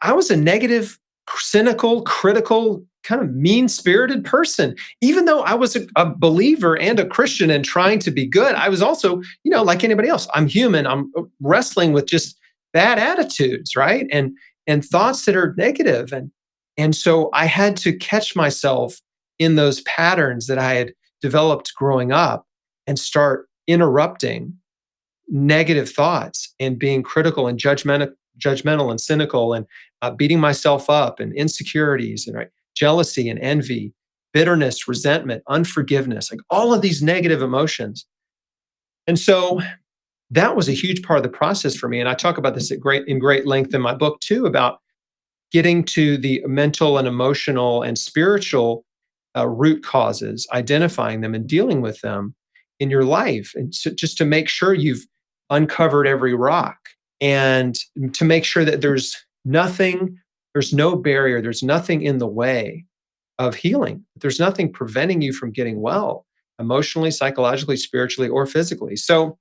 I was a negative, cynical, critical, kind of mean-spirited person. Even though I was a believer and a Christian and trying to be good, I was also, like anybody else, I'm human. I'm wrestling with just bad attitudes, right? And thoughts that are negative. And so I had to catch myself in those patterns that I had developed growing up and start interrupting negative thoughts and being critical and judgmental and cynical and beating myself up, and insecurities and jealousy and envy, bitterness, resentment, unforgiveness, like all of these negative emotions. And so that was a huge part of the process for me. And I talk about this in great length in my book too, about getting to the mental and emotional and spiritual root causes, identifying them and dealing with them in your life. And so just to make sure you've uncovered every rock, and to make sure that there's no barrier, there's nothing in the way of healing. There's nothing preventing you from getting well, emotionally, psychologically, spiritually, or physically. So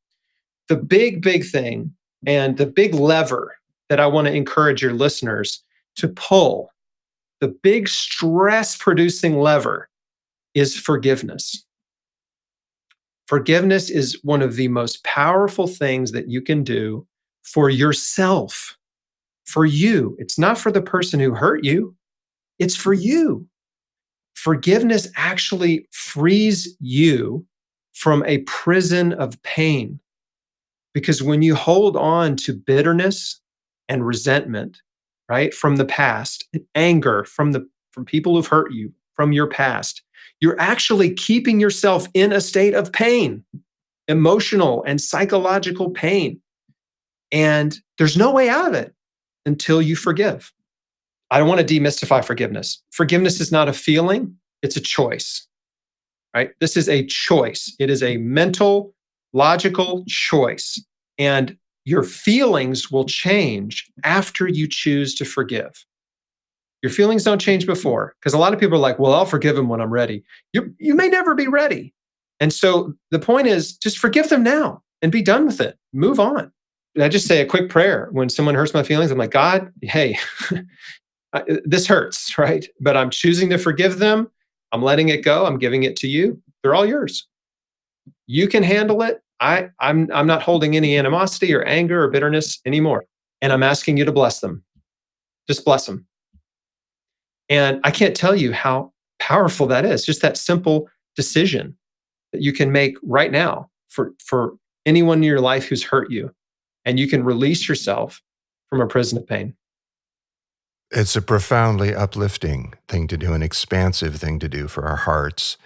the big thing and the big lever that I want to encourage your listeners to pull, the big stress-producing lever, is forgiveness. Forgiveness is one of the most powerful things that you can do for yourself, for you. It's not for the person who hurt you. It's for you. Forgiveness actually frees you from a prison of pain. Because when you hold on to bitterness and resentment, right, from the past, and anger from people who've hurt you, from your past, you're actually keeping yourself in a state of pain, emotional and psychological pain. And there's no way out of it until you forgive. I don't want to demystify forgiveness. Forgiveness is not a feeling, it's a choice, right? This is a choice. It is a mental, logical choice. And your feelings will change after you choose to forgive. Your feelings don't change before, because a lot of people are like, well, I'll forgive them when I'm ready. You may never be ready. And so the point is, just forgive them now and be done with it. Move on. I just say a quick prayer when someone hurts my feelings. I'm like, God, hey, this hurts, right? But I'm choosing to forgive them. I'm letting it go. I'm giving it to you. They're all yours. You can handle it. I'm not holding any animosity or anger or bitterness anymore. And I'm asking you to bless them. Just bless them. And I can't tell you how powerful that is. Just that simple decision that you can make right now for anyone in your life who's hurt you. And you can release yourself from a prison of pain. It's a profoundly uplifting thing to do, an expansive thing to do for our hearts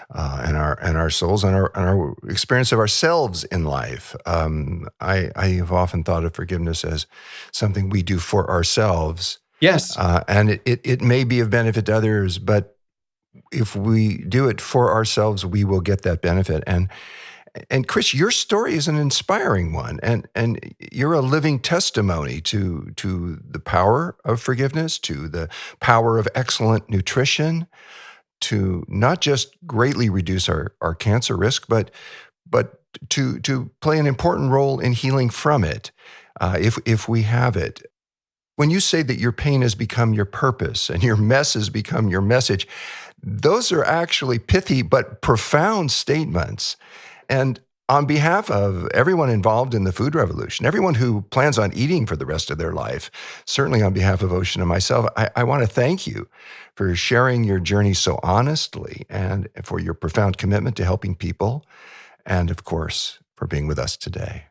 and our souls and our experience of ourselves in life. I have often thought of forgiveness as something we do for ourselves. Yes. And it may be of benefit to others, but if we do it for ourselves, we will get that benefit. And Chris, your story is an inspiring one, and you're a living testimony to the power of forgiveness, to the power of excellent nutrition, to not just greatly reduce our cancer risk, but to play an important role in healing from it, if we have it. When you say that your pain has become your purpose and your mess has become your message, those are actually pithy but profound statements. And on behalf of everyone involved in the food revolution, everyone who plans on eating for the rest of their life, certainly on behalf of Ocean and myself, I want to thank you for sharing your journey so honestly and for your profound commitment to helping people. And of course, for being with us today.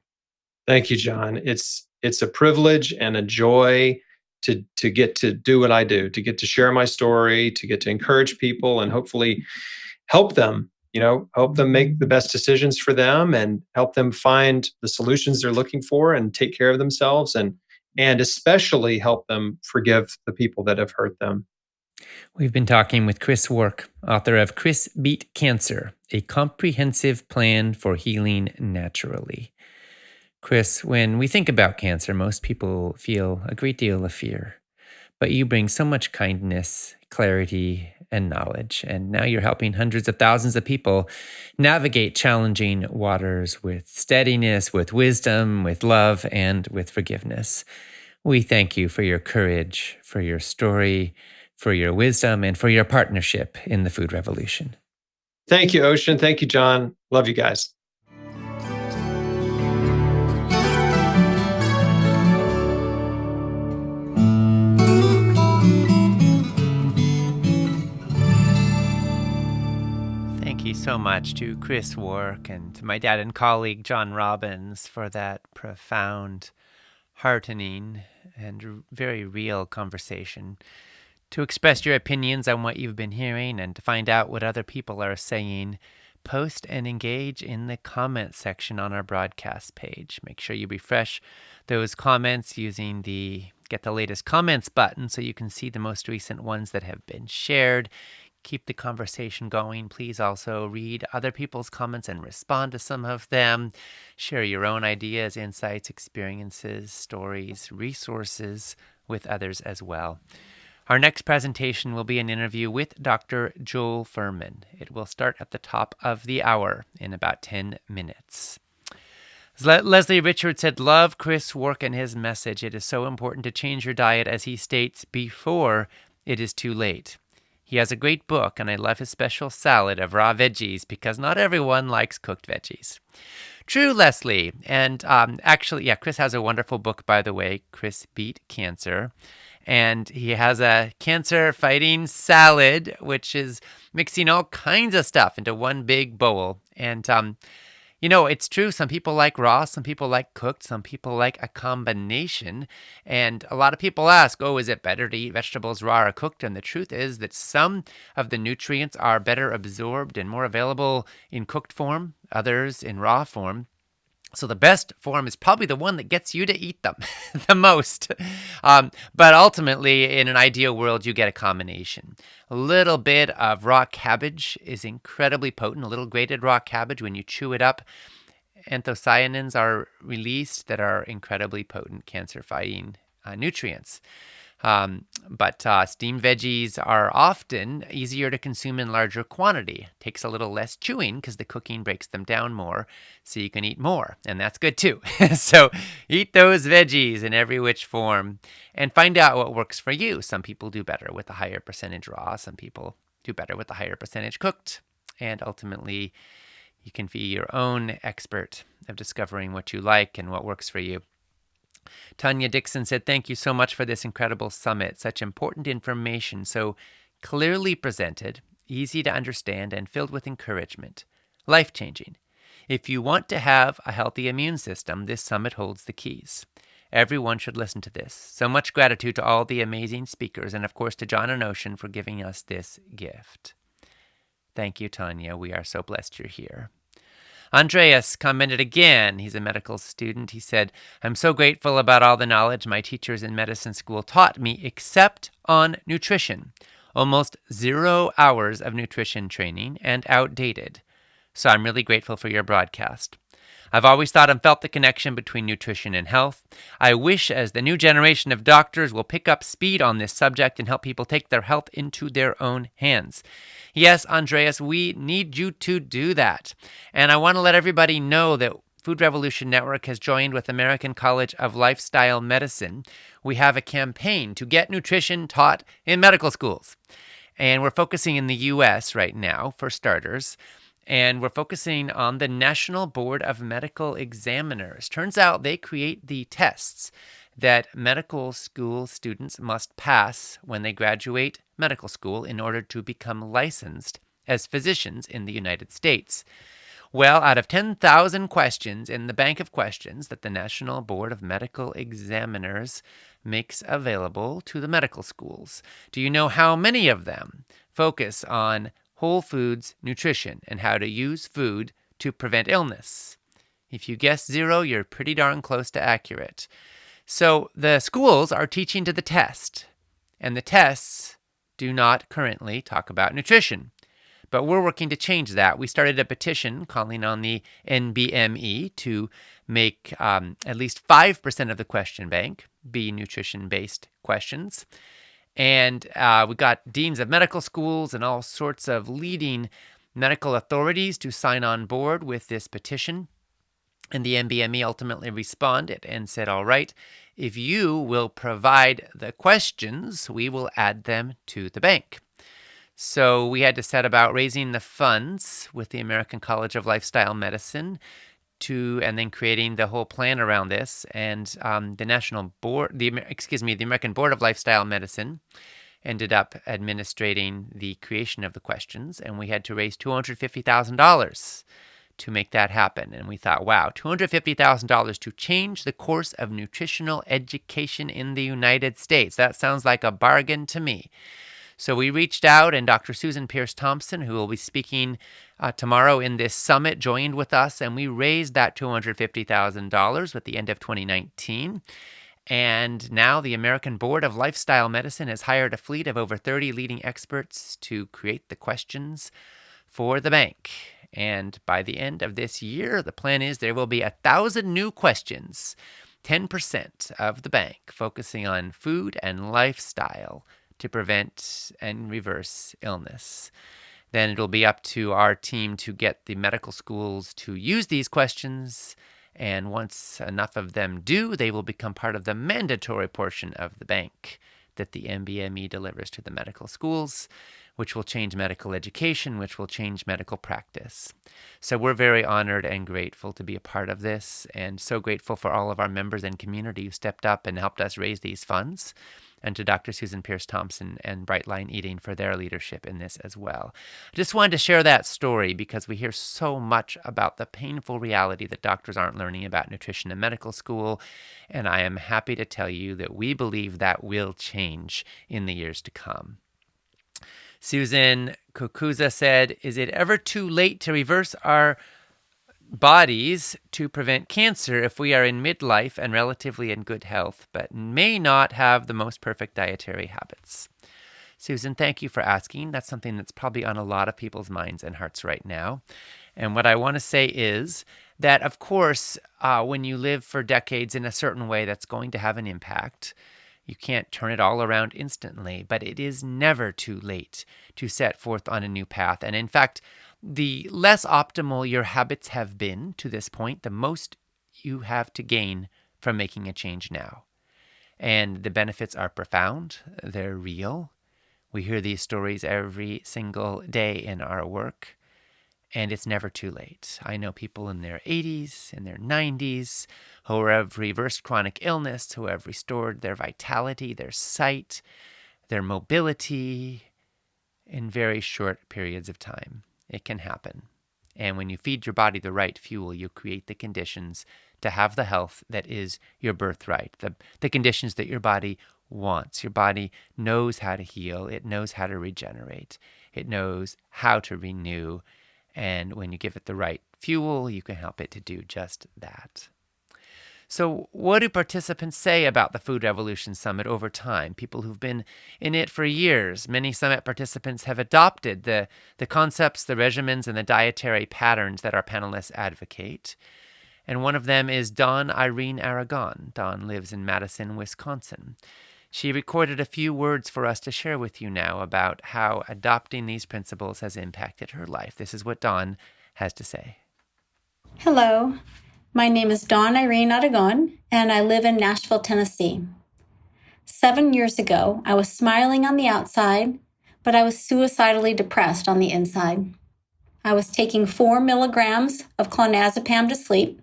Thank you, John. It's a privilege and a joy to get to do what I do, to get to share my story, to get to encourage people and hopefully help them, help them make the best decisions for them and help them find the solutions they're looking for and take care of themselves and especially help them forgive the people that have hurt them. We've been talking with Chris Wark, author of Chris Beat Cancer, a comprehensive plan for healing naturally. Chris, when we think about cancer, most people feel a great deal of fear, but you bring so much kindness, clarity, and knowledge. And now you're helping hundreds of thousands of people navigate challenging waters with steadiness, with wisdom, with love, and with forgiveness. We thank you for your courage, for your story, for your wisdom, and for your partnership in the food revolution. Thank you, Ocean. Thank you, John. Love you guys. Thank you so much to Chris Wark and to my dad and colleague John Robbins for that profound, heartening, and very real conversation. To express your opinions on what you've been hearing and to find out what other people are saying, post and engage in the comments section on our broadcast page. Make sure you refresh those comments using the Get the Latest Comments button so you can see the most recent ones that have been shared. Keep the conversation going. Please also read other people's comments and respond to some of them. Share your own ideas, insights, experiences, stories, resources with others as well. Our next presentation will be an interview with Dr. Joel Fuhrman. It will start at the top of the hour in about 10 minutes. Leslie Richards said, love Chris Wark and his message. It is so important to change your diet, as he states, before it is too late. He has a great book, and I love his special salad of raw veggies because not everyone likes cooked veggies. True, Leslie. And actually, Chris has a wonderful book, by the way, Chris Beat Cancer. And he has a cancer-fighting salad, which is mixing all kinds of stuff into one big bowl. And, it's true. Some people like raw, some people like cooked, some people like a combination. And a lot of people ask, is it better to eat vegetables raw or cooked? And the truth is that some of the nutrients are better absorbed and more available in cooked form, others in raw form. So the best form is probably the one that gets you to eat them the most. But ultimately, in an ideal world, you get a combination. A little bit of raw cabbage is incredibly potent. A little grated raw cabbage, when you chew it up, anthocyanins are released that are incredibly potent cancer-fighting nutrients. But steamed veggies are often easier to consume in larger quantity. Takes a little less chewing because the cooking breaks them down more, so you can eat more, and that's good too. So eat those veggies in every which form and find out what works for you. Some people do better with a higher percentage raw. Some people do better with a higher percentage cooked. And ultimately, you can be your own expert of discovering what you like and what works for you. Tanya Dixon said, thank you so much for this incredible summit. Such important information, so clearly presented, easy to understand, and filled with encouragement. Life-changing. If you want to have a healthy immune system, this summit holds the keys. Everyone should listen to this. So much gratitude to all the amazing speakers, and of course to John and Ocean for giving us this gift. Thank you, Tanya. We are so blessed you're here. Andreas commented again. He's a medical student. He said, I'm so grateful about all the knowledge my teachers in medicine school taught me, except on nutrition. almost 0 hours of nutrition training, and outdated. So I'm really grateful for your broadcast. I've always thought and felt the connection between nutrition and health. I wish as the new generation of doctors will pick up speed on this subject and help people take their health into their own hands. Yes, Andreas, we need you to do that. And I want to let everybody know that Food Revolution Network has joined with American College of Lifestyle Medicine. We have a campaign to get nutrition taught in medical schools. And we're focusing in the U.S. right now, for starters. And we're focusing on the National Board of Medical Examiners. Turns out they create the tests that medical school students must pass when they graduate medical school in order to become licensed as physicians in the United States. Well, out of 10,000 questions in the bank of questions that the National Board of Medical Examiners makes available to the medical schools, do you know how many of them focus on whole foods nutrition and how to use food to prevent illness? If you guess 0, you're pretty darn close to accurate. So the schools are teaching to the test, and the tests do not currently talk about nutrition. But we're working to change that. We started a petition calling on the NBME to make at least 5% of the question bank be nutrition-based questions. And we got deans of medical schools and all sorts of leading medical authorities to sign on board with this petition. And the NBME ultimately responded and said, all right, if you will provide the questions, we will add them to the bank. So we had to set about raising the funds with the American College of Lifestyle Medicine and then creating the whole plan around this. And the American Board of Lifestyle Medicine ended up administrating the creation of the questions, and we had to raise $250,000 to make that happen. And we thought, wow, $250,000 to change the course of nutritional education in the United States. That sounds like a bargain to me. So we reached out, and Dr. Susan Peirce Thompson, who will be speaking tomorrow in this summit, joined with us, and we raised that $250,000 at the end of 2019. And now the American Board of Lifestyle Medicine has hired a fleet of over 30 leading experts to create the questions for the bank. And by the end of this year, the plan is there will be 1,000 new questions, 10% of the bank, focusing on food and lifestyle to prevent and reverse illness. Then it'll be up to our team to get the medical schools to use these questions. And once enough of them do, they will become part of the mandatory portion of the bank that the NBME delivers to the medical schools, which will change medical education, which will change medical practice. So we're very honored and grateful to be a part of this, and so grateful for all of our members and community who stepped up and helped us raise these funds, and to Dr. Susan Peirce Thompson and Brightline Eating for their leadership in this as well. I just wanted to share that story because we hear so much about the painful reality that doctors aren't learning about nutrition in medical school, and I am happy to tell you that we believe that will change in the years to come. Susan Kukuza said, is it ever too late to reverse our bodies to prevent cancer if we are in midlife and relatively in good health, but may not have the most perfect dietary habits? Susan, thank you for asking. That's something that's probably on a lot of people's minds and hearts right now. And what I want to say is that, of course, when you live for decades in a certain way, that's going to have an impact. You can't turn it all around instantly, but it is never too late to set forth on a new path. And in fact, the less optimal your habits have been to this point, the most you have to gain from making a change now. And the benefits are profound. They're real. We hear these stories every single day in our work, and it's never too late. I know people in their 80s, in their 90s, who have reversed chronic illness, who have restored their vitality, their sight, their mobility in very short periods of time. It can happen. And when you feed your body the right fuel, you create the conditions to have the health that is your birthright, the conditions that your body wants. Your body knows how to heal. It knows how to regenerate. It knows how to renew. And when you give it the right fuel, you can help it to do just that. So, what do participants say about the Food Revolution Summit over time? People who've been in it for years. Many summit participants have adopted the concepts, the regimens, and the dietary patterns that our panelists advocate. And one of them is Dawn Irene Aragon. Dawn lives in Madison, Wisconsin. She recorded a few words for us to share with you now about how adopting these principles has impacted her life. This is what Dawn has to say. Hello, my name is Dawn Irene Aragon, and I live in Nashville, Tennessee. 7 years ago, I was smiling on the outside, but I was suicidally depressed on the inside. I was taking 4 milligrams of clonazepam to sleep,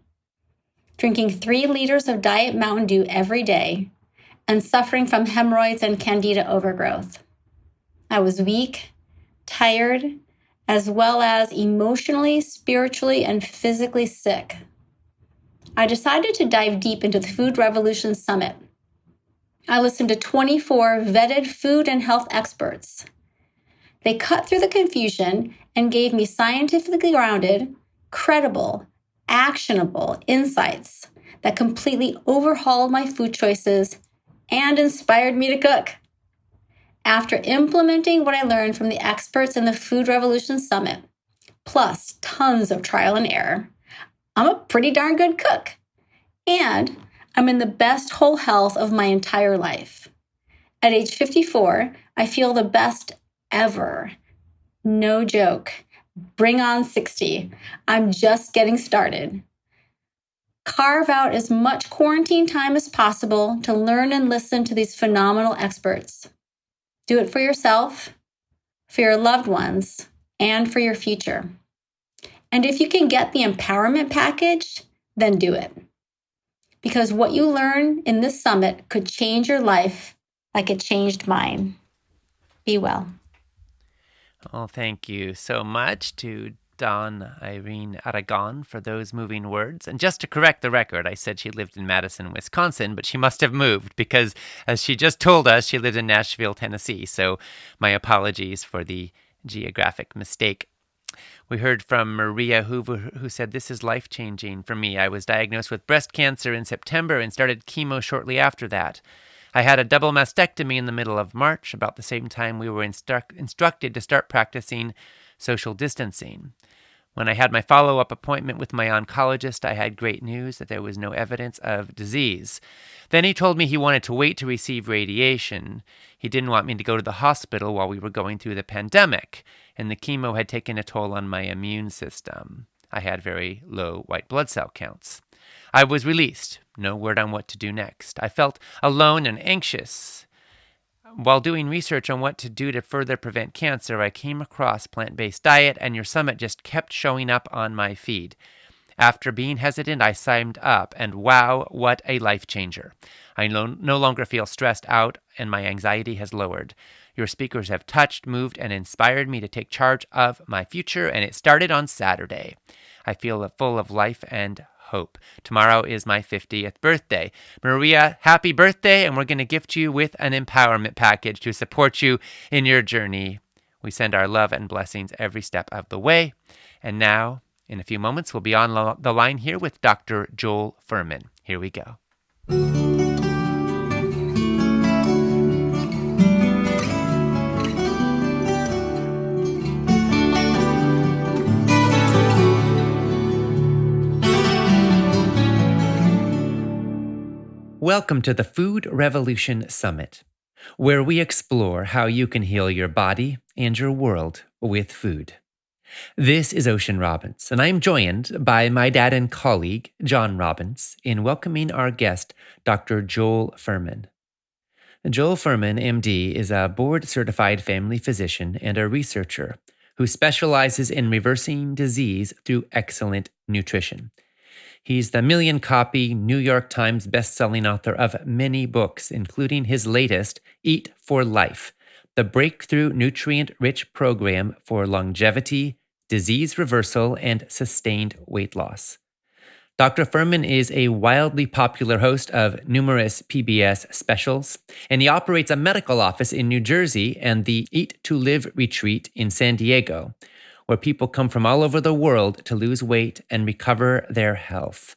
drinking 3 liters of Diet Mountain Dew every day, and suffering from hemorrhoids and candida overgrowth. I was weak, tired, as well as emotionally, spiritually, and physically sick. I decided to dive deep into the Food Revolution Summit. I listened to 24 vetted food and health experts. They cut through the confusion and gave me scientifically grounded, credible, actionable insights that completely overhauled my food choices and inspired me to cook. After implementing what I learned from the experts in the Food Revolution Summit, plus tons of trial and error, I'm a pretty darn good cook. And I'm in the best whole health of my entire life. At age 54, I feel the best ever. No joke. Bring on 60. I'm just getting started. Carve out as much quarantine time as possible to learn and listen to these phenomenal experts. Do it for yourself, for your loved ones, and for your future. And if you can get the empowerment package, then do it. Because what you learn in this summit could change your life like it changed mine. Be well. Oh, thank you so much to Dawn Irene Aragon for those moving words. And just to correct the record, I said she lived in Madison, Wisconsin, but she must have moved because, as she just told us, she lived in Nashville, Tennessee. So my apologies for the geographic mistake. We heard from Maria Hoover, who said, "This is life-changing for me. I was diagnosed with breast cancer in September and started chemo shortly after that. I had a double mastectomy in the middle of March, about the same time we were instructed to start practicing social distancing. When I had my follow-up appointment with my oncologist, I had great news that there was no evidence of disease. Then he told me he wanted to wait to receive radiation. He didn't want me to go to the hospital while we were going through the pandemic, and the chemo had taken a toll on my immune system. I had very low white blood cell counts. I was released. No word on what to do next. I felt alone and anxious. While doing research on what to do to further prevent cancer, I came across plant-based diet, and your summit just kept showing up on my feed. After being hesitant, I signed up, and wow, what a life changer. I no longer feel stressed out, and my anxiety has lowered. Your speakers have touched, moved, and inspired me to take charge of my future, and it started on Saturday. I feel full of life and hope. Tomorrow is my 50th birthday. Maria, happy birthday, and we're going to gift you with an empowerment package to support you in your journey. We send our love and blessings every step of the way. And now, in a few moments, we'll be on the line here with Dr. Joel Fuhrman. Here we go. Welcome to the Food Revolution Summit, where we explore how you can heal your body and your world with food. This is Ocean Robbins, and I'm joined by my dad and colleague, John Robbins, in welcoming our guest, Dr. Joel Fuhrman. Joel Fuhrman, MD, is a board-certified family physician and a researcher who specializes in reversing disease through excellent nutrition. He's the million-copy New York Times best-selling author of many books, including his latest, Eat for Life, the breakthrough nutrient-rich program for longevity, disease reversal, and sustained weight loss. Dr. Fuhrman is a wildly popular host of numerous PBS specials, and he operates a medical office in New Jersey and the Eat to Live retreat in San Diego, where people come from all over the world to lose weight and recover their health.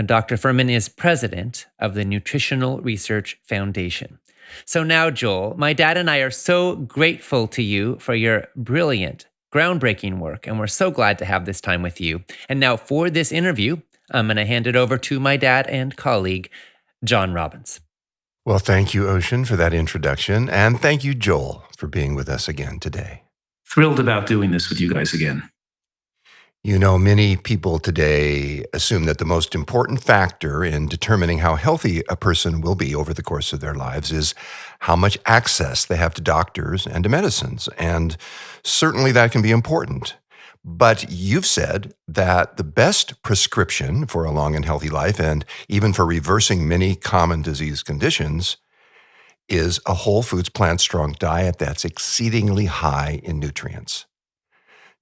Dr. Fuhrman is president of the Nutritional Research Foundation. So now, Joel, my dad and I are so grateful to you for your brilliant, groundbreaking work, and we're so glad to have this time with you. And now for this interview, I'm going to hand it over to my dad and colleague, John Robbins. Well, thank you, Ocean, for that introduction. And thank you, Joel, for being with us again today. Thrilled about doing this with you guys again. You know, many people today assume that the most important factor in determining how healthy a person will be over the course of their lives is how much access they have to doctors and to medicines. And certainly that can be important. But you've said that the best prescription for a long and healthy life, and even for reversing many common disease conditions, is a whole foods, plant-strong diet that's exceedingly high in nutrients.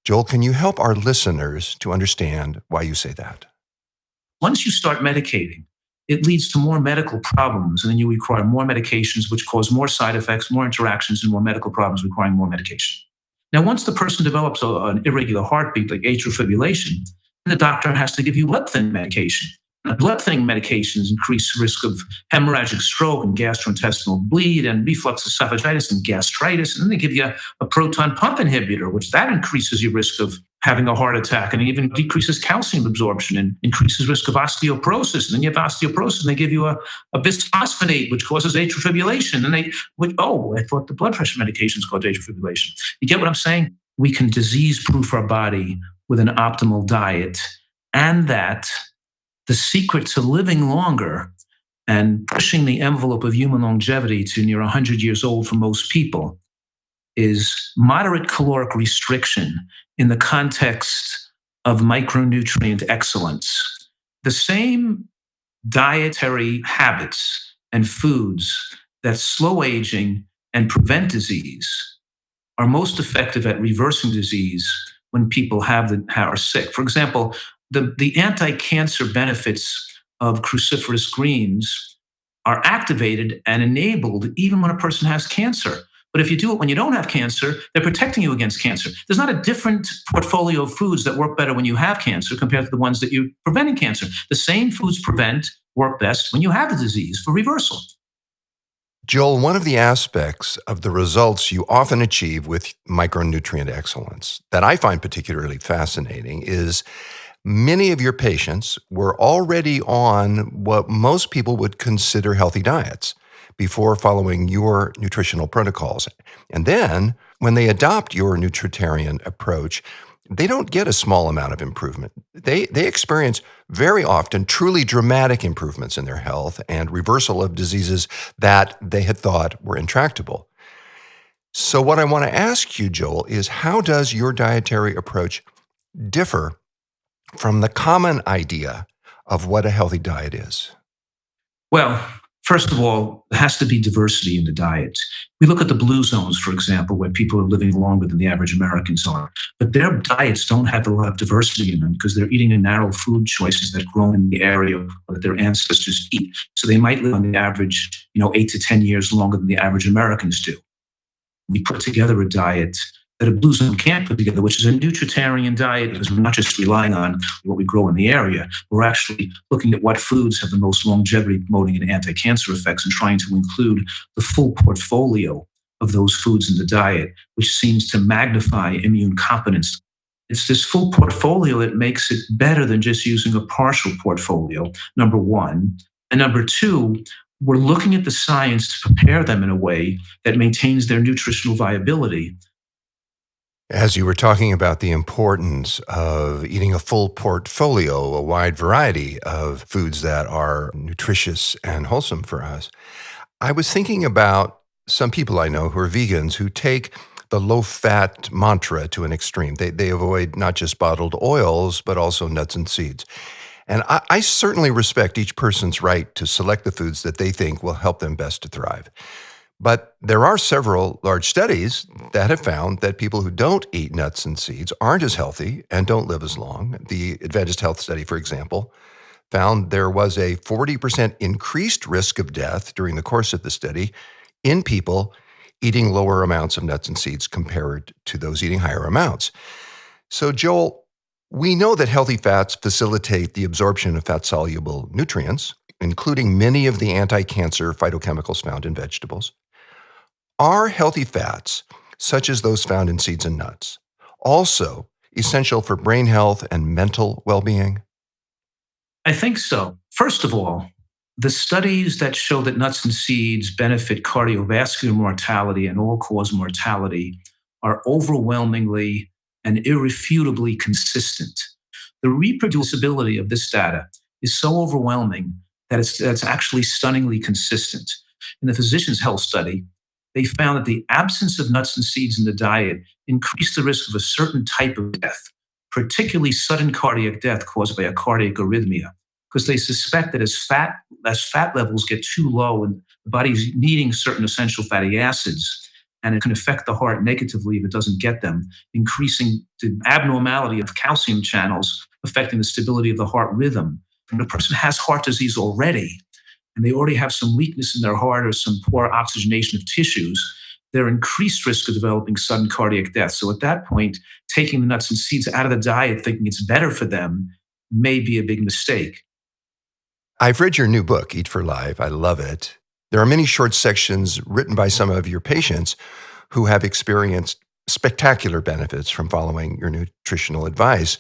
Joel, can you help our listeners to understand why you say that? Once you start medicating, it leads to more medical problems, and then you require more medications, which cause more side effects, more interactions, and more medical problems requiring more medication. Now, once the person develops an irregular heartbeat, like atrial fibrillation, the doctor has to give you blood thinning medication. Now, blood thinning medications increase risk of hemorrhagic stroke and gastrointestinal bleed and reflux esophagitis and gastritis. And then they give you a proton pump inhibitor, which that increases your risk of having a heart attack, and it even decreases calcium absorption and increases risk of osteoporosis. And then you have osteoporosis, and they give you a bisphosphonate, which causes atrial fibrillation. And I thought the blood pressure medications cause atrial fibrillation. You get what I'm saying? We can disease-proof our body with an optimal diet, and that the secret to living longer and pushing the envelope of human longevity to near 100 years old for most people is moderate caloric restriction in the context of micronutrient excellence. The same dietary habits and foods that slow aging and prevent disease are most effective at reversing disease when people are sick. For example, the anti-cancer benefits of cruciferous greens are activated and enabled even when a person has cancer. But if you do it when you don't have cancer, they're protecting you against cancer. There's not a different portfolio of foods that work better when you have cancer compared to the ones that you're preventing cancer. The same foods work best when you have the disease for reversal. Joel, one of the aspects of the results you often achieve with micronutrient excellence that I find particularly fascinating is many of your patients were already on what most people would consider healthy diets before following your nutritional protocols. And then when they adopt your nutritarian approach, they don't get a small amount of improvement. They experience very often truly dramatic improvements in their health and reversal of diseases that they had thought were intractable. So what I want to ask you, Joel, is how does your dietary approach differ from the common idea of what a healthy diet is? Well, first of all, there has to be diversity in the diet. We look at the blue zones, for example, where people are living longer than the average Americans are, but their diets don't have a lot of diversity in them because they're eating in narrow food choices that grow in the area that their ancestors eat. So they might live on the average, 8 to 10 years longer than the average Americans do. We put together a diet that a blue zone can't put together, which is a nutritarian diet, because we're not just relying on what we grow in the area. We're actually looking at what foods have the most longevity promoting and anti-cancer effects and trying to include the full portfolio of those foods in the diet, which seems to magnify immune competence. It's this full portfolio that makes it better than just using a partial portfolio, number one. And number two, we're looking at the science to prepare them in a way that maintains their nutritional viability. As you were talking about the importance of eating a full portfolio, a wide variety of foods that are nutritious and wholesome for us, I was thinking about some people I know who are vegans who take the low-fat mantra to an extreme. They avoid not just bottled oils, but also nuts and seeds. And I certainly respect each person's right to select the foods that they think will help them best to thrive. But there are several large studies that have found that people who don't eat nuts and seeds aren't as healthy and don't live as long. The Adventist Health Study, for example, found there was a 40% increased risk of death during the course of the study in people eating lower amounts of nuts and seeds compared to those eating higher amounts. So, Joel, We know that healthy fats facilitate the absorption of fat-soluble nutrients, including many of the anti-cancer phytochemicals found in vegetables. Are healthy fats, such as those found in seeds and nuts, also essential for brain health and mental well-being? I think so. First of all, the studies that show that nuts and seeds benefit cardiovascular mortality and all-cause mortality are overwhelmingly and irrefutably consistent. The reproducibility of this data is so overwhelming that it's actually stunningly consistent. In the Physicians' Health Study, they found that the absence of nuts and seeds in the diet increased the risk of a certain type of death, particularly sudden cardiac death caused by a cardiac arrhythmia, because they suspect that as fat levels get too low and the body's needing certain essential fatty acids, and it can affect the heart negatively if it doesn't get them, increasing the abnormality of calcium channels, affecting the stability of the heart rhythm. When a person has heart disease already, and they already have some weakness in their heart or some poor oxygenation of tissues, they're increased risk of developing sudden cardiac death. So at that point, taking the nuts and seeds out of the diet, thinking it's better for them, may be a big mistake. I've read your new book, Eat for Life. I love it. There are many short sections written by some of your patients who have experienced spectacular benefits from following your nutritional advice,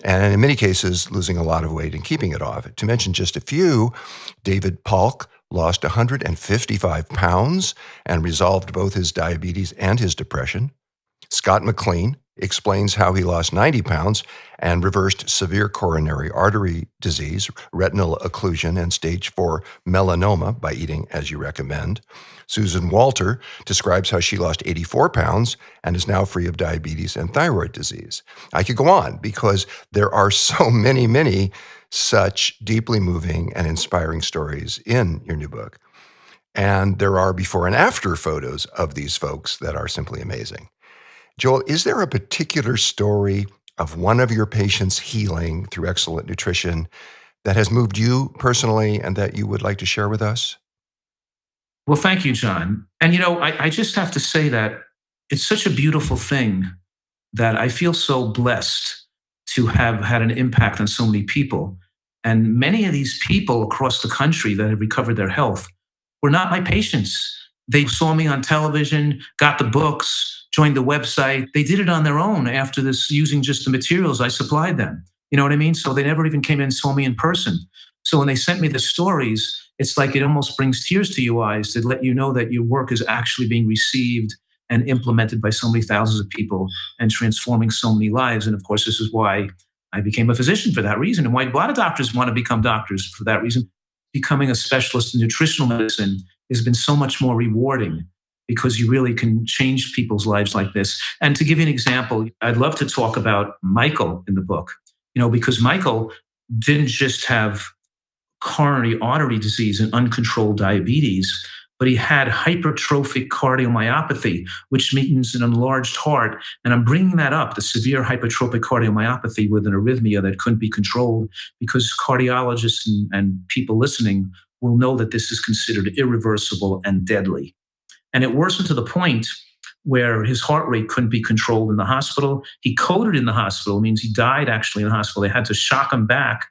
and in many cases, losing a lot of weight and keeping it off. To mention just a few, David Polk lost 155 pounds and resolved both his diabetes and his depression. Scott McLean explains how he lost 90 pounds and reversed severe coronary artery disease, retinal occlusion, and stage 4 melanoma by eating as you recommend. Susan Walter describes how she lost 84 pounds and is now free of diabetes and thyroid disease. I could go on because there are so many such deeply moving and inspiring stories in your new book. And there are before and after photos of these folks that are simply amazing. Joel, is there a particular story of one of your patients healing through excellent nutrition that has moved you personally and that you would like to share with us? Well, thank you, John. And I just have to say that it's such a beautiful thing that I feel so blessed to have had an impact on so many people. And many of these people across the country that have recovered their health were not my patients. They saw me on television, got the books, joined the website. They did it on their own after this, using just the materials I supplied them. You know what I mean? So they never even came in and saw me in person. So when they sent me the stories, it's like it almost brings tears to your eyes to let you know that your work is actually being received and implemented by so many thousands of people and transforming so many lives. And of course, this is why I became a physician for that reason, and why a lot of doctors want to become doctors for that reason. Becoming a specialist in nutritional medicine has been so much more rewarding because you really can change people's lives like this. And to give you an example, I'd love to talk about Michael in the book, because Michael didn't just have coronary artery disease and uncontrolled diabetes, but he had hypertrophic cardiomyopathy, which means an enlarged heart. And I'm bringing that up, the severe hypertrophic cardiomyopathy with an arrhythmia that couldn't be controlled, because cardiologists and people listening will know that this is considered irreversible and deadly. And it worsened to the point where his heart rate couldn't be controlled in the hospital. He coded in the hospital, means he died actually in the hospital. They had to shock him back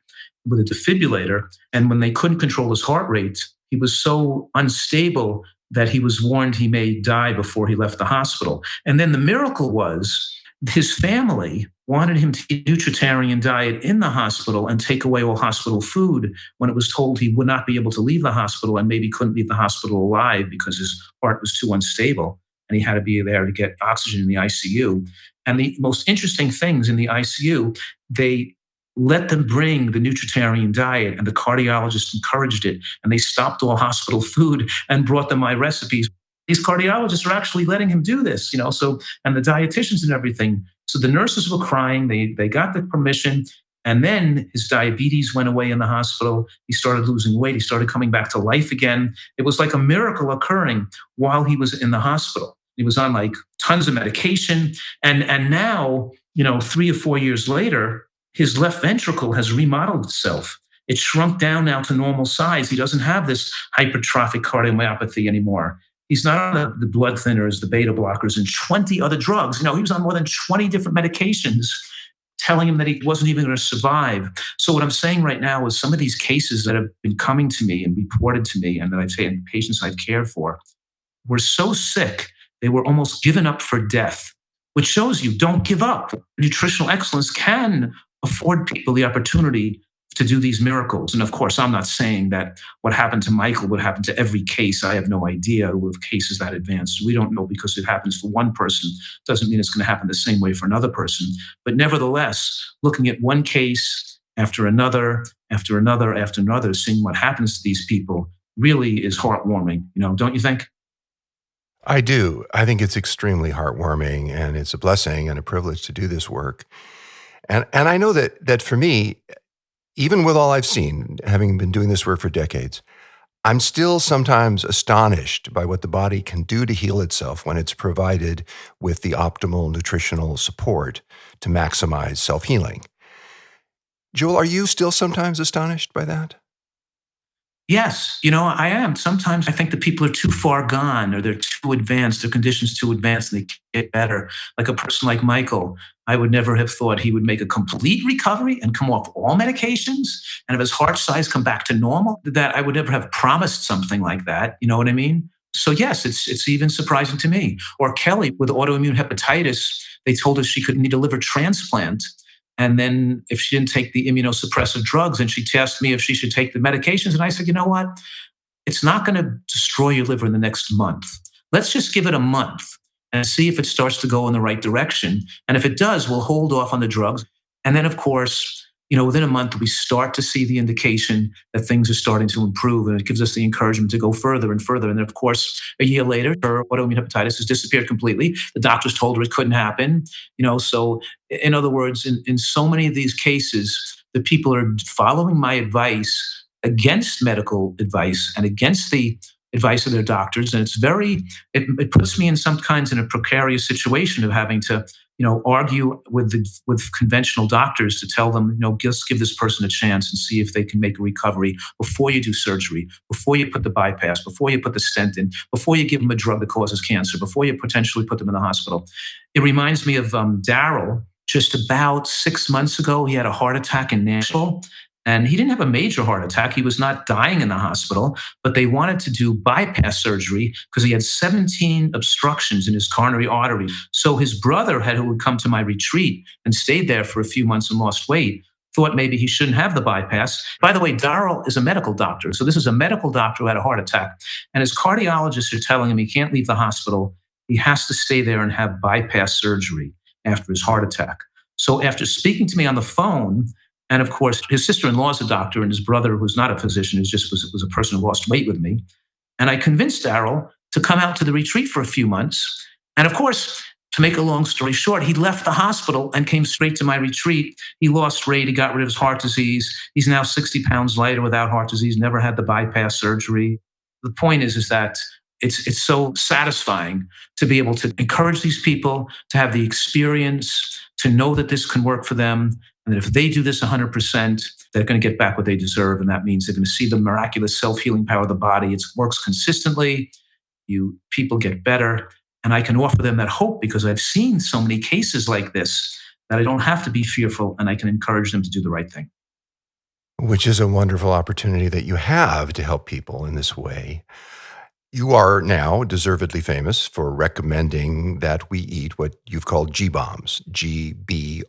with a defibrillator. And when they couldn't control his heart rate, he was so unstable that he was warned he may die before he left the hospital. And then the miracle was his family wanted him to eat a nutritarian diet in the hospital and take away all hospital food when it was told he would not be able to leave the hospital and maybe couldn't leave the hospital alive because his heart was too unstable and he had to be there to get oxygen in the ICU. And the most interesting things in the ICU, they let them bring the nutritarian diet, and the cardiologist encouraged it, and they stopped all hospital food and brought them my recipes. These cardiologists are actually letting him do this, so, and the dietitians and everything. So the nurses were crying, they got the permission, and then his diabetes went away in the hospital. He started losing weight. He started coming back to life again. It was like a miracle occurring while he was in the hospital. He was on like tons of medication. And now, 3 or 4 years later, his left ventricle has remodeled itself. It shrunk down now to normal size. He doesn't have this hypertrophic cardiomyopathy anymore. He's not on the blood thinners, the beta blockers, and 20 other drugs. He was on more than 20 different medications telling him that he wasn't even going to survive. So what I'm saying right now is some of these cases that have been coming to me and reported to me, and that I'd say and patients I've cared for, were so sick, they were almost given up for death, which shows you don't give up. Nutritional excellence can afford people the opportunity to do these miracles. And of course, I'm not saying that what happened to Michael would happen to every case. I have no idea with cases that advanced. We don't know because it happens for one person. Doesn't mean it's going to happen the same way for another person. But nevertheless, looking at one case after another, after another, after another, seeing what happens to these people really is heartwarming. Don't you think? I do. I think it's extremely heartwarming, and it's a blessing and a privilege to do this work. And I know that for me, even with all I've seen, having been doing this work for decades, I'm still sometimes astonished by what the body can do to heal itself when it's provided with the optimal nutritional support to maximize self-healing. Joel, are you still sometimes astonished by that? Yes, I am. Sometimes I think that people are too far gone or they're too advanced, their condition's too advanced and they can't get better. Like a person like Michael, I would never have thought he would make a complete recovery and come off all medications and have his heart size come back to normal. That I would never have promised something like that. You know what I mean? So yes, it's even surprising to me. Or Kelly with autoimmune hepatitis, they told her she could need a liver transplant. And then if she didn't take the immunosuppressive drugs, and she asked me if she should take the medications. And I said, you know what? It's not going to destroy your liver in the next month. Let's just give it a month and see if it starts to go in the right direction. And if it does, we'll hold off on the drugs. And then, of course, within a month, we start to see the indication that things are starting to improve. And it gives us the encouragement to go further and further. And then, of course, a year later, her autoimmune hepatitis has disappeared completely. The doctors told her it couldn't happen. So in other words, in so many of these cases, the people are following my advice against medical advice and against the advice of their doctors. And it puts me in some kinds in a precarious situation of having to argue with conventional doctors to tell them, just give this person a chance and see if they can make a recovery before you do surgery, before you put the bypass, before you put the stent in, before you give them a drug that causes cancer, before you potentially put them in the hospital. It reminds me of Daryl. Just about 6 months ago, he had a heart attack in Nashville. And he didn't have a major heart attack. He was not dying in the hospital, but they wanted to do bypass surgery because he had 17 obstructions in his coronary artery. So his brother, who would come to my retreat and stayed there for a few months and lost weight, thought maybe he shouldn't have the bypass. By the way, Daryl is a medical doctor. So this is a medical doctor who had a heart attack. And his cardiologists are telling him he can't leave the hospital. He has to stay there and have bypass surgery after his heart attack. So after speaking to me on the phone, and of course, his sister-in-law is a doctor, and his brother, who's not a physician, was a person who lost weight with me. And I convinced Daryl to come out to the retreat for a few months. And of course, to make a long story short, he left the hospital and came straight to my retreat. He lost weight. He got rid of his heart disease. He's now 60 pounds lighter without heart disease, never had the bypass surgery. The point is that it's so satisfying to be able to encourage these people to have the experience, to know that this can work for them. And that if they do this 100%, they're going to get back what they deserve. And that means they're going to see the miraculous self-healing power of the body. It works consistently. People get better. And I can offer them that hope because I've seen so many cases like this that I don't have to be fearful and I can encourage them to do the right thing. Which is a wonderful opportunity that you have to help people in this way. You are now deservedly famous for recommending that we eat what you've called G-BOMBS, G-B-O-M-B-S,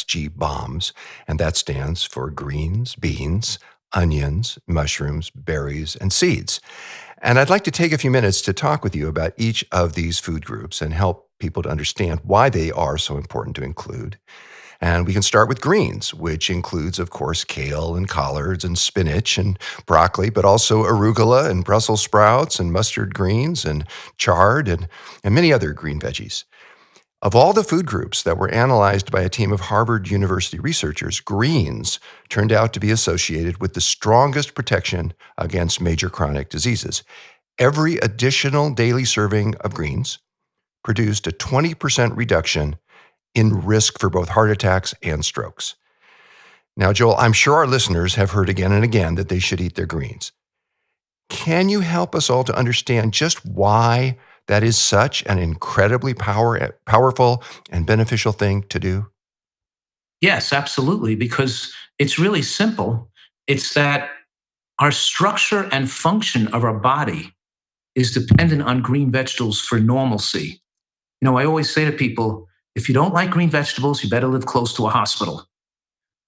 G-BOMBS, and that stands for greens, beans, onions, mushrooms, berries, and seeds. And I'd like to take a few minutes to talk with you about each of these food groups and help people to understand why they are so important to include. And we can start with greens, which includes, of course, kale and collards and spinach and broccoli, but also arugula and Brussels sprouts and mustard greens and chard and many other green veggies. Of all the food groups that were analyzed by a team of Harvard University researchers, greens turned out to be associated with the strongest protection against major chronic diseases. Every additional daily serving of greens produced a 20% reduction in risk for both heart attacks and strokes. Now, Joel, I'm sure our listeners have heard again and again that they should eat their greens. Can you help us all to understand just why that is such an incredibly powerful and beneficial thing to do? Yes, absolutely, because it's really simple. It's that our structure and function of our body is dependent on green vegetables for normalcy. I always say to people, if you don't like green vegetables, you better live close to a hospital.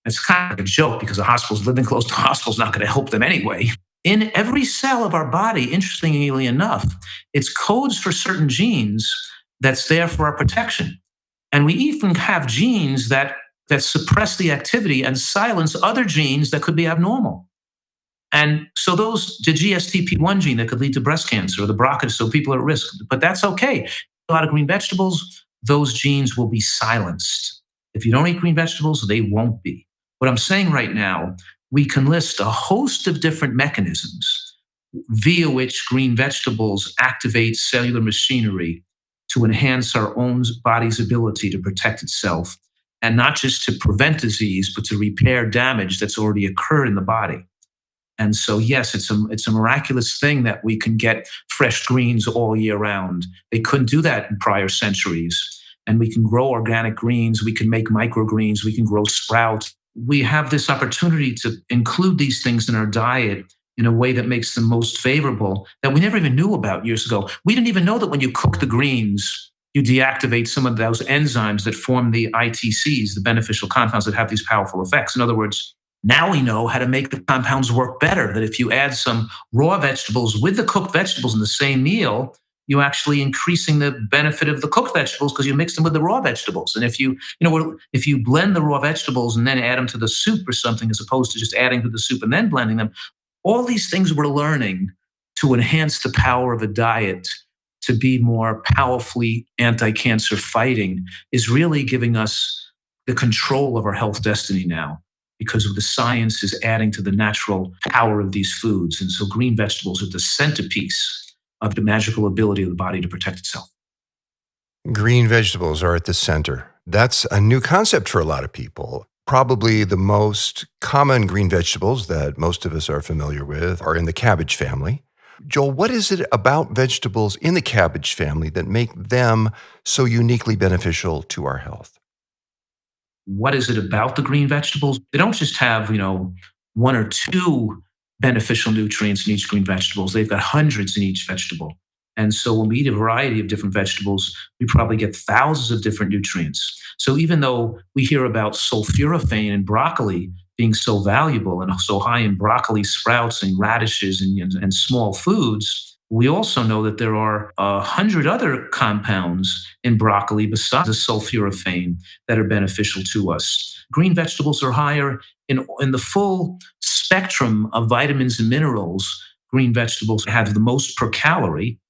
It's kind of a joke because living close to a hospital is not going to help them anyway. In every cell of our body, interestingly enough, it's codes for certain genes that's there for our protection. And we even have genes that suppress the activity and silence other genes that could be abnormal. And so the GSTP1 gene that could lead to breast cancer or the BRCA, so people are at risk, but that's okay. A lot of green vegetables, those genes will be silenced. If you don't eat green vegetables, they won't be. What I'm saying right now, we can list a host of different mechanisms via which green vegetables activate cellular machinery to enhance our own body's ability to protect itself, and not just to prevent disease, but to repair damage that's already occurred in the body. And so, yes, it's a miraculous thing that we can get fresh greens all year round. They couldn't do that in prior centuries. And we can grow organic greens. We can make microgreens. We can grow sprouts. We have this opportunity to include these things in our diet in a way that makes them most favorable that we never even knew about years ago. We didn't even know that when you cook the greens, you deactivate some of those enzymes that form the ITCs, the beneficial compounds that have these powerful effects. In other words, now we know how to make the compounds work better, that if you add some raw vegetables with the cooked vegetables in the same meal, you're actually increasing the benefit of the cooked vegetables because you mix them with the raw vegetables. And if you blend the raw vegetables and then add them to the soup or something, as opposed to just adding to the soup and then blending them, all these things we're learning to enhance the power of a diet to be more powerfully anti-cancer fighting is really giving us the control of our health destiny now, because of the science is adding to the natural power of these foods. And so green vegetables are the centerpiece of the magical ability of the body to protect itself. Green vegetables are at the center. That's a new concept for a lot of people. Probably the most common green vegetables that most of us are familiar with are in the cabbage family. Joel, what is it about vegetables in the cabbage family that make them so uniquely beneficial to our health? What is it about the green vegetables? They don't just have, one or two beneficial nutrients in each green vegetables. They've got hundreds in each vegetable. And so when we eat a variety of different vegetables, we probably get thousands of different nutrients. So even though we hear about sulforaphane in broccoli being so valuable and so high in broccoli sprouts and radishes and small foods, we also know that there are 100 other compounds in broccoli besides the sulforaphane that are beneficial to us. Green vegetables are higher in the full spectrum of vitamins and minerals. Green vegetables have the most per calorie.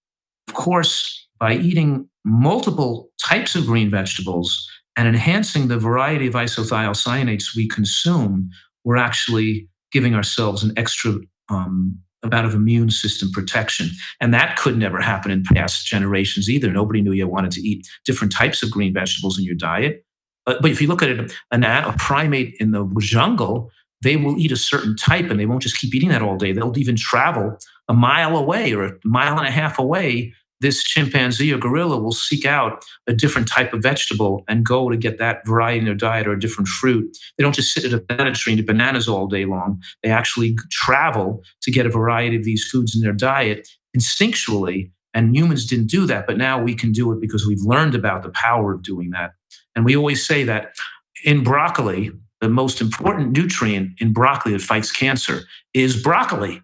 Of course, by eating multiple types of green vegetables and enhancing the variety of isothiocyanates we consume, we're actually giving ourselves an extra amount of immune system protection. And that could never happen in past generations either. Nobody knew you wanted to eat different types of green vegetables in your diet. But if you look at it, a primate in the jungle, they will eat a certain type and they won't just keep eating that all day. They'll even travel a mile away or a mile and a half away. This chimpanzee or gorilla will seek out a different type of vegetable and go to get that variety in their diet or a different fruit. They don't just sit at a banana tree and eat bananas all day long. They actually travel to get a variety of these foods in their diet instinctually. And humans didn't do that, but now we can do it because we've learned about the power of doing that. And we always say that in broccoli, the most important nutrient in broccoli that fights cancer is broccoli.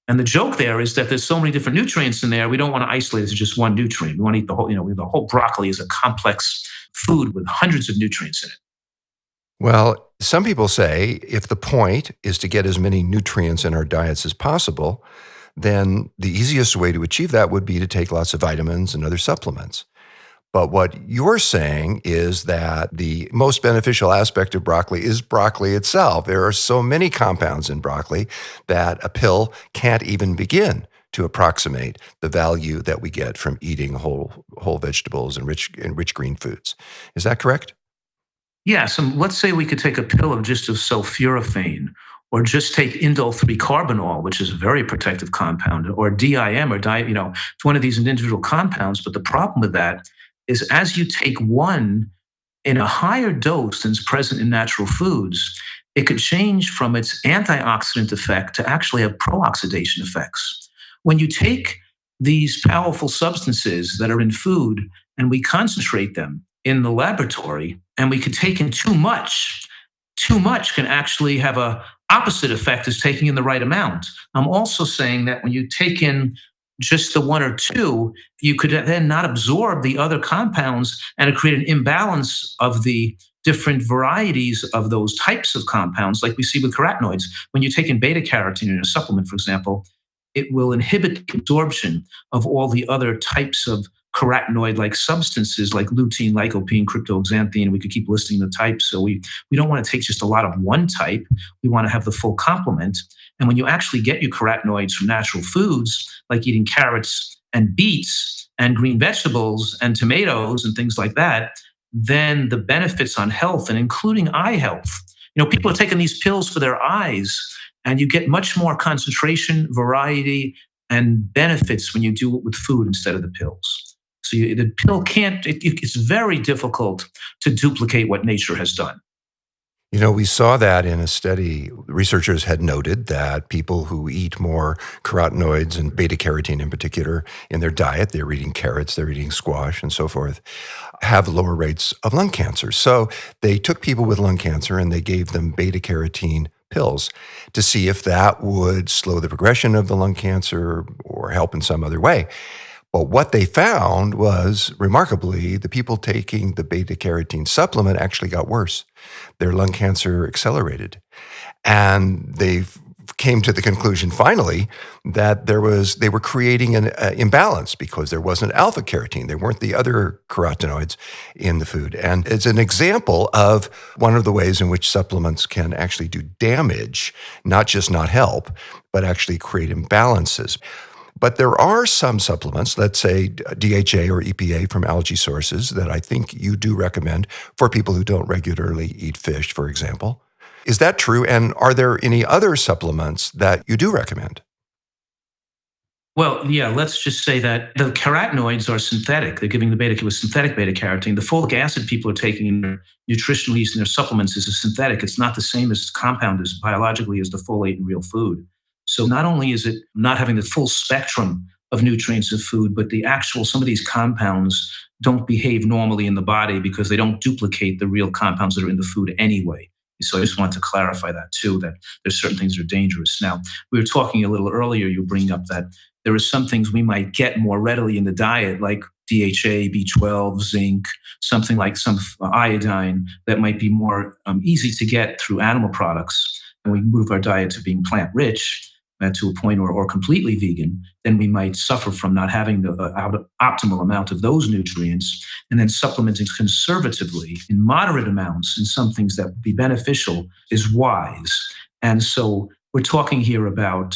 And the joke there is that there's so many different nutrients in there, we don't want to isolate it to just one nutrient. We want to eat the whole, the whole broccoli is a complex food with hundreds of nutrients in it. Well, some people say if the point is to get as many nutrients in our diets as possible, then the easiest way to achieve that would be to take lots of vitamins and other supplements. But what you're saying is that the most beneficial aspect of broccoli is broccoli itself. There are so many compounds in broccoli that a pill can't even begin to approximate the value that we get from eating whole vegetables and rich green foods. Is that correct? Yes. And let's say we could take a pill of sulforaphane, or just take indole-3-carbinol, which is a very protective compound, or DIM, it's one of these individual compounds. But the problem with that is as you take one in a higher dose than is present in natural foods, it could change from its antioxidant effect to actually have pro-oxidation effects. When you take these powerful substances that are in food and we concentrate them in the laboratory, and we could take in too much can actually have a opposite effect as taking in the right amount. I'm also saying that when you take in just the one or two, you could then not absorb the other compounds and it create an imbalance of the different varieties of those types of compounds, like we see with carotenoids. When you take in beta carotene in a supplement, for example, it will inhibit absorption of all the other types of carotenoid-like substances like lutein, lycopene, cryptoxanthine. We could keep listing the types. So we don't want to take just a lot of one type. We want to have the full complement. And when you actually get your carotenoids from natural foods, like eating carrots and beets and green vegetables and tomatoes and things like that, then the benefits on health and including eye health. People are taking these pills for their eyes, and you get much more concentration, variety, and benefits when you do it with food instead of the pills. So the pill it's very difficult to duplicate what nature has done. We saw that in a study. Researchers had noted that people who eat more carotenoids and beta carotene in particular in their diet, they're eating carrots, they're eating squash and so forth, have lower rates of lung cancer. So they took people with lung cancer and they gave them beta carotene pills to see if that would slow the progression of the lung cancer or help in some other way. But what they found was, remarkably, the people taking the beta carotene supplement actually got worse. Their lung cancer accelerated. And they came to the conclusion, finally, that they were creating an imbalance because there wasn't alpha carotene. There weren't the other carotenoids in the food. And it's an example of one of the ways in which supplements can actually do damage, not just not help, but actually create imbalances. But there are some supplements, let's say DHA or EPA from algae sources, that I think you do recommend for people who don't regularly eat fish, for example. Is that true? And are there any other supplements that you do recommend? Well, yeah, let's just say that the carotenoids are synthetic. They're giving the beta with synthetic beta carotene. The folic acid people are taking in their nutritional yeast and their supplements is a synthetic. It's not the same as compound as biologically as the folate in real food. So not only is it not having the full spectrum of nutrients of food, but some of these compounds don't behave normally in the body because they don't duplicate the real compounds that are in the food anyway. So I just want to clarify that too, that there's certain things that are dangerous. Now, we were talking a little earlier, you bring up that there are some things we might get more readily in the diet, like DHA, B12, zinc, something like some iodine that might be more easy to get through animal products. And we move our diet to being plant-rich, to a point or completely vegan, then we might suffer from not having the optimal amount of those nutrients, and then supplementing conservatively in moderate amounts in some things that would be beneficial is wise. And so we're talking here about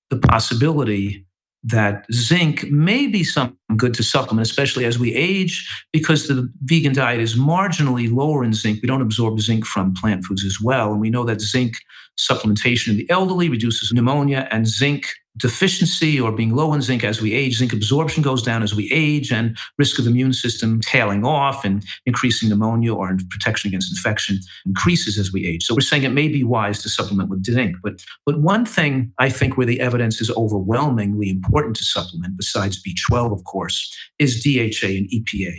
the possibility that zinc may be something good to supplement, especially as we age, because the vegan diet is marginally lower in zinc. We don't absorb zinc from plant foods as well. And we know that zinc supplementation in the elderly reduces pneumonia, and zinc deficiency or being low in zinc as we age, zinc absorption goes down as we age, and risk of immune system tailing off and increasing pneumonia or protection against infection increases as we age. So we're saying it may be wise to supplement with zinc. But one thing I think where the evidence is overwhelmingly important to supplement, besides B12, of course, is DHA and EPA.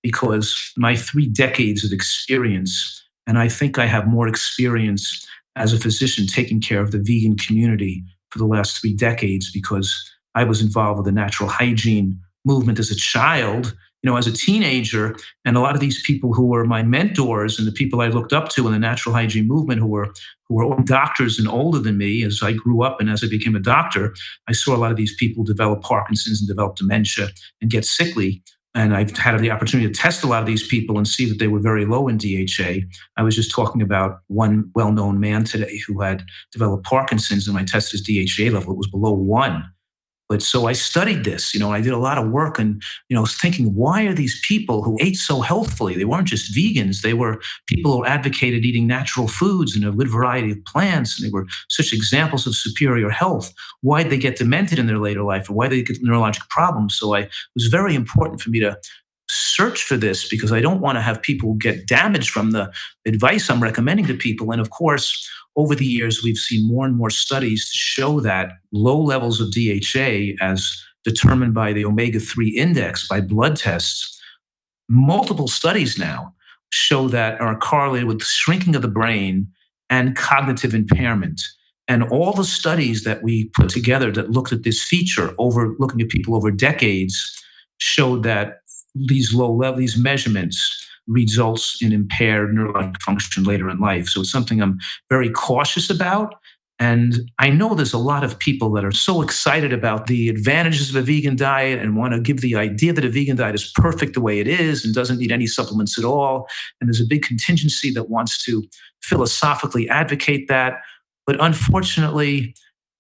Because my 3 decades of experience, and I think I have more experience as a physician taking care of the vegan community for the last 3 decades, because I was involved with the natural hygiene movement as a child, as a teenager. And a lot of these people who were my mentors and the people I looked up to in the natural hygiene movement who were doctors and older than me, as I grew up and as I became a doctor, I saw a lot of these people develop Parkinson's and develop dementia and get sickly. And I've had the opportunity to test a lot of these people and see that they were very low in DHA. I was just talking about one well-known man today who had developed Parkinson's, and I tested his DHA level. It was below 1. But so I studied this, and I did a lot of work and, I was thinking, why are these people who ate so healthfully? They weren't just vegans. They were people who advocated eating natural foods and a good variety of plants. And they were such examples of superior health. Why did they get demented in their later life? Or why did they get neurologic problems? So it was very important for me to search for this because I don't want to have people get damaged from the advice I'm recommending to people. And of course, over the years, we've seen more and more studies to show that low levels of DHA, as determined by the omega-3 index by blood tests, multiple studies now show that are correlated with shrinking of the brain and cognitive impairment. And all the studies that we put together that looked at this feature over looking at people over decades showed that these measurements results in impaired neurologic function later in life. So it's something I'm very cautious about. And I know there's a lot of people that are so excited about the advantages of a vegan diet and want to give the idea that a vegan diet is perfect the way it is and doesn't need any supplements at all. And there's a big contingency that wants to philosophically advocate that. But unfortunately,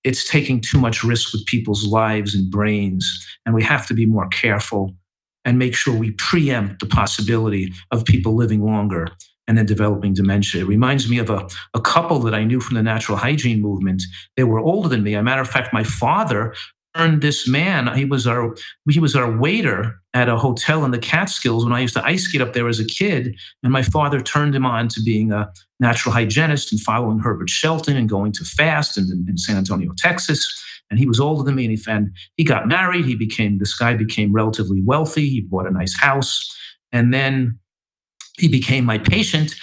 it's taking too much risk with people's lives and brains. And we have to be more careful and make sure we preempt the possibility of people living longer and then developing dementia. It reminds me of a couple that I knew from the natural hygiene movement. They were older than me. As a matter of fact, my father turned this man. He was our waiter at a hotel in the Catskills when I used to ice skate up there as a kid. And my father turned him on to being a natural hygienist and following Herbert Shelton and going to fast in San Antonio, Texas. And he was older than me, and he got married. This guy became relatively wealthy. He bought a nice house. And then he became my patient.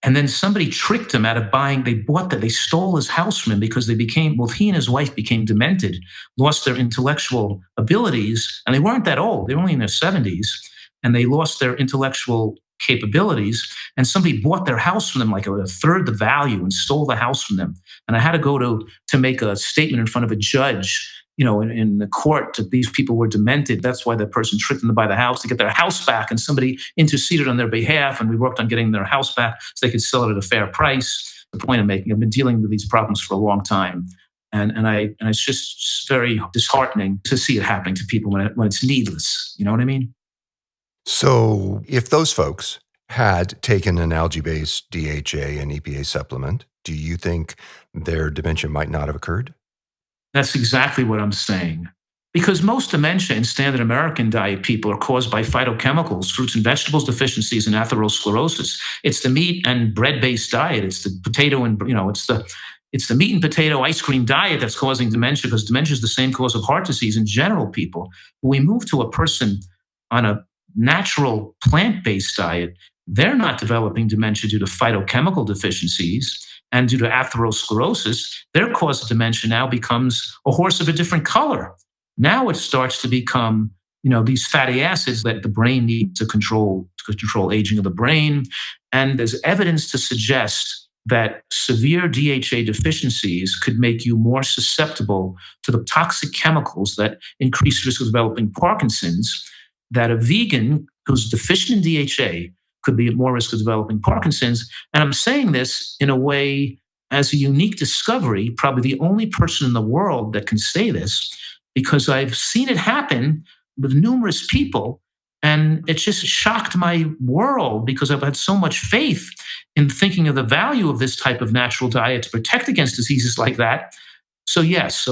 And then somebody tricked him out of buying. They stole his house from him because he and his wife became demented, lost their intellectual abilities. And they weren't that old. They were only in their 70s. And they lost their intellectual capabilities. And somebody bought their house from them like a third the value and stole the house from them. And I had to go to make a statement in front of a judge, in the court that these people were demented. That's why that person tricked them to buy the house to get their house back. And somebody interceded on their behalf. And we worked on getting their house back so they could sell it at a fair price. The point I'm making, I've been dealing with these problems for a long time. And it's just very disheartening to see it happening to people when it's needless. You know what I mean? So if those folks had taken an algae-based DHA and EPA supplement, do you think their dementia might not have occurred? That's exactly what I'm saying. Because most dementia in standard American diet people are caused by phytochemicals, fruits and vegetables deficiencies, and atherosclerosis. It's the meat and bread-based diet. It's the potato and, it's the meat and potato ice cream diet that's causing dementia, because dementia is the same cause of heart disease in general people. When we move to a person on a natural plant-based diet, they're not developing dementia due to phytochemical deficiencies and due to atherosclerosis. Their cause of dementia now becomes a horse of a different color. Now it starts to become, these fatty acids that the brain needs to control aging of the brain. And there's evidence to suggest that severe DHA deficiencies could make you more susceptible to the toxic chemicals that increase risk of developing Parkinson's, that a vegan who's deficient in DHA could be at more risk of developing Parkinson's. And I'm saying this in a way as a unique discovery, probably the only person in the world that can say this, because I've seen it happen with numerous people. And it just shocked my world because I've had so much faith in thinking of the value of this type of natural diet to protect against diseases like that. So yes,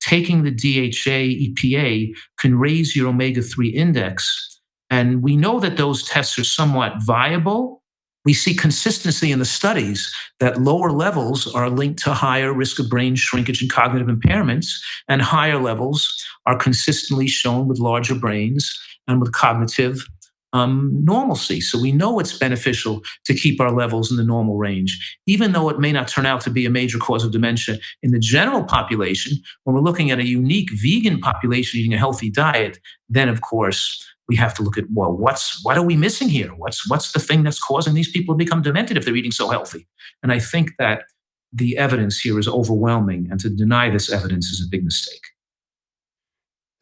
taking the DHA, EPA can raise your omega-3 index. And we know that those tests are somewhat viable. We see consistency in the studies that lower levels are linked to higher risk of brain shrinkage and cognitive impairments, and higher levels are consistently shown with larger brains and with cognitive normalcy. So we know it's beneficial to keep our levels in the normal range, even though it may not turn out to be a major cause of dementia in the general population. When we're looking at a unique vegan population eating a healthy diet, then of course we have to look at, what are we missing here? What's the thing that's causing these people to become demented if they're eating so healthy? And I think that the evidence here is overwhelming, and to deny this evidence is a big mistake.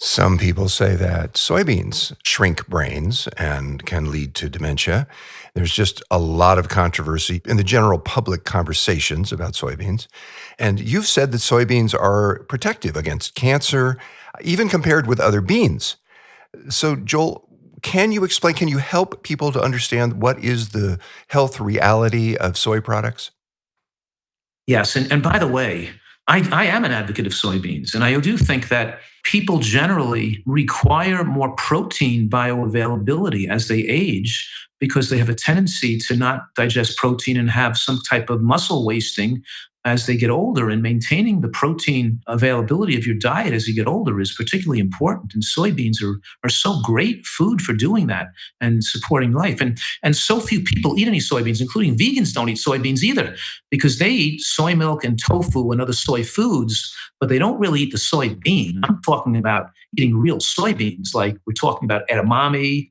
Some people say that soybeans shrink brains and can lead to dementia. There's just a lot of controversy in the general public conversations about soybeans. And you've said that soybeans are protective against cancer, even compared with other beans. So, Joel, can you help people to understand what is the health reality of soy products? Yes. And by the way, I am an advocate of soybeans, and I do think that people generally require more protein bioavailability as they age because they have a tendency to not digest protein and have some type of muscle wasting as they get older. And maintaining the protein availability of your diet as you get older is particularly important. And soybeans are so great food for doing that and supporting life. And so few people eat any soybeans, including vegans don't eat soybeans either, because they eat soy milk and tofu and other soy foods, but they don't really eat the soybean. I'm talking about eating real soybeans, like we're talking about edamame,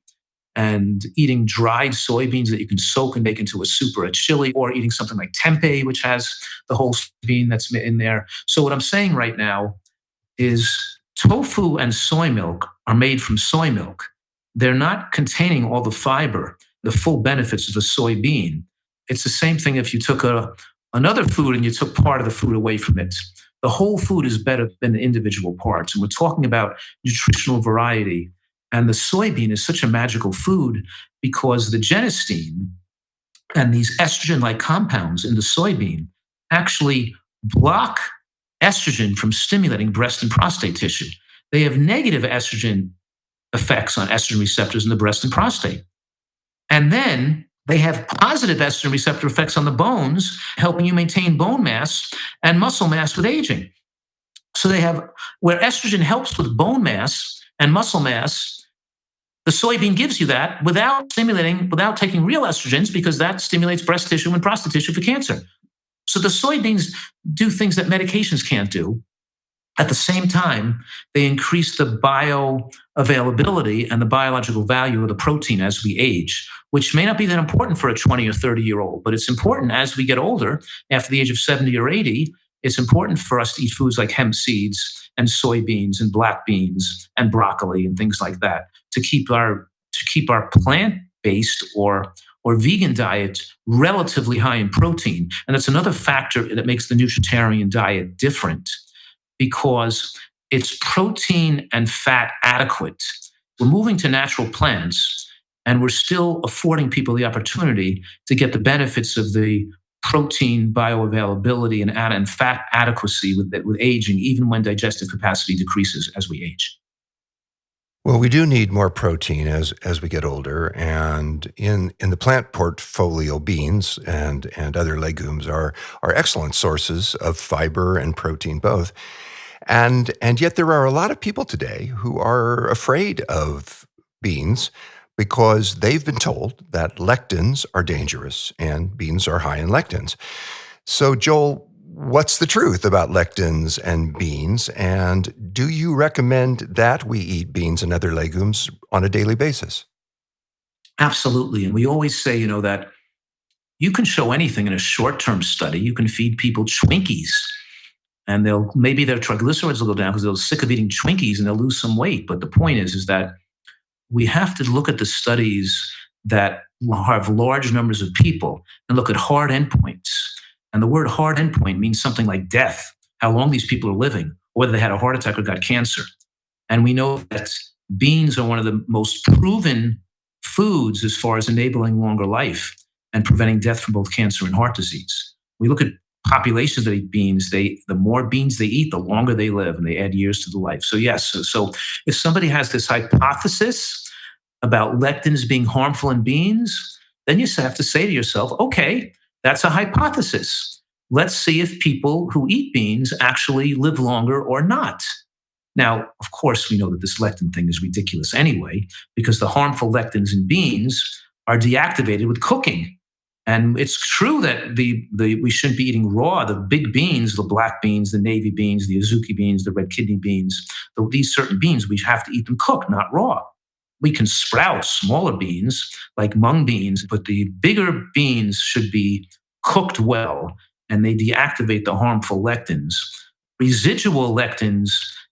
and eating dried soybeans that you can soak and make into a soup or a chili, or eating something like tempeh, which has the whole soybean that's in there. So what I'm saying right now is tofu and soy milk are made from soy milk. They're not containing all the fiber, the full benefits of the soybean. It's the same thing if you took another food and you took part of the food away from it. The whole food is better than the individual parts. And we're talking about nutritional variety. And the soybean is such a magical food because the genistein and these estrogen-like compounds in the soybean actually block estrogen from stimulating breast and prostate tissue. They have negative estrogen effects on estrogen receptors in the breast and prostate. And then they have positive estrogen receptor effects on the bones, helping you maintain bone mass and muscle mass with aging. So they have, where estrogen helps with bone mass and muscle mass, the soybean gives you that without taking real estrogens, because that stimulates breast tissue and prostate tissue for cancer. So the soybeans do things that medications can't do. At the same time, they increase the bioavailability and the biological value of the protein as we age, which may not be that important for a 20 or 30-year-old, but it's important as we get older, after the age of 70 or 80. It's important for us to eat foods like hemp seeds and soybeans and black beans and broccoli and things like that to keep our plant-based or vegan diet relatively high in protein. And that's another factor that makes the nutritarian diet different, because it's protein and fat adequate. We're moving to natural plants, and we're still affording people the opportunity to get the benefits of the protein bioavailability and fat adequacy with aging, even when digestive capacity decreases as we age. Well, we do need more protein as we get older, and in the plant portfolio, beans and other legumes are excellent sources of fiber and protein both. And yet there are a lot of people today who are afraid of beans because they've been told that lectins are dangerous, and beans are high in lectins. So, Joel, what's the truth about lectins and beans? And do you recommend that we eat beans and other legumes on a daily basis? Absolutely. And we always say, that you can show anything in a short-term study. You can feed people Twinkies, and maybe their triglycerides will go down because they're sick of eating Twinkies and they'll lose some weight. But the point is that we have to look at the studies that have large numbers of people and look at hard endpoints. And the word hard endpoint means something like death, how long these people are living, or whether they had a heart attack or got cancer. And we know that beans are one of the most proven foods as far as enabling longer life and preventing death from both cancer and heart disease. We look at populations that eat beans, the more beans they eat, the longer they live, and they add years to the life. So yes, so if somebody has this hypothesis about lectins being harmful in beans, then you have to say to yourself, okay, that's a hypothesis. Let's see if people who eat beans actually live longer or not. Now, of course, we know that this lectin thing is ridiculous anyway, because the harmful lectins in beans are deactivated with cooking. And it's true that we shouldn't be eating raw. The big beans, the black beans, the navy beans, the azuki beans, the red kidney beans, these certain beans, we have to eat them cooked, not raw. We can sprout smaller beans like mung beans, but the bigger beans should be cooked well, and they deactivate the harmful lectins. Residual lectins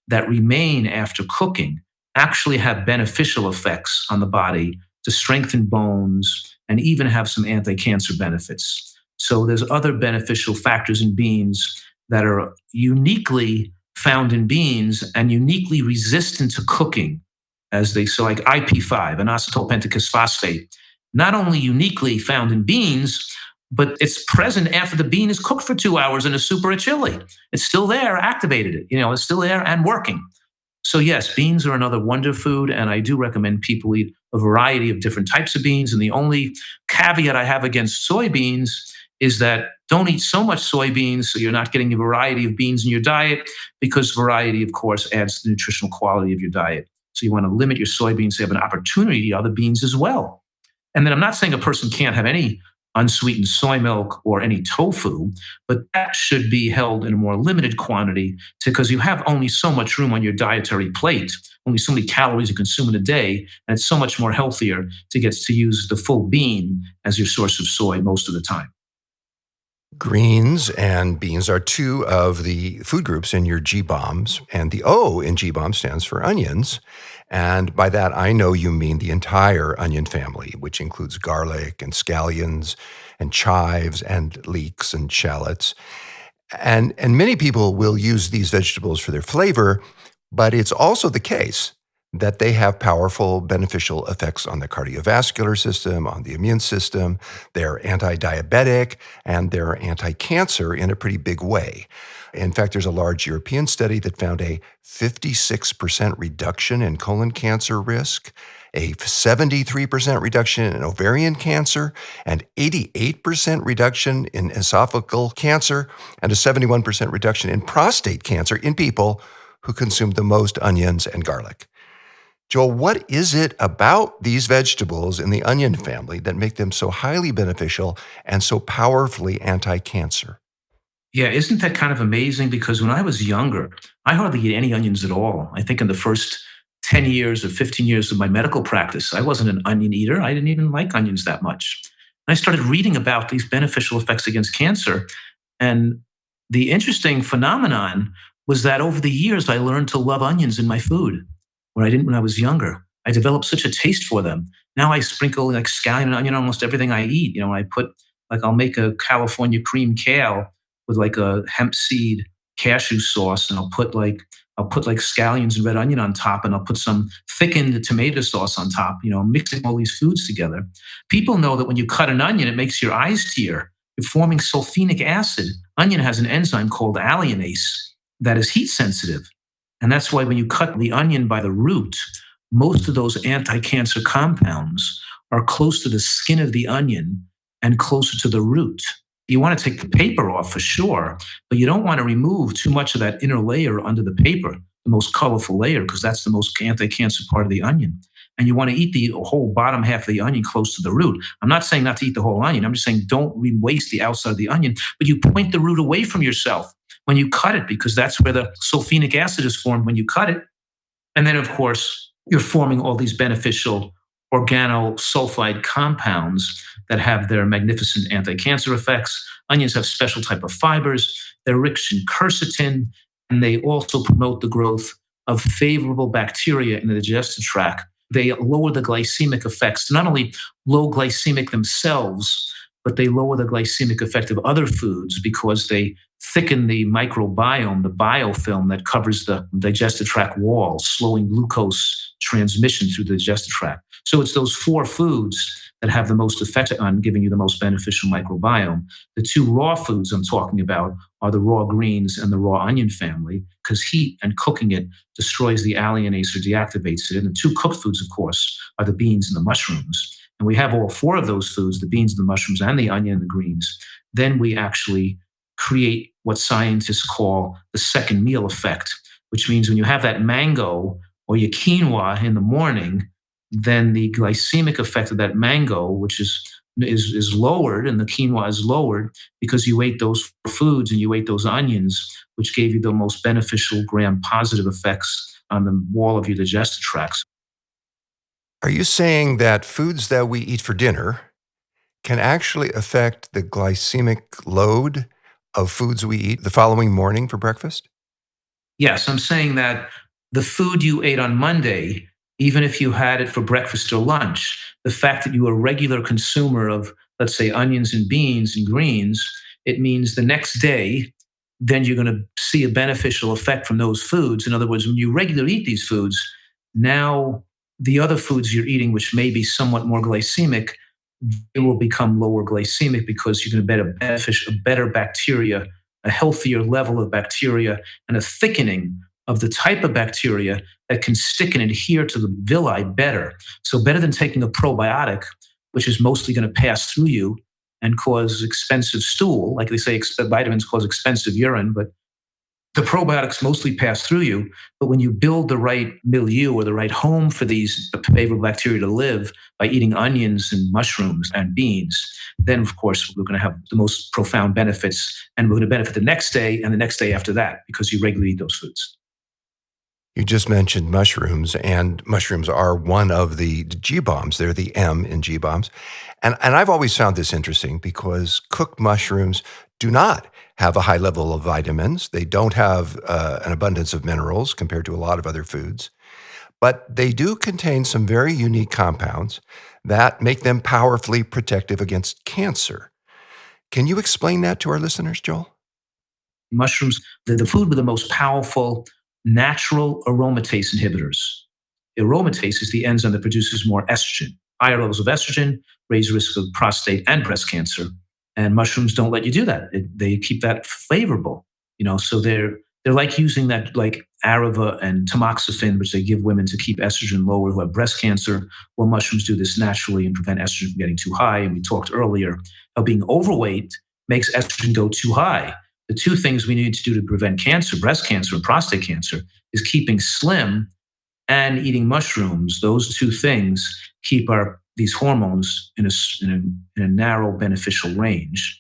that remain after cooking actually have beneficial effects on the body to strengthen bones and even have some anti-cancer benefits. So there's other beneficial factors in beans that are uniquely found in beans and uniquely resistant to cooking, so like IP5, inositol pentacus phosphate, not only uniquely found in beans, but it's present after the bean is cooked for 2 hours in a soup or a chili. It's still there, activated. It's still there and working. So yes, beans are another wonder food, and I do recommend people eat a variety of different types of beans. And the only caveat I have against soybeans is that don't eat so much soybeans so you're not getting a variety of beans in your diet, because variety, of course, adds to the nutritional quality of your diet. So you want to limit your soybeans so you have an opportunity to eat other beans as well. And then I'm not saying a person can't have any unsweetened soy milk or any tofu, but that should be held in a more limited quantity because you have only so much room on your dietary plate, only so many calories you consume in a day, and it's so much more healthier to get to use the full bean as your source of soy most of the time. Greens and beans are two of the food groups in your G-BOMBs, and the O in G-BOMB stands for onions. And by that, I know you mean the entire onion family, which includes garlic and scallions and chives and leeks and shallots. And many people will use these vegetables for their flavor, but it's also the case that they have powerful beneficial effects on the cardiovascular system, on the immune system. They're anti-diabetic, and they're anti-cancer in a pretty big way. In fact, there's a large European study that found a 56% reduction in colon cancer risk, a 73% reduction in ovarian cancer, and 88% reduction in esophageal cancer, and a 71% reduction in prostate cancer in people who consumed the most onions and garlic. Joel, what is it about these vegetables in the onion family that make them so highly beneficial and so powerfully anti-cancer? Yeah, isn't that kind of amazing? Because when I was younger, I hardly eat any onions at all. I think in the first 10 years or 15 years of my medical practice, I wasn't an onion eater. I didn't even like onions that much. And I started reading about these beneficial effects against cancer. And the interesting phenomenon was that over the years, I learned to love onions in my food, where I didn't when I was younger. I developed such a taste for them. Now I sprinkle like scallion and onion on almost everything I eat. I put, I'll make a California cream kale with like a hemp seed cashew sauce, and I'll put like scallions and red onion on top, and I'll put some thickened tomato sauce on top, mixing all these foods together. People know that when you cut an onion, it makes your eyes tear. You're forming sulfenic acid. Onion has an enzyme called alliinase that is heat sensitive. And that's why when you cut the onion by the root, most of those anti-cancer compounds are close to the skin of the onion and closer to the root. You want to take the paper off for sure, but you don't want to remove too much of that inner layer under the paper, the most colorful layer, because that's the most anti-cancer part of the onion. And you want to eat the whole bottom half of the onion close to the root. I'm not saying not to eat the whole onion. I'm just saying don't waste the outside of the onion, but you point the root away from yourself when you cut it, because that's where the sulfenic acid is formed when you cut it. And then, of course, you're forming all these beneficial organosulfide compounds that have their magnificent anti-cancer effects. Onions have special type of fibers. They're rich in quercetin, and they also promote the growth of favorable bacteria in the digestive tract. They lower the glycemic effects, not only low glycemic themselves, but they lower the glycemic effect of other foods because they thicken the microbiome, the biofilm that covers the digestive tract wall, slowing glucose transmission through the digestive tract. So it's those four foods that have the most effect on giving you the most beneficial microbiome. The two raw foods I'm talking about are the raw greens and the raw onion family, because heat and cooking it destroys the alliinase or deactivates it. And the two cooked foods, of course, are the beans and the mushrooms. And we have all four of those foods, the beans, the mushrooms, and the onion and the greens. Then we actually create what scientists call the second meal effect, which means when you have that mango or your quinoa in the morning, then the glycemic effect of that mango, which is lowered, and the quinoa is lowered because you ate those foods and you ate those onions, which gave you the most beneficial gram-positive effects on the wall of your digestive tracts. Are you saying that foods that we eat for dinner can actually affect the glycemic load of foods we eat the following morning for breakfast? Yes, I'm saying that the food you ate on Monday, even if you had it for breakfast or lunch, the fact that you are a regular consumer of, let's say, onions and beans and greens, it means the next day, then you're going to see a beneficial effect from those foods. In other words, when you regularly eat these foods, now the other foods you're eating, which may be somewhat more glycemic, they will become lower glycemic because you're going to get a better bacteria, a healthier level of bacteria, and a thickening of the type of bacteria that can stick and adhere to the villi better. So better than taking a probiotic, which is mostly going to pass through you and cause expensive stool. Like they say, vitamins cause expensive urine, but the probiotics mostly pass through you. But when you build the right milieu or the right home for these favorable bacteria to live by eating onions and mushrooms and beans, then of course we're going to have the most profound benefits, and we're going to benefit the next day and the next day after that because you regularly eat those foods. You just mentioned mushrooms, and mushrooms are one of the G-bombs. They're the M in G-bombs. And I've always found this interesting because cooked mushrooms do not have a high level of vitamins. They don't have an abundance of minerals compared to a lot of other foods. But they do contain some very unique compounds that make them powerfully protective against cancer. Can you explain that to our listeners, Joel? Mushrooms, they're the food with the most powerful natural aromatase inhibitors. Aromatase is the enzyme that produces more estrogen. Higher levels of estrogen raise risk of prostate and breast cancer. And mushrooms don't let you do that. They keep that favorable. So they're like using that, like Arava and tamoxifen, which they give women to keep estrogen lower who have breast cancer. Well, mushrooms do this naturally and prevent estrogen from getting too high. And we talked earlier how being overweight makes estrogen go too high. The two things we need to do to prevent cancer, breast cancer and prostate cancer, is keeping slim and eating mushrooms. Those two things keep these hormones in a narrow beneficial range.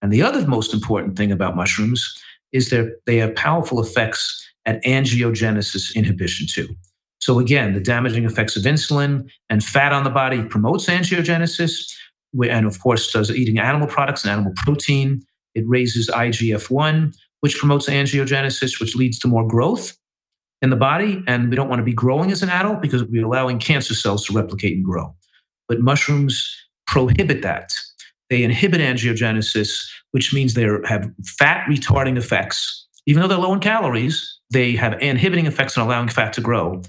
And the other most important thing about mushrooms is they have powerful effects at angiogenesis inhibition too. So again, the damaging effects of insulin and fat on the body promotes angiogenesis, and of course does eating animal products and animal protein. It raises IGF-1, which promotes angiogenesis, which leads to more growth in the body. And we don't want to be growing as an adult because we're allowing cancer cells to replicate and grow. But mushrooms prohibit that. They inhibit angiogenesis, which means they have fat retarding effects. Even though they're low in calories, they have inhibiting effects on allowing fat to grow.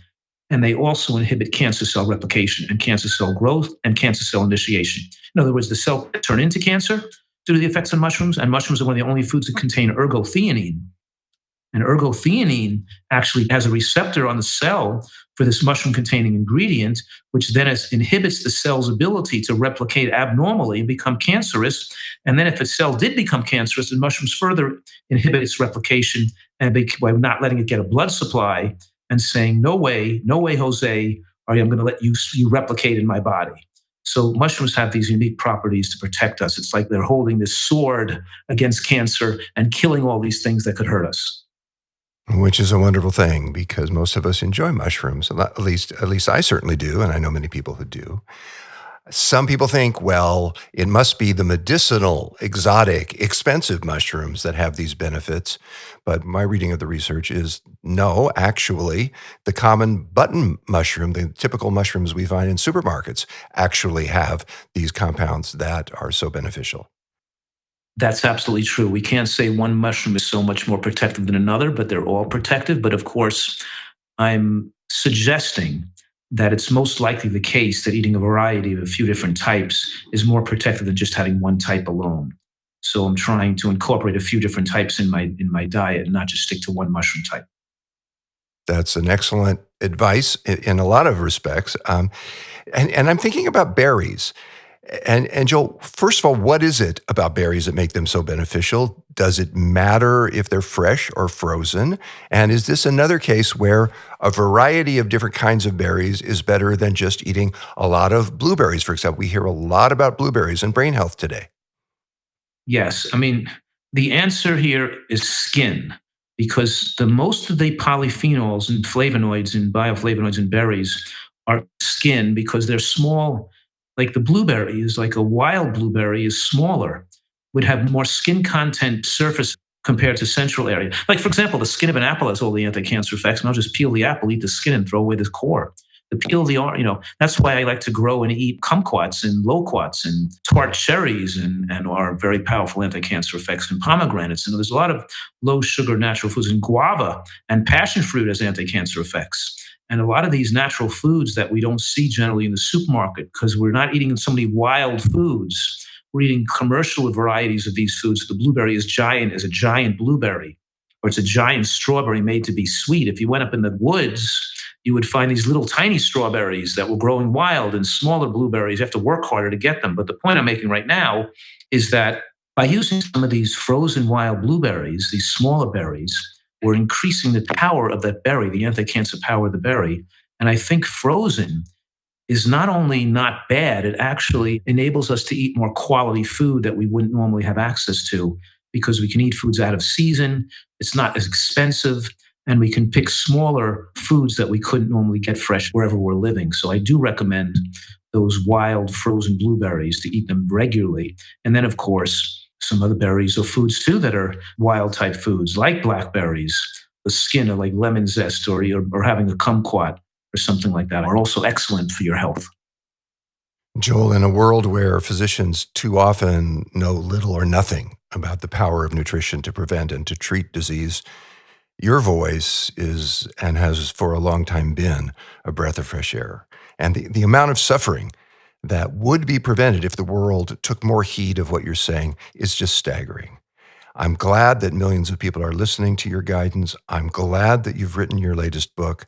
And they also inhibit cancer cell replication and cancer cell growth and cancer cell initiation. In other words, the cell turn into cancer due to the effects of mushrooms, and mushrooms are one of the only foods that contain ergothioneine. And ergothioneine actually has a receptor on the cell for this mushroom-containing ingredient, which then inhibits the cell's ability to replicate abnormally and become cancerous. And then if a cell did become cancerous, the mushrooms further inhibit its replication and by not letting it get a blood supply and saying, no way, Jose, I'm going to let you replicate in my body. So mushrooms have these unique properties to protect us. It's like they're holding this sword against cancer and killing all these things that could hurt us. Which is a wonderful thing because most of us enjoy mushrooms. At least I certainly do, and I know many people who do. Some people think, well, it must be the medicinal, exotic, expensive mushrooms that have these benefits. But my reading of the research is no, actually, the common button mushroom, the typical mushrooms we find in supermarkets, actually have these compounds that are so beneficial. That's absolutely true. We can't say one mushroom is so much more protective than another, but they're all protective. But of course, I'm suggesting that it's most likely the case that eating a variety of a few different types is more protective than just having one type alone. So I'm trying to incorporate a few different types in my diet and not just stick to one mushroom type. That's an excellent advice in a lot of respects. And I'm thinking about berries. And Joel, first of all, what is it about berries that make them so beneficial? Does it matter if they're fresh or frozen? And is this another case where a variety of different kinds of berries is better than just eating a lot of blueberries, for example? We hear a lot about blueberries and brain health today. Yes. I mean, the answer here is skin, because the most of the polyphenols and flavonoids and bioflavonoids in berries are skin because they're small. Like the blueberry is like a wild blueberry is smaller, would have more skin content surface compared to central area. Like, for example, the skin of an apple has all the anti-cancer effects, and I'll just peel the apple, eat the skin, and throw away the core. The peel of the orange, that's why I like to grow and eat kumquats and loquats and tart cherries and are very powerful anti-cancer effects, and pomegranates. And there's a lot of low sugar natural foods, and guava and passion fruit has anti-cancer effects. And a lot of these natural foods that we don't see generally in the supermarket, because we're not eating so many wild foods, we're eating commercial varieties of these foods. The blueberry is a giant blueberry, or it's a giant strawberry made to be sweet. If you went up in the woods, you would find these little tiny strawberries that were growing wild, and smaller blueberries. You have to work harder to get them. But the point I'm making right now is that by using some of these frozen wild blueberries, these smaller berries, we're increasing the power of that berry, the anti-cancer power of the berry. And I think frozen is not only not bad, it actually enables us to eat more quality food that we wouldn't normally have access to, because we can eat foods out of season, it's not as expensive, and we can pick smaller foods that we couldn't normally get fresh wherever we're living. So I do recommend those wild frozen blueberries, to eat them regularly. And then, of course, some other berries or foods too that are wild type foods, like blackberries, the skin of like lemon zest, or having a kumquat or something like that, are also excellent for your health. Joel, in a world where physicians too often know little or nothing about the power of nutrition to prevent and to treat disease, your voice is, and has for a long time been, a breath of fresh air. And the amount of suffering that would be prevented if the world took more heed of what you're saying is just staggering. I'm glad that millions of people are listening to your guidance. I'm glad that you've written your latest book.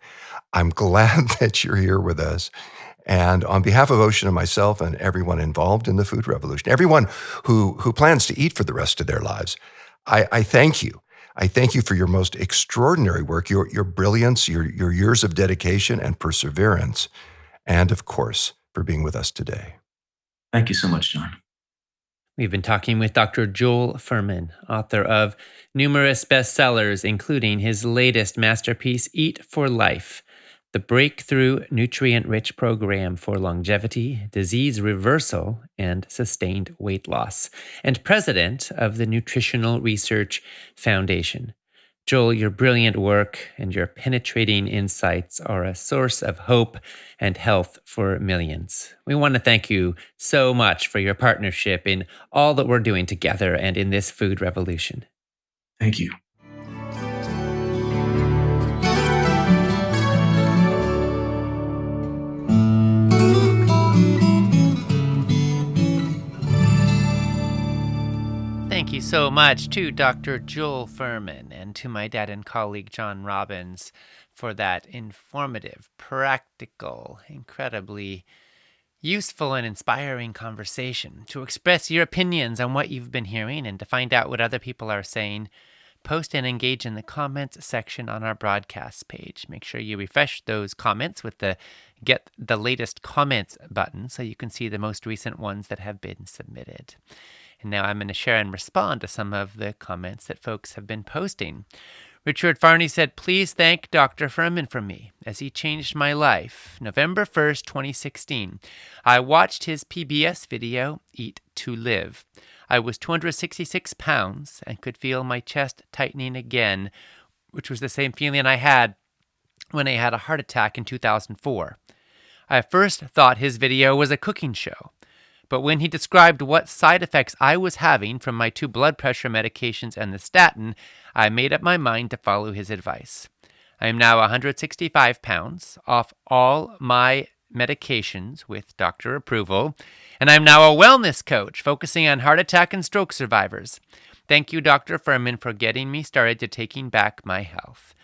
I'm glad that you're here with us. And on behalf of Ocean and myself and everyone involved in the food revolution, everyone who plans to eat for the rest of their lives, I thank you. I thank you for your most extraordinary work, your brilliance, your years of dedication and perseverance, and of course, for being with us today. Thank you so much, John. We've been talking with Dr. Joel Fuhrman, author of numerous bestsellers, including his latest masterpiece, Eat for Life, the breakthrough nutrient-rich program for longevity, disease reversal, and sustained weight loss, and president of the Nutritional Research Foundation. Joel, your brilliant work and your penetrating insights are a source of hope and health for millions. We want to thank you so much for your partnership in all that we're doing together and in this food revolution. Thank you. Thank you so much to Dr. Joel Fuhrman and to my dad and colleague John Robbins for that informative, practical, incredibly useful and inspiring conversation. To express your opinions on what you've been hearing and to find out what other people are saying, post and engage in the comments section on our broadcast page. Make sure you refresh those comments with the Get the Latest Comments button so you can see the most recent ones that have been submitted. And now I'm going to share and respond to some of the comments that folks have been posting. Richard Farney said, please thank Dr. Fuhrman for me as he changed my life. November 1st, 2016, I watched his PBS video, Eat to Live. I was 266 pounds and could feel my chest tightening again, which was the same feeling I had when I had a heart attack in 2004. I first thought his video was a cooking show. But when he described what side effects I was having from my 2 blood pressure medications and the statin, I made up my mind to follow his advice. I am now 165 pounds, off all my medications with doctor approval, and I'm now a wellness coach focusing on heart attack and stroke survivors. Thank you, Dr. Fuhrman, for getting me started to taking back my health.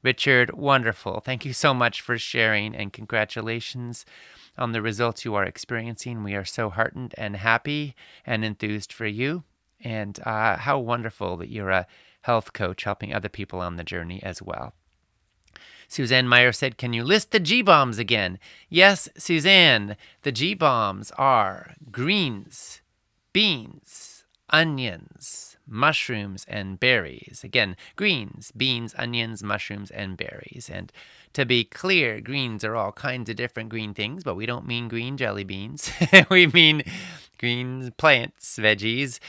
Richard, wonderful. Thank you so much for sharing, and congratulations on the results you are experiencing. We are so heartened and happy and enthused for you. And how wonderful that you're a health coach helping other people on the journey as well. Suzanne Meyer said, can you list the G-bombs again? Yes, Suzanne, the G-bombs are greens, beans, onions, mushrooms, and berries. Again, greens, beans, onions, mushrooms, and berries. And to be clear, greens are all kinds of different green things, but we don't mean green jelly beans. We mean green plants, veggies.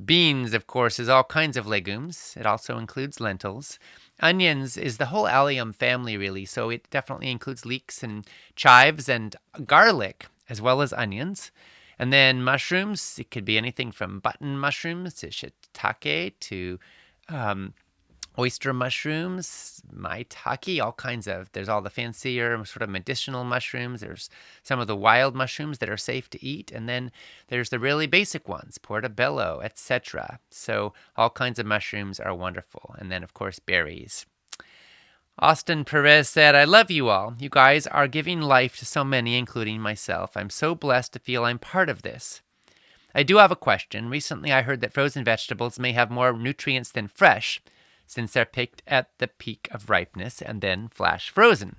Beans, of course, is all kinds of legumes. It also includes lentils. Onions is the whole allium family, really, so it definitely includes leeks and chives and garlic, as well as onions. And then mushrooms, it could be anything from button mushrooms to shiitake to oyster mushrooms, maitake, all kinds of. There's all the fancier sort of medicinal mushrooms. There's some of the wild mushrooms that are safe to eat, and then there's the really basic ones, portobello, etc. So all kinds of mushrooms are wonderful, and then of course berries. Austin Perez said, I love you all. You guys are giving life to so many, including myself. I'm so blessed to feel I'm part of this. I do have a question. Recently, I heard that frozen vegetables may have more nutrients than fresh, since they're picked at the peak of ripeness and then flash frozen.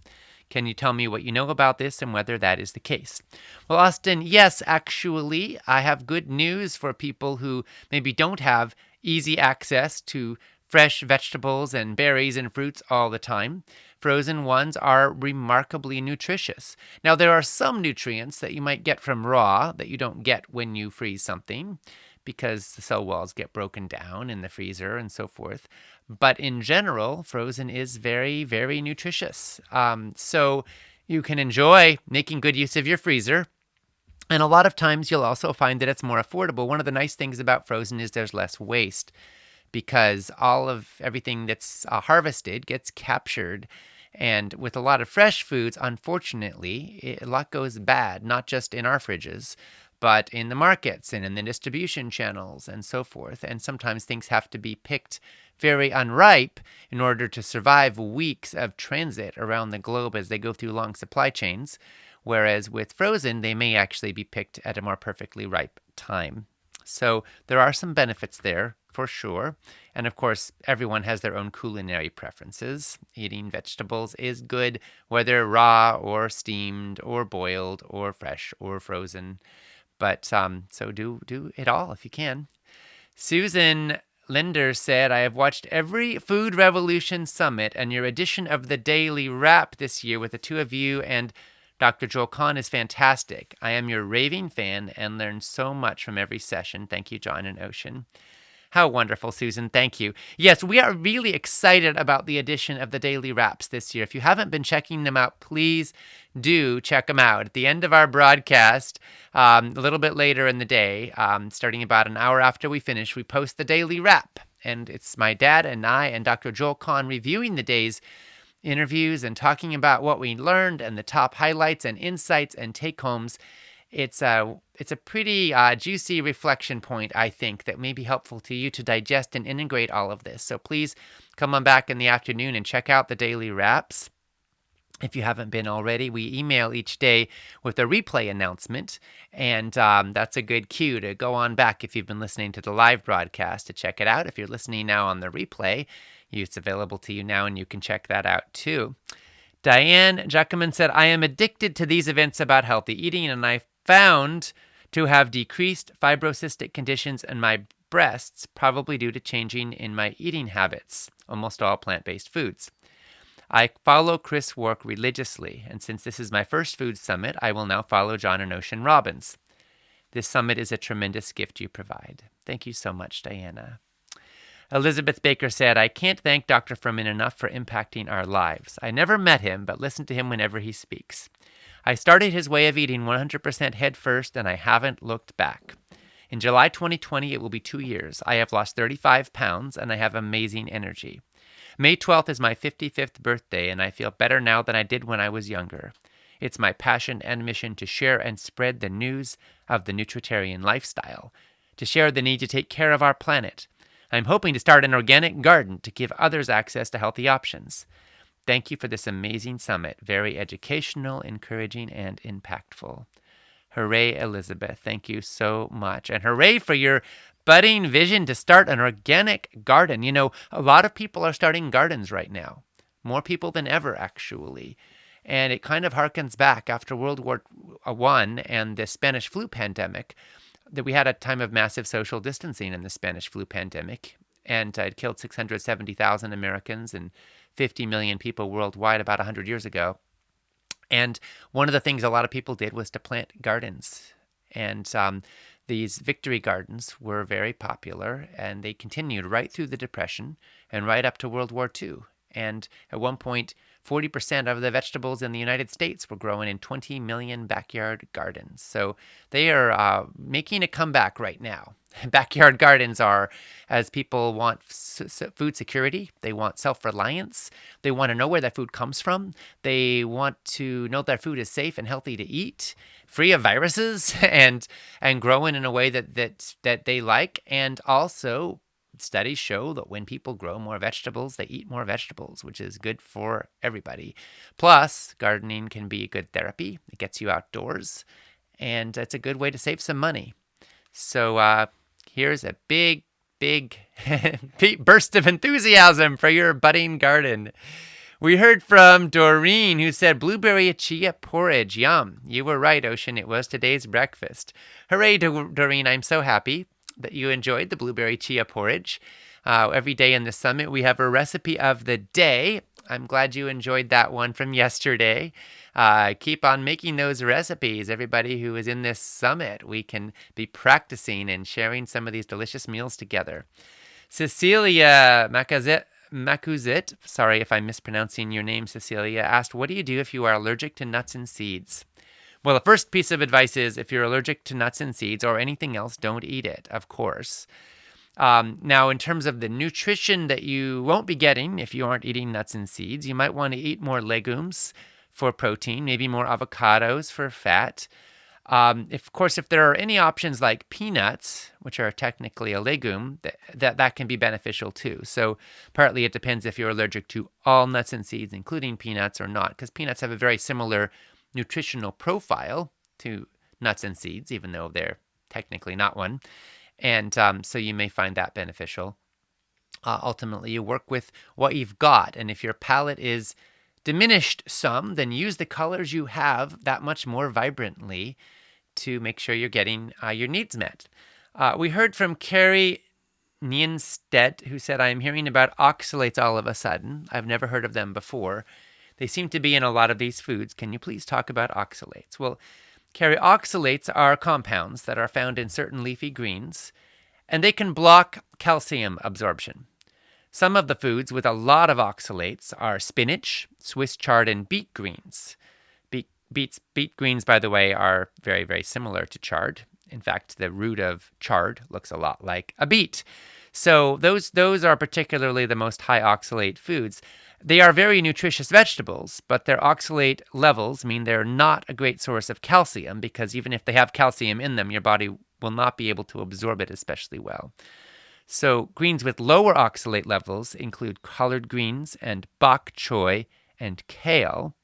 Can you tell me what you know about this and whether that is the case? Well, Austin, yes, actually, I have good news for people who maybe don't have easy access to fresh vegetables and berries and fruits all the time. Frozen ones are remarkably nutritious. Now, there are some nutrients that you might get from raw that you don't get when you freeze something, because the cell walls get broken down in the freezer and so forth. But in general, frozen is very, very nutritious. So you can enjoy making good use of your freezer. And a lot of times you'll also find that it's more affordable. One of the nice things about frozen is there's less waste, because all of everything that's harvested gets captured. And with a lot of fresh foods, unfortunately, a lot goes bad, not just in our fridges, but in the markets and in the distribution channels and so forth. And sometimes things have to be picked very unripe in order to survive weeks of transit around the globe as they go through long supply chains. Whereas with frozen, they may actually be picked at a more perfectly ripe time. So there are some benefits there, for sure. And of course, everyone has their own culinary preferences. Eating vegetables is good, whether raw or steamed or boiled or fresh or frozen. But so do it all if you can. Susan Linder said, I have watched every Food Revolution Summit, and your edition of the Daily Wrap this year with the two of you and Dr. Joel Kahn is fantastic. I am your raving fan and learn so much from every session. Thank you, John and Ocean. How wonderful, Susan. Thank you. Yes, we are really excited about the edition of the Daily Wraps this year. If you haven't been checking them out, please do check them out. At the end of our broadcast, a little bit later in the day, starting about an hour after we finish, we post the Daily Wrap. And it's my dad and I and Dr. Joel Kahn reviewing the day's interviews and talking about what we learned and the top highlights and insights and take-homes. It's a pretty juicy reflection point, I think, that may be helpful to you to digest and integrate all of this. So please come on back in the afternoon and check out the Daily Wraps. If you haven't been already, we email each day with a replay announcement, and that's a good cue to go on back if you've been listening to the live broadcast to check it out. If you're listening now on the replay, it's available to you now, and you can check that out too. Diane Jacquemin said, I am addicted to these events about healthy eating, and I found to have decreased fibrocystic conditions in my breasts, probably due to changing in my eating habits, almost all plant-based foods. I follow Chris Wark religiously, and since this is my first food summit, I will now follow John and Ocean Robbins. This summit is a tremendous gift you provide. Thank you so much, Diana. Elizabeth Baker said, I can't thank Dr. Fuhrman enough for impacting our lives. I never met him, but listen to him whenever he speaks. I started his way of eating 100% head first, and I haven't looked back. In July 2020, it will be 2 years. I have lost 35 pounds, and I have amazing energy. May 12th is my 55th birthday, and I feel better now than I did when I was younger. It's my passion and mission to share and spread the news of the nutritarian lifestyle, to share the need to take care of our planet. I'm hoping to start an organic garden to give others access to healthy options. Thank you for this amazing summit. Very educational, encouraging, and impactful. Hooray, Elizabeth. Thank you so much. And hooray for your budding vision to start an organic garden. You know, a lot of people are starting gardens right now. More people than ever, actually. And it kind of harkens back after World War I and the Spanish flu pandemic, that we had a time of massive social distancing in the Spanish flu pandemic. And it killed 670,000 Americans and 50 million people worldwide about 100 years ago. And one of the things a lot of people did was to plant gardens. And these victory gardens were very popular, and they continued right through the Depression and right up to World War II. And at one point, 40% of the vegetables in the United States were grown in 20 million backyard gardens. So they are making a comeback right now. Backyard gardens are, as people want food security, they want self-reliance, they want to know where their food comes from, they want to know their food is safe and healthy to eat, free of viruses, and growing in a way that they like. And also, studies show that when people grow more vegetables, they eat more vegetables, which is good for everybody. Plus, gardening can be good therapy. It gets you outdoors, and it's a good way to save some money. So here's a big burst of enthusiasm for your budding garden. We heard from Doreen, who said blueberry chia porridge. Yum. You were right, Ocean. It was today's breakfast. Hooray, Doreen. I'm so happy that you enjoyed the blueberry chia porridge. Every day in the summit, we have a recipe of the day. I'm glad you enjoyed that one from yesterday. Keep on making those recipes. Everybody who is in this summit, we can be practicing and sharing some of these delicious meals together. Cecilia Makuzit, sorry if I'm mispronouncing your name, Cecilia, asked, what do you do if you are allergic to nuts and seeds? Well, the first piece of advice is if you're allergic to nuts and seeds or anything else, don't eat it, of course. Now, in terms of the nutrition that you won't be getting if you aren't eating nuts and seeds, you might want to eat more legumes for protein, maybe more avocados for fat. If there are any options like peanuts, which are technically a legume, that can be beneficial too. So partly it depends if you're allergic to all nuts and seeds, including peanuts or not, because peanuts have a very similar nutritional profile to nuts and seeds, even though they're technically not one. And so you may find that beneficial. Ultimately, you work with what you've got. And if your palette is diminished some, then use the colors you have that much more vibrantly to make sure you're getting your needs met. We heard from Carrie Nienstedt, who said, I'm hearing about oxalates all of a sudden. I've never heard of them before. They seem to be in a lot of these foods. Can you please talk about oxalates? Well, Carrie, oxalates are compounds that are found in certain leafy greens, and they can block calcium absorption. Some of the foods with a lot of oxalates are spinach, Swiss chard, and beet greens. Beet greens, by the way, are very, very similar to chard. In fact, the root of chard looks a lot like a beet. So those are particularly the most high oxalate foods. They are very nutritious vegetables, but their oxalate levels mean they're not a great source of calcium, because even if they have calcium in them, your body will not be able to absorb it especially well. So greens with lower oxalate levels include collard greens and bok choy and kale,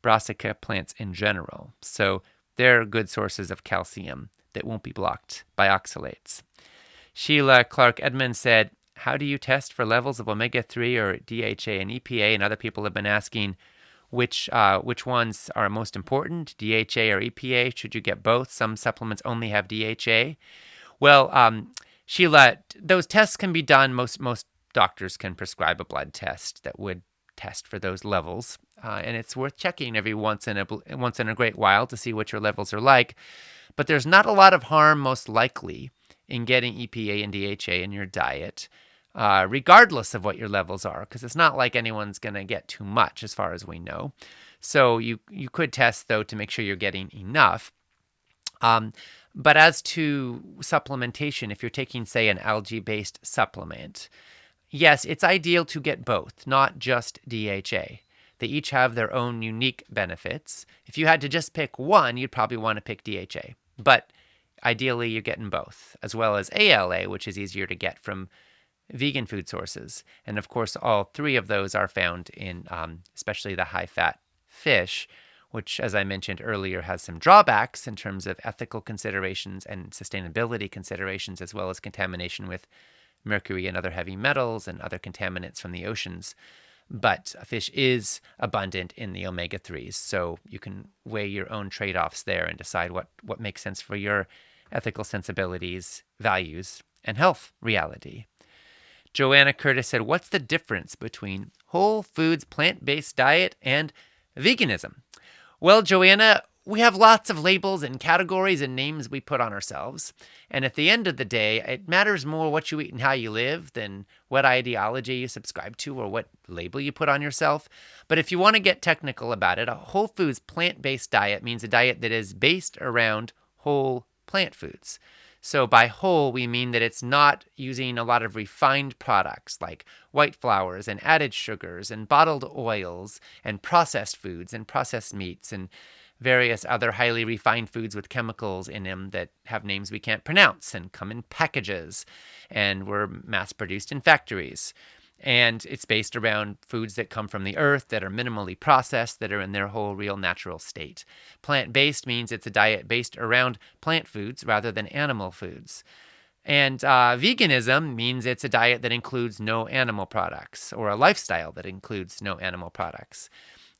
brassica plants in general. So they're good sources of calcium that won't be blocked by oxalates. Sheila Clark Edmonds said, how do you test for levels of omega-3 or DHA and EPA? And other people have been asking which ones are most important, DHA or EPA? Should you get both? Some supplements only have DHA. Well, Sheila, those tests can be done. Most doctors can prescribe a blood test that would test for those levels. And it's worth checking every once in a great while to see what your levels are like. But there's not a lot of harm, most likely, in getting EPA and DHA in your diet, regardless of what your levels are, because it's not like anyone's going to get too much as far as we know. So you could test, though, to make sure you're getting enough. But as to supplementation, if you're taking, say, an algae-based supplement, yes, it's ideal to get both, not just DHA. They each have their own unique benefits. If you had to just pick one, you'd probably want to pick DHA. But ideally, you're getting both, as well as ALA, which is easier to get from vegan food sources. And of course, all three of those are found in especially the high-fat fish, which, as I mentioned earlier, has some drawbacks in terms of ethical considerations and sustainability considerations, as well as contamination with mercury and other heavy metals and other contaminants from the oceans. But fish is abundant in the omega-3s, so you can weigh your own trade-offs there and decide what makes sense for your ethical sensibilities, values, and health reality. Joanna Curtis said, what's the difference between whole foods, plant-based diet, and veganism? Well, Joanna, we have lots of labels and categories and names we put on ourselves. And at the end of the day, it matters more what you eat and how you live than what ideology you subscribe to or what label you put on yourself. But if you want to get technical about it, a whole foods plant-based diet means a diet that is based around whole plant foods. So by whole, we mean that it's not using a lot of refined products like white flours and added sugars and bottled oils and processed foods and processed meats and various other highly refined foods with chemicals in them that have names we can't pronounce and come in packages and were mass produced in factories. And it's based around foods that come from the earth, that are minimally processed, that are in their whole real natural state. Plant-based means it's a diet based around plant foods rather than animal foods. And veganism means it's a diet that includes no animal products, or a lifestyle that includes no animal products.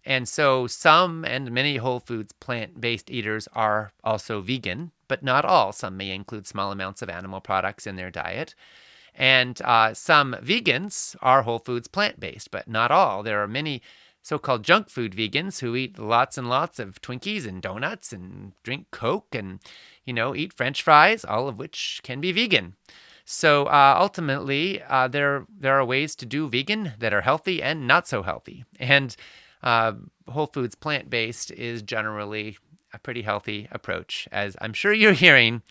And so some and many whole foods plant-based eaters are also vegan, but not all. Some may include small amounts of animal products in their diet. And some vegans are whole foods plant-based, but not all. There are many so-called junk food vegans who eat lots and lots of Twinkies and donuts and drink Coke and, eat French fries, all of which can be vegan. So ultimately, there are ways to do vegan that are healthy and not so healthy. And whole foods plant-based is generally a pretty healthy approach, as I'm sure you're hearing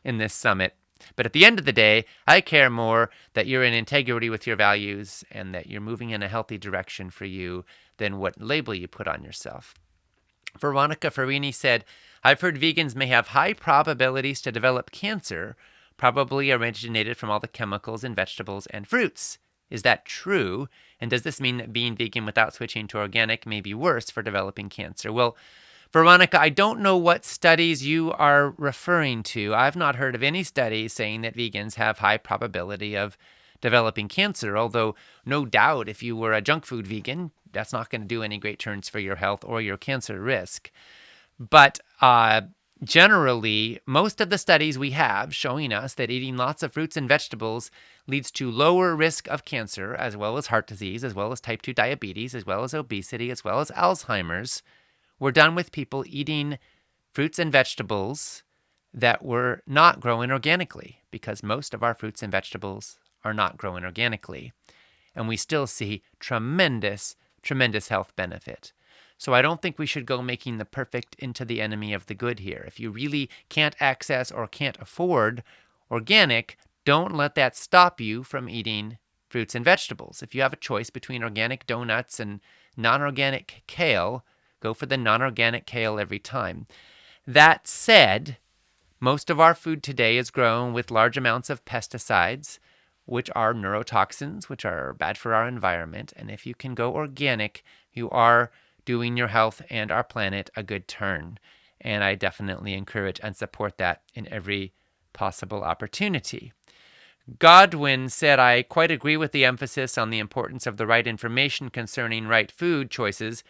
in this summit. But at the end of the day, I care more that you're in integrity with your values and that you're moving in a healthy direction for you than what label you put on yourself. Veronica Farini said, I've heard vegans may have high probabilities to develop cancer, probably originated from all the chemicals in vegetables and fruits. Is that true? And does this mean that being vegan without switching to organic may be worse for developing cancer? Well, Veronica, I don't know what studies you are referring to. I've not heard of any studies saying that vegans have high probability of developing cancer, although no doubt if you were a junk food vegan, that's not going to do any great turns for your health or your cancer risk. But generally, most of the studies we have showing us that eating lots of fruits and vegetables leads to lower risk of cancer, as well as heart disease, as well as type 2 diabetes, as well as obesity, as well as Alzheimer's. We're done with people eating fruits and vegetables that were not grown organically, because most of our fruits and vegetables are not grown organically. And we still see tremendous, tremendous health benefit. So I don't think we should go making the perfect into the enemy of the good here. If you really can't access or can't afford organic, don't let that stop you from eating fruits and vegetables. If you have a choice between organic donuts and non-organic kale, go for the non-organic kale every time. That said, most of our food today is grown with large amounts of pesticides, which are neurotoxins, which are bad for our environment. And if you can go organic, you are doing your health and our planet a good turn. And I definitely encourage and support that in every possible opportunity. Godwin said, I quite agree with the emphasis on the importance of the right information concerning right food choices.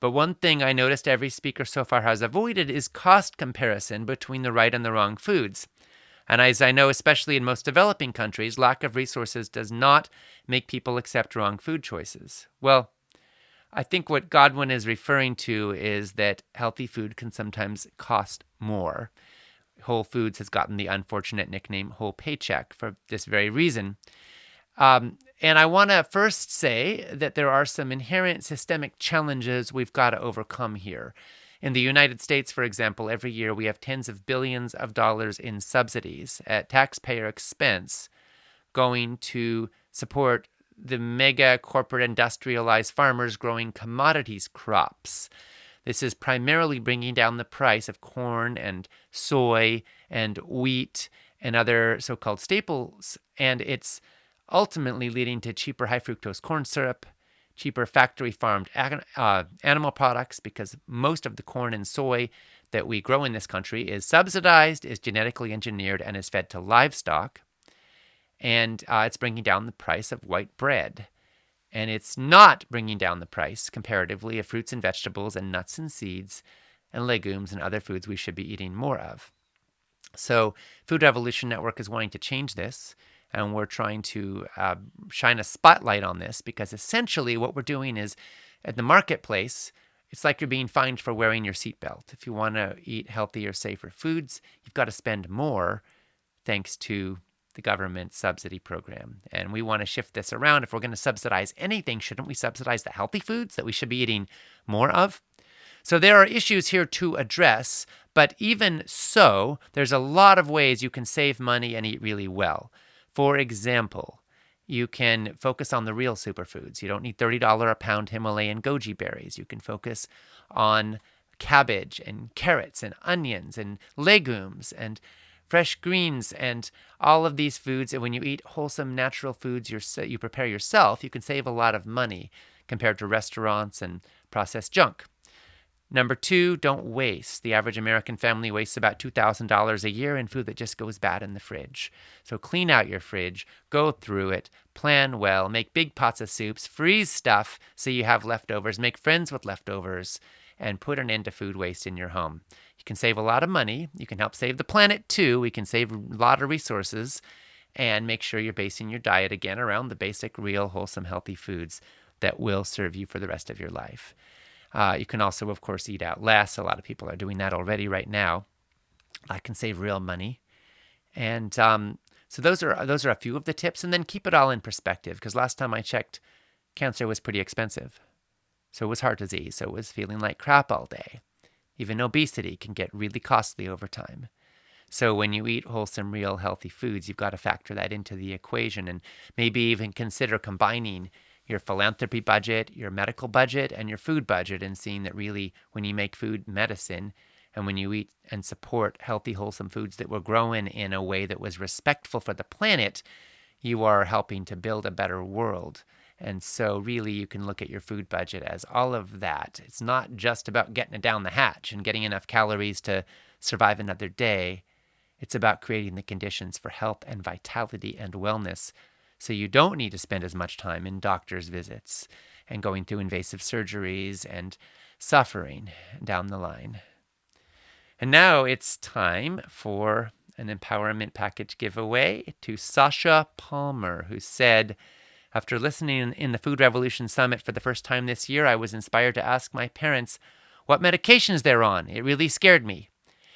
But one thing I noticed every speaker so far has avoided is cost comparison between the right and the wrong foods. And as I know, especially in most developing countries, lack of resources does not make people accept wrong food choices. Well, I think what Godwin is referring to is that healthy food can sometimes cost more. Whole Foods has gotten the unfortunate nickname Whole Paycheck for this very reason. And I want to first say that there are some inherent systemic challenges we've got to overcome here. In the United States, for example, every year we have tens of billions of dollars in subsidies at taxpayer expense going to support the mega corporate industrialized farmers growing commodities crops. This is primarily bringing down the price of corn and soy and wheat and other so-called staples, and it's ultimately leading to cheaper high fructose corn syrup, cheaper factory farmed animal products, because most of the corn and soy that we grow in this country is subsidized, is genetically engineered, and is fed to livestock. And it's bringing down the price of white bread. And it's not bringing down the price comparatively of fruits and vegetables and nuts and seeds and legumes and other foods we should be eating more of. So Food Revolution Network is wanting to change this. And we're trying to shine a spotlight on this, because essentially what we're doing is at the marketplace, It's like you're being fined for wearing your seatbelt. If you want to eat healthier, safer foods, you've got to spend more thanks to the government subsidy program. And we want to shift this around. If we're going to subsidize anything, shouldn't we subsidize the healthy foods that we should be eating more of? So there are issues here to address, but even so, there's a lot of ways you can save money and eat really well. For example, you can focus on the real superfoods. You don't need $30 a pound Himalayan goji berries. You can focus on cabbage and carrots and onions and legumes and fresh greens and all of these foods. And when you eat wholesome, natural foods you prepare yourself, you can save a lot of money compared to restaurants and processed junk. Number 2, don't waste. The average American family wastes about $2,000 a year in food that just goes bad in the fridge. So clean out your fridge, go through it, plan well, make big pots of soups, freeze stuff so you have leftovers, make friends with leftovers, and put an end to food waste in your home. You can save a lot of money. You can help save the planet too. We can save a lot of resources, and make sure you're basing your diet again around the basic, real, wholesome, healthy foods that will serve you for the rest of your life. You can also, of course, eat out less. A lot of people are doing that already right now. That can save real money. And so those are a few of the tips. And then keep it all in perspective, because last time I checked, cancer was pretty expensive. So it was heart disease. So it was feeling like crap all day. Even obesity can get really costly over time. So when you eat wholesome, real, healthy foods, you've got to factor that into the equation, and maybe even consider combining your philanthropy budget, your medical budget, and your food budget, and seeing that really when you make food medicine, and when you eat and support healthy, wholesome foods that were grown in a way that was respectful for the planet, you are helping to build a better world. And so really you can look at your food budget as all of that. It's not just about getting it down the hatch and getting enough calories to survive another day. It's about creating the conditions for health and vitality and wellness, so you don't need to spend as much time in doctor's visits and going through invasive surgeries and suffering down the line. And now it's time for an empowerment package giveaway to Sasha Palmer, who said, after listening in the Food Revolution Summit for the first time this year, I was inspired to ask my parents what medications they're on. It really scared me.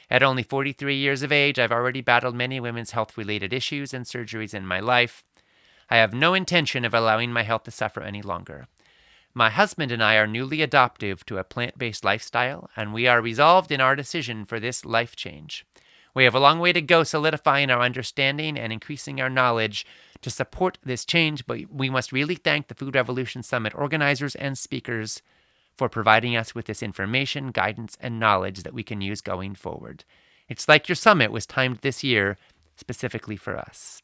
At only 43 years of age, I've already battled many women's health-related issues and surgeries in my life. I have no intention of allowing my health to suffer any longer. My husband and I are newly adoptive to a plant-based lifestyle, and we are resolved in our decision for this life change. We have a long way to go solidifying our understanding and increasing our knowledge to support this change, but we must really thank the Food Revolution Summit organizers and speakers for providing us with this information, guidance, and knowledge that we can use going forward. It's like your summit was timed this year specifically for us.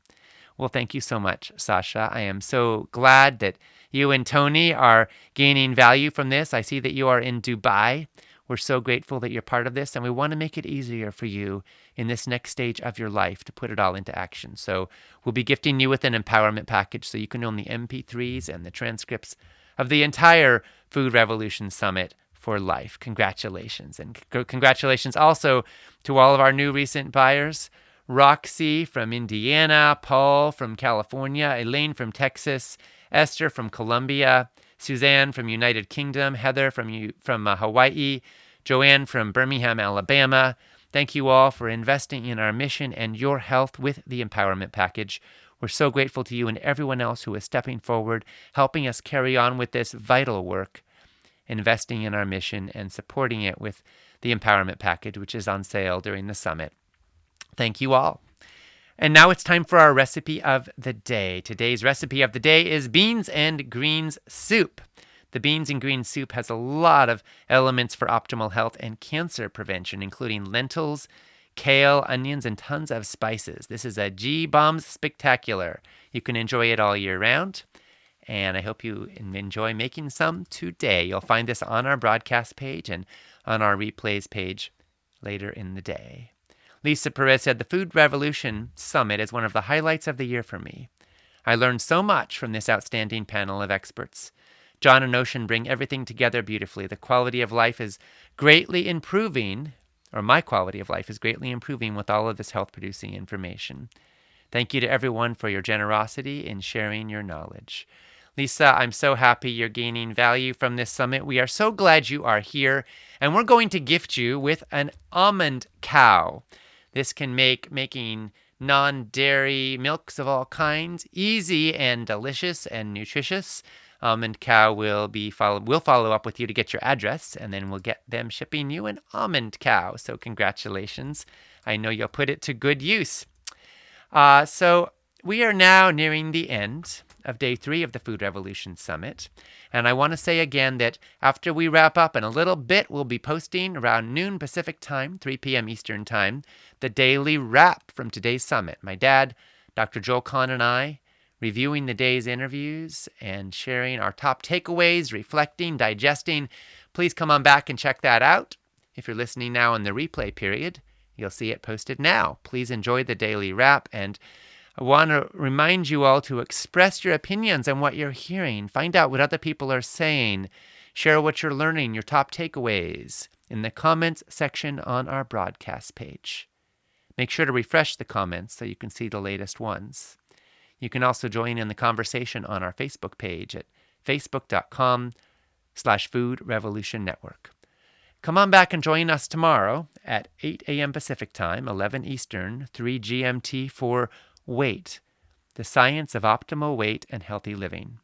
Well, thank you so much, Sasha. I am so glad that you and Tony are gaining value from this. I see that you are in Dubai. We're so grateful that you're part of this, and we want to make it easier for you in this next stage of your life to put it all into action. So we'll be gifting you with an empowerment package so you can own the MP3s and the transcripts of the entire Food Revolution Summit for life. Congratulations. And congratulations also to all of our new recent buyers. Roxy from Indiana, Paul from California, Elaine from Texas, Esther from Colombia, Suzanne from United Kingdom, Heather from Hawaii, Joanne from Birmingham, Alabama. Thank you all for investing in our mission and your health with the Empowerment Package. We're so grateful to you and everyone else who is stepping forward, helping us carry on with this vital work, investing in our mission and supporting it with the Empowerment Package, which is on sale during the summit. Thank you all. And now it's time for our recipe of the day. Today's recipe of the day is beans and greens soup. The beans and greens soup has a lot of elements for optimal health and cancer prevention, including lentils, kale, onions, and tons of spices. This is a G-Bombs Spectacular. You can enjoy it all year round, and I hope you enjoy making some today. You'll find this on our broadcast page and on our replays page later in the day. Lisa Perez said, the Food Revolution Summit is one of the highlights of the year for me. I learned so much from this outstanding panel of experts. John and Ocean bring everything together beautifully. The quality of life is greatly improving, or my quality of life is greatly improving with all of this health-producing information. Thank you to everyone for your generosity in sharing your knowledge. Lisa, I'm so happy you're gaining value from this summit. We are so glad you are here, and we're going to gift you with an almond cow. This can make making non-dairy milks of all kinds easy and delicious and nutritious. Almond Cow will follow up with you to get your address, and then we'll get them shipping you an almond cow. So congratulations. I know you'll put it to good use. So we are now nearing the end of day 3 of the Food Revolution Summit. And I want to say again that after we wrap up in a little bit, we'll be posting around noon Pacific time, 3 p.m. Eastern time, the daily wrap from today's summit. My dad, Dr. Joel Kahn, and I, reviewing the day's interviews and sharing our top takeaways, reflecting, digesting. Please come on back and check that out. If you're listening now in the replay period, you'll see it posted now. Please enjoy the daily wrap, and I want to remind you all to express your opinions on what you're hearing. Find out what other people are saying. Share what you're learning, your top takeaways, in the comments section on our broadcast page. Make sure to refresh the comments so you can see the latest ones. You can also join in the conversation on our Facebook page at facebook.com/Food Revolution Network. Come on back and join us tomorrow at 8 a.m. Pacific Time, 11 Eastern, 3 GMT for Weight, the Science of Optimal Weight and Healthy Living.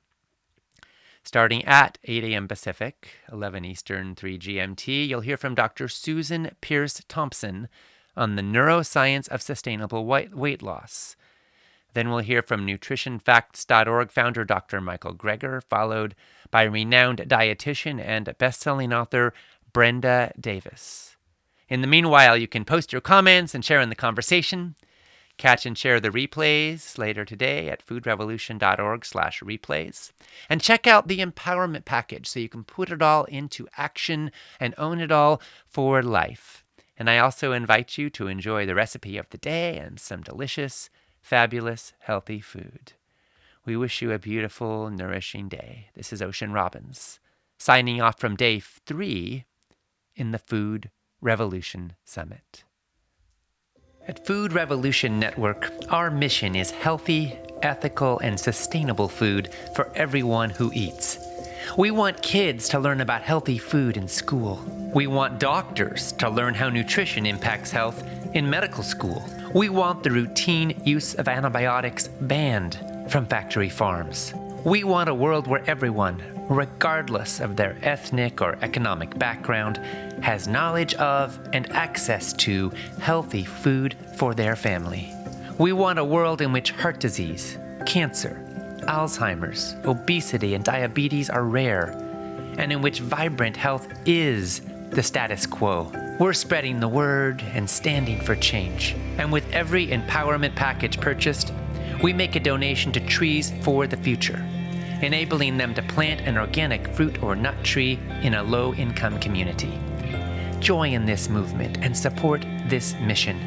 Starting at 8 a.m. Pacific, 11 Eastern, 3 GMT, you'll hear from Dr. Susan Peirce Thompson on the neuroscience of sustainable weight loss. Then we'll hear from nutritionfacts.org founder Dr. Michael Greger, followed by renowned dietitian and best-selling author Brenda Davis. In the meanwhile, you can post your comments and share in the conversation. Catch and share the replays later today at foodrevolution.org/replays. And check out the empowerment package so you can put it all into action and own it all for life. And I also invite you to enjoy the recipe of the day and some delicious, fabulous, healthy food. We wish you a beautiful, nourishing day. This is Ocean Robbins, signing off from day 3 in the Food Revolution Summit. At Food Revolution Network, our mission is healthy, ethical, and sustainable food for everyone who eats. We want kids to learn about healthy food in school. We want doctors to learn how nutrition impacts health in medical school. We want the routine use of antibiotics banned from factory farms. We want a world where everyone, regardless of their ethnic or economic background, has knowledge of and access to healthy food for their family. We want a world in which heart disease, cancer, Alzheimer's, obesity, and diabetes are rare, and in which vibrant health is the status quo. We're spreading the word and standing for change. And with every empowerment package purchased, we make a donation to Trees for the Future, enabling them to plant an organic fruit or nut tree in a low-income community. Join this movement and support this mission.